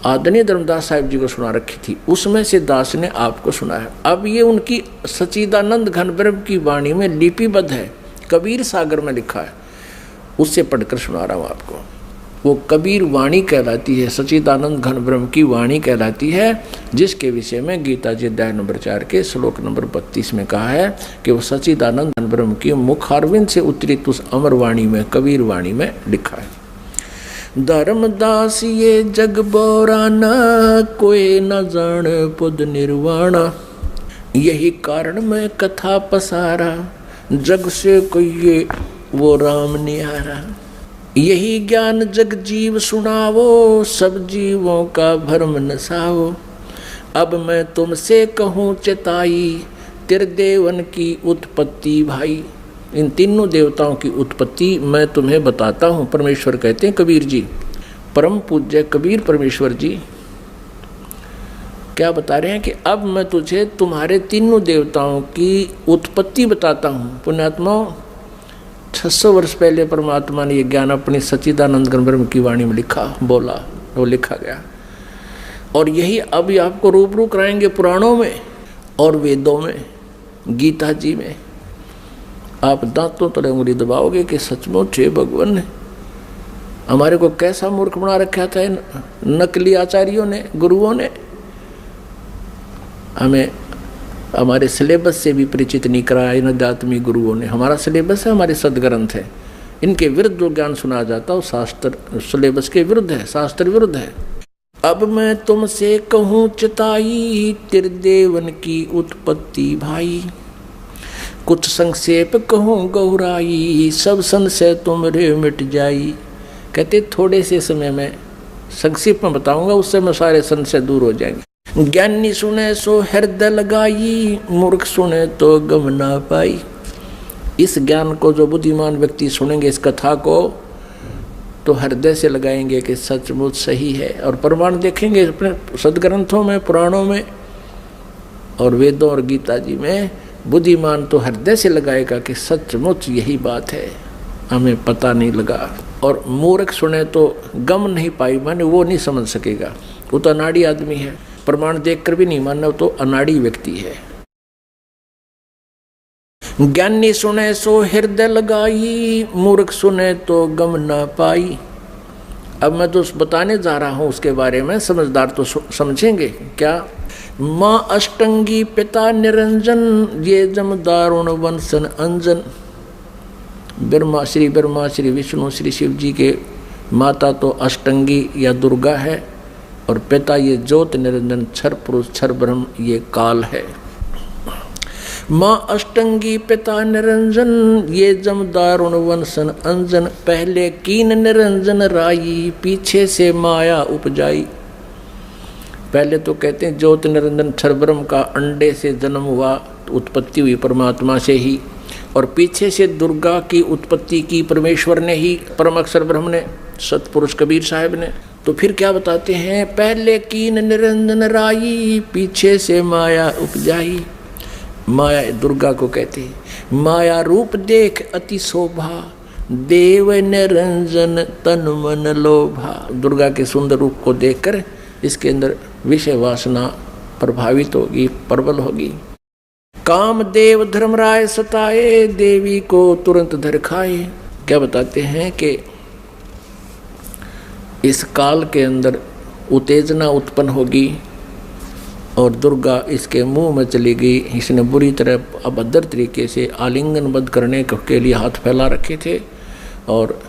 आदरणीय धर्मदास साहब जी को सुना रखी थी, उसमें से दास ने आपको सुनाया। अब ये उनकी सच्चिदानंद घन ब्रह्म की वाणी में लिपिबद्ध है, कबीर सागर में लिखा है, उससे पढ़कर सुना रहा हूँ आपको। वो कबीर वाणी कहलाती है, सच्चिदानंद घन ब्रह्म की वाणी कहलाती है, जिसके विषय में गीता जी अध्याय नंबर 4 के श्लोक नंबर 32 में कहा है कि वो सच्चिदानंद घन ब्रह्म की मुखारविंद से उतरित उस अमर वाणी में, कबीर वाणी में लिखा है। धर्मदास ये जग बोरा न, कोई न जान पद निर्वाण, यही कारण मैं कथा पसारा, जग से कहिए वो राम निहारा। यही ज्ञान जग जीव सुनावो, सब जीवों का भ्रम नसाओ, अब मैं तुमसे कहूँ चेताई, त्रिदेवन की उत्पत्ति भाई। इन तीनों देवताओं की उत्पत्ति मैं तुम्हें बताता हूँ, परमेश्वर कहते हैं कबीर जी। परम पूज्य कबीर परमेश्वर जी क्या बता रहे हैं कि अब मैं तुझे तुम्हारे तीनों देवताओं की उत्पत्ति बताता हूँ। पुण्यात्माओं, 600 वर्ष पहले परमात्मा ने ये ज्ञान अपनी सच्चिदानंद घन ब्रह्म की वाणी में लिखा, बोला, वो लिखा गया। और यही अब आपको रूबरू कराएंगे पुराणों में और वेदों में, गीता जी में। आप दांतों तले उंगली दबाओगे कि सचमुच हे भगवान ने हमारे को कैसा मूर्ख बना रखा था इन नकली आचार्यों ने, गुरुओं ने। हमें हमारे सिलेबस से भी परिचित नहीं कराया इन अध्यात्मिक गुरुओं ने। हमारा सिलेबस है, हमारे सदग्रंथ है, इनके विरुद्ध जो ज्ञान सुना जाता है वो शास्त्र सिलेबस के विरुद्ध है, शास्त्र विरुद्ध है। अब मैं तुमसे कहूँ चिताई, त्रिदेवन की उत्पत्ति भाई, कुछ संक्षेप कहूँ गौराई, सब संशय तुमरे मिट जाई। कहते थोड़े से समय में संक्षेप में बताऊंगा, उससे में सारे संशय दूर हो जाएंगे। ज्ञानी सुने सो हृदय लगाई, मूर्ख सुने तो गम ना पाई। इस ज्ञान को जो बुद्धिमान व्यक्ति सुनेंगे, इस कथा को, तो हृदय से लगाएंगे कि सचमुच सही है। और प्रमाण देखेंगे अपने सदग्रंथों में, पुराणों में और वेदों और गीता जी में। बुद्धिमान तो हृदय से लगाएगा कि सचमुच यही बात है, हमें पता नहीं लगा। और मूर्ख सुने तो गम नहीं पाई, माने वो नहीं समझ सकेगा, वो तो अनाड़ी आदमी है। प्रमाण देखकर भी नहीं मानना, तो अनाड़ी व्यक्ति है। ज्ञानी सुने सो हृदय लगाई, मूर्ख सुने तो गम ना पाई। अब मैं तो बताने जा रहा हूं उसके बारे में, समझदार तो समझेंगे क्या। माँ अष्टंगी पिता निरंजन, ये जमदारुण वंशन अंजन। ब्रह्मा श्री विष्णु श्री शिव जी के माता तो अष्टंगी या दुर्गा है, और पिता ये ज्योत निरंजन क्षर पुरुष क्षर ब्रह्म ये काल है। माँ अष्टंगी पिता निरंजन, ये जमदारुण वंशन अंजन। पहले कीन निरंजन राई, पीछे से माया उपजाई। पहले तो कहते हैं ज्योत निरंजन क्षर ब्रह्म का अंडे से जन्म हुआ, उत्पत्ति हुई परमात्मा से ही, और पीछे से दुर्गा की उत्पत्ति की परमेश्वर ने ही, परम अक्षर ब्रह्म ने, सतपुरुष कबीर साहब ने। तो फिर क्या बताते हैं, पहले कीन निरंजन राई, पीछे से माया उपजाई। माया दुर्गा को कहते हैं। माया रूप देख अति शोभा, देव निरंजन तन मन लोभा। दुर्गा के सुंदर रूप को देखकर इसके अंदर विषय वासना प्रभावित होगी, प्रबल होगी। कामदेव धर्मराय सताए, देवी को तुरंत धर खाए। क्या बताते हैं कि इस काल के अंदर उत्तेजना उत्पन्न होगी और दुर्गा इसके मुंह में चली गई। इसने बुरी तरह अभद्र तरीके से आलिंगनबद्ध करने के लिए हाथ फैला रखे थे और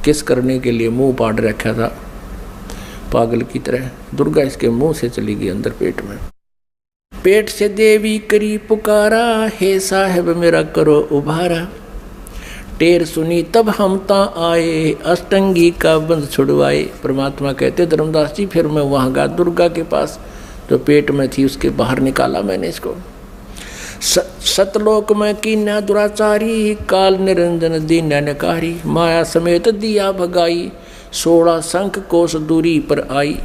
किस करने के लिए मुंह पाड़ रखा था। पागल की तरह। दुर्गा इसके मुंह से चली गई अंदर पेट में। पेट से देवी करी पुकारा, हे साहेब मेरा करो उभारा। टेर सुनी तब हम ता आए, अष्टंगी का बंध छुड़वाए। परमात्मा कहते धर्मदास जी फिर मैं वहाँ गया दुर्गा के पास, जो पेट में थी उसके बाहर निकाला मैंने इसको। सतलोक में कीन्या दुराचारी, काल निरंजन दीन नकारी। माया समेत दिया भगाई, 16 शंख कोस दूरी पर आई।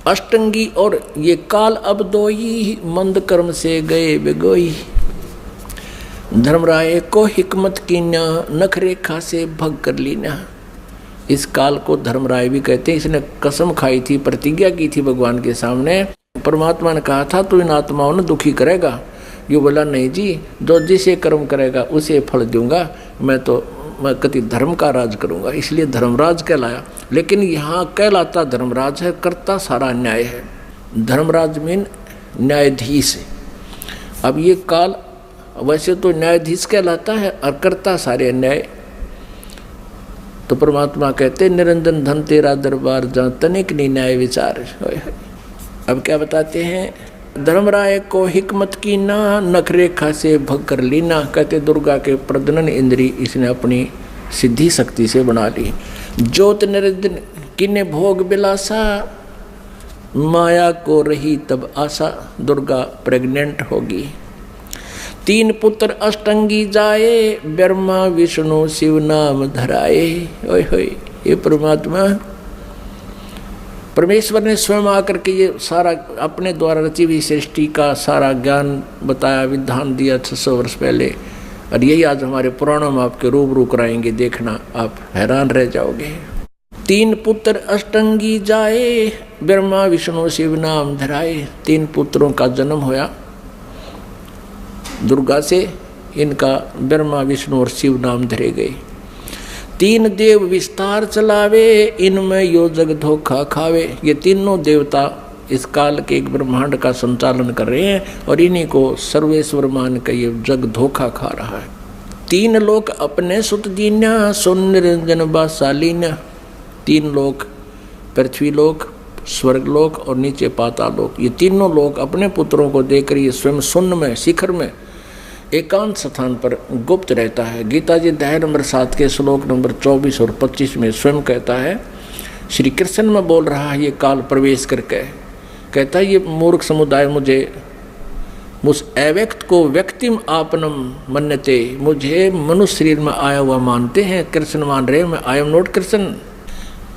अष्टंगी और ये काल अब दोई, मंद कर्म से गए बिगोई। धर्मराय को हिकमत कीन्या, नख रेखा से भग कर लीना। इस काल को धर्मराय भी कहते हैं। इसने कसम खाई थी, प्रतिज्ञा की थी भगवान के सामने। परमात्मा ने कहा था तू इन आत्माओं ने दुखी करेगा। ये बोला नहीं जी, जो जिसे कर्म करेगा उसे फल दूंगा। मैं कति धर्म का राज करूंगा, इसलिए धर्मराज कहलाया। लेकिन यहाँ कहलाता धर्मराज है, करता सारा न्याय है। धर्मराज मीन न्यायाधीश है। अब ये काल वैसे तो न्यायाधीश कहलाता है और करता सारे न्याय। तो परमात्मा कहते निरंजन धन तेरा दरबार, जहाँ तनिक नहीं न्याय विचार। अब क्या बताते हैं, धर्मराय को हिकमत की ना, नख रेखा से भग कर लीना। कहते दुर्गा के प्रजनन इंद्री इसने अपनी सिद्धि शक्ति से बना ली। ज्योत निरंजन किन्ने भोग बिलासा, माया को रही तब आशा। दुर्गा प्रेग्नेंट होगी। 3 पुत्र अष्टंगी जाए, ब्रह्मा विष्णु शिव नाम धराए। ओए होए, ये परमात्मा परमेश्वर ने स्वयं आकर के ये सारा अपने द्वारा रची हुई सृष्टि का सारा ज्ञान बताया, विधान दिया 600 वर्ष पहले। और यही आज हमारे पुराणों में आपके रूबरू कराएंगे, देखना आप हैरान रह जाओगे। 3 पुत्र अष्टंगी जाए, ब्रह्मा विष्णु शिव नाम धराए। 3 पुत्रों का जन्म होया दुर्गा से, इनका ब्रह्मा विष्णु और शिव नाम धरे गए। 3 देव विस्तार चलावे, इनमें यो जग धोखा खावे। ये तीनों देवता इस काल के एक ब्रह्मांड का संचालन कर रहे हैं और इन्हीं को सर्वेश्वर मान कर ये जग धोखा खा रहा है। 3 लोक अपने सुत दीन्या, सुन निरंजन बासालीन्या। 3 लोक, पृथ्वी लोक, स्वर्ग लोक और नीचे पाताल लोक, ये तीनों लोक अपने पुत्रों को देकर ये स्वयं शून्य में, शिखर में, एकांत स्थान पर गुप्त रहता है। गीता जी अध्याय नंबर 7 के श्लोक नंबर 24 और 25 में स्वयं कहता है, श्री कृष्ण में बोल रहा है ये काल प्रवेश करके, कहता है ये मूर्ख समुदाय मुझे मुझ अव्यक्त को व्यक्तिम आपनम मन्यते, मुझे मनुष्य शरीर में आया हुआ मानते हैं, कृष्ण मान रहे हैं, मैं आई एम नॉट कृष्ण।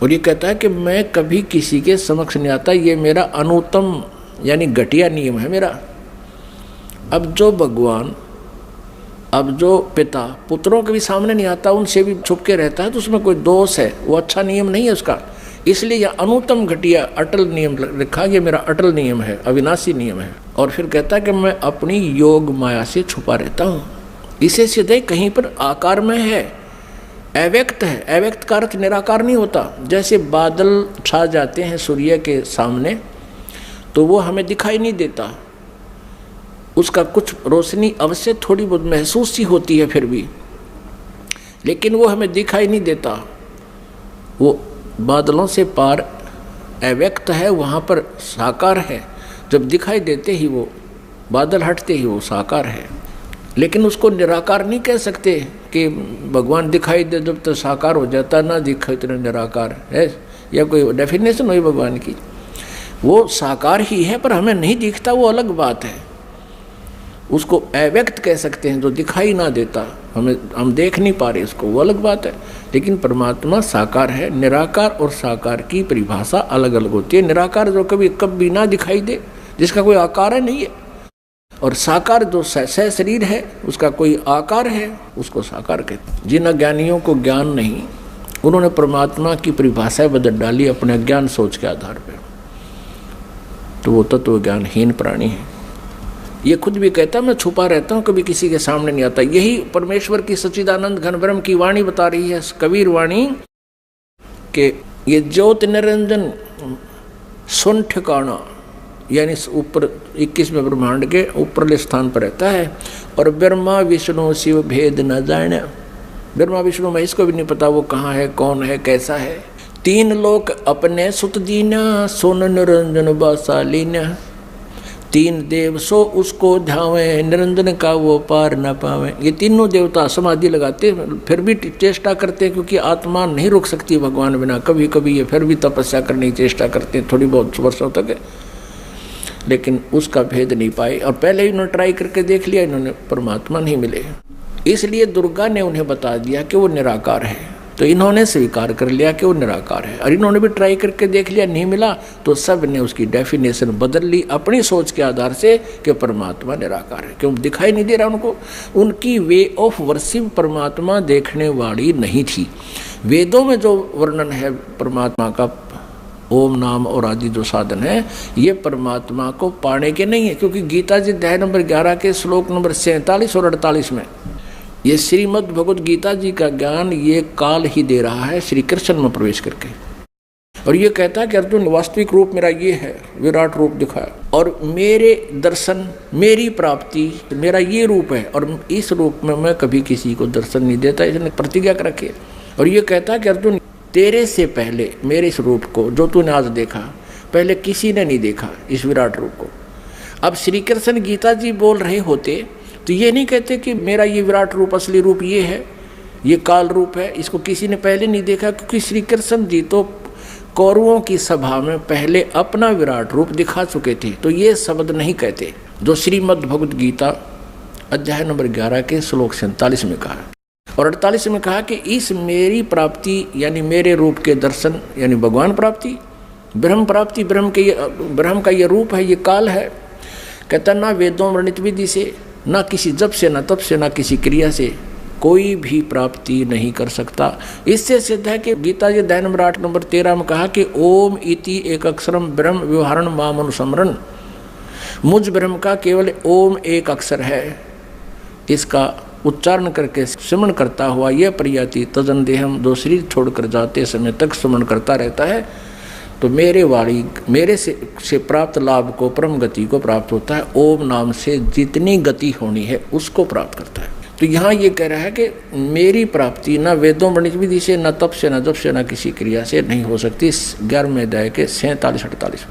और ये कहता है कि मैं कभी किसी के समक्ष नहीं आता, ये मेरा अनुत्तम यानी घटिया नियम है मेरा। अब जो भगवान, अब जो पिता पुत्रों के भी सामने नहीं आता, उनसे भी छुप के रहता है, तो उसमें कोई दोष है, वो अच्छा नियम नहीं है उसका। इसलिए यह अनुत्तम घटिया अटल नियम लिखा, ये मेरा अटल नियम है, अविनाशी नियम है। और फिर कहता है कि मैं अपनी योग माया से छुपा रहता हूँ। इसे सीधे कहीं पर आकार में है, अव्यक्त है। अव्यक्त का अर्थ निराकार नहीं होता। जैसे बादल छा जाते हैं सूर्य के सामने तो वो हमें दिखाई नहीं देता, उसका कुछ रोशनी अवश्य थोड़ी बहुत महसूस सी होती है फिर भी, लेकिन वो हमें दिखाई नहीं देता। वो बादलों से पार अव्यक्त है, वहाँ पर साकार है। जब दिखाई देते ही वो बादल हटते ही वो साकार है। लेकिन उसको निराकार नहीं कह सकते कि भगवान दिखाई दे जब तो साकार हो जाता, ना दिखाई तो निराकार है, या कोई डेफिनेशन हुई भगवान की। वो साकार ही है पर हमें नहीं दिखता, वो अलग बात है। उसको अव्यक्त कह सकते हैं, जो दिखाई ना देता, हम देख नहीं पा रहे उसको, वो अलग बात है। लेकिन परमात्मा साकार है। निराकार और साकार की परिभाषा अलग अलग होती है। निराकार जो कभी ना दिखाई दे, जिसका कोई आकार नहीं है, और साकार जो सह शरीर है, उसका कोई आकार है, उसको साकार कहते हैं। जिन अज्ञानियों को ज्ञान नहीं, उन्होंने परमात्मा की परिभाषा बदल डाली अपने अज्ञान सोच के आधार पर, तो वो तत्व ज्ञानहीन प्राणी है। ये खुद भी कहता मैं छुपा रहता हूँ, कभी किसी के सामने नहीं आता। यही परमेश्वर की सच्चिदानंद घन ब्रह्म की वाणी बता रही है, कबीर वाणी, कि ये ज्योत निरंजन सुन ठिकाना, यानी ऊपर 21वें ब्रह्मांड के ऊपरले स्थान पर रहता है। और ब्रह्मा विष्णु शिव भेद न जाने, ब्रह्मा विष्णु महेश को भी नहीं पता वो कहाँ है, कौन है, कैसा है। तीन लोक अपने सुत दीना, सोन निरंजन बासालीना। तीन देव सो उसको ध्यावे, निरंजन का वो पार न पावे। ये तीनों देवता समाधि लगाते फिर भी चेष्टा करते हैं, क्योंकि आत्मा नहीं रुक सकती भगवान बिना। कभी कभी ये फिर भी तपस्या करने की चेष्टा करते हैं थोड़ी बहुत वर्षों तक, लेकिन उसका भेद नहीं पाए। और पहले ही उन्होंने ट्राई करके देख लिया, इन्होंने परमात्मा नहीं मिले। इसलिए दुर्गा ने उन्हें बता दिया कि वो निराकार है, तो इन्होंने स्वीकार कर लिया कि वो निराकार है। और इन्होंने भी ट्राई करके देख लिया, नहीं मिला, तो सब ने उसकी डेफिनेशन बदल ली अपनी सोच के आधार से कि परमात्मा निराकार है। क्यों दिखाई नहीं दे रहा उनको? उनकी वे ऑफ वर्शिप परमात्मा देखने वाली नहीं थी। वेदों में जो वर्णन है परमात्मा का, ओम नाम और आदि जो साधन है, ये परमात्मा को पाने के नहीं है। क्योंकि गीता जी अध्याय नंबर 11 के श्लोक नंबर 47 और 48 में ये श्रीमद् भगवद गीता जी का ज्ञान ये काल ही दे रहा है श्री कृष्ण में प्रवेश करके। और ये कहता है कि अर्जुन वास्तविक रूप मेरा ये है, विराट रूप दिखाया, और मेरे दर्शन, मेरी प्राप्ति, मेरा ये रूप है, और इस रूप में मैं कभी किसी को दर्शन नहीं देता, इसने प्रतिज्ञा कर रखी है। और ये कहता है कि अर्जुन तेरे से पहले मेरे इस रूप को जो तूने आज देखा, पहले किसी ने नहीं देखा इस विराट रूप को। अब श्री कृष्ण गीता जी बोल रहे होते तो ये नहीं कहते कि मेरा ये विराट रूप, असली रूप ये है, ये काल रूप है, इसको किसी ने पहले नहीं देखा। क्योंकि श्री कृष्ण जी तो कौरवों की सभा में पहले अपना विराट रूप दिखा चुके थे, तो ये शब्द नहीं कहते जो श्रीमद् भगवद गीता अध्याय नंबर 11 के श्लोक 47 में कहा और 48 में कहा कि इस मेरी प्राप्ति यानी मेरे रूप के दर्शन यानी भगवान प्राप्ति, ब्रह्म प्राप्ति, ब्रह्म का ये रूप है, ये काल है। कहता ना वेदों वर्णित विधि से, ना किसी जप से, ना तप से, ना किसी क्रिया से कोई भी प्राप्ति नहीं कर सकता। इससे सिद्ध है कि गीता जी अध्याय नंबर 8 नंबर 13 में कहा कि ओम इति एक अक्षरम ब्रह्म व्यवहारण माम अनुसमरण। मुझ ब्रह्म का केवल ओम एक अक्षर है, इसका उच्चारण करके स्मरण करता हुआ यह प्रयाति तजन देहम, दो शरीर छोड़कर जाते समय तक स्मरण करता रहता है, तो मेरे से प्राप्त लाभ को, परम गति को प्राप्त होता है। ओम नाम से जितनी गति होनी है उसको प्राप्त करता है। तो यहाँ ये कह रहा है कि मेरी प्राप्ति ना वेदों वर्णित विधि से, ना तप से, ना जप से, ना किसी क्रिया से नहीं हो सकती। 11वें अध्याय के 47-48।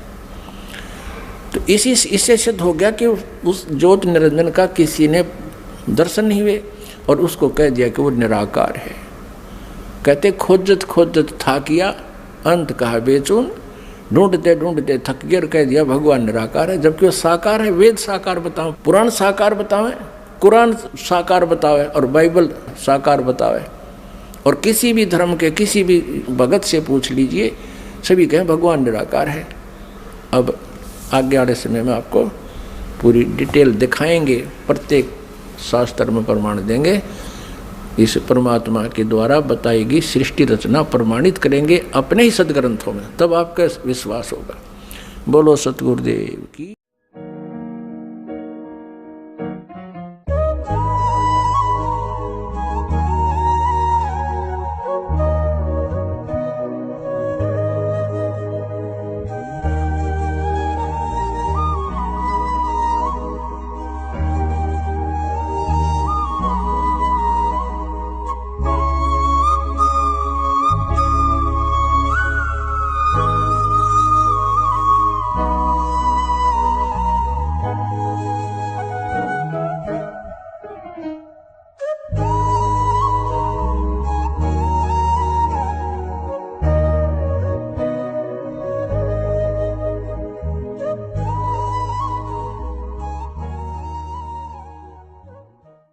तो इससे सिद्ध हो गया कि उस ज्योत निरंजन का किसी ने दर्शन नहीं हुए और उसको कह दिया कि वो निराकार है। कहते खोजत खोजत था किया, अंत कहा बेचून, ढूंढते ढूंढते थक गया, कह दिया भगवान निराकार है। जबकि वो साकार है। वेद साकार बताओ, पुराण साकार बतावे, कुरान साकार बतावे और बाइबल साकार बतावे, और किसी भी धर्म के किसी भी भगत से पूछ लीजिए, सभी कहें भगवान निराकार है। अब आगे वाले समय में आपको पूरी डिटेल दिखाएंगे, प्रत्येक शास्त्र में प्रमाण देंगे। इस परमात्मा के द्वारा बताई गई सृष्टि रचना प्रमाणित करेंगे अपने ही सदग्रंथों में, तब आपका विश्वास होगा। बोलो सतगुरुदेव की।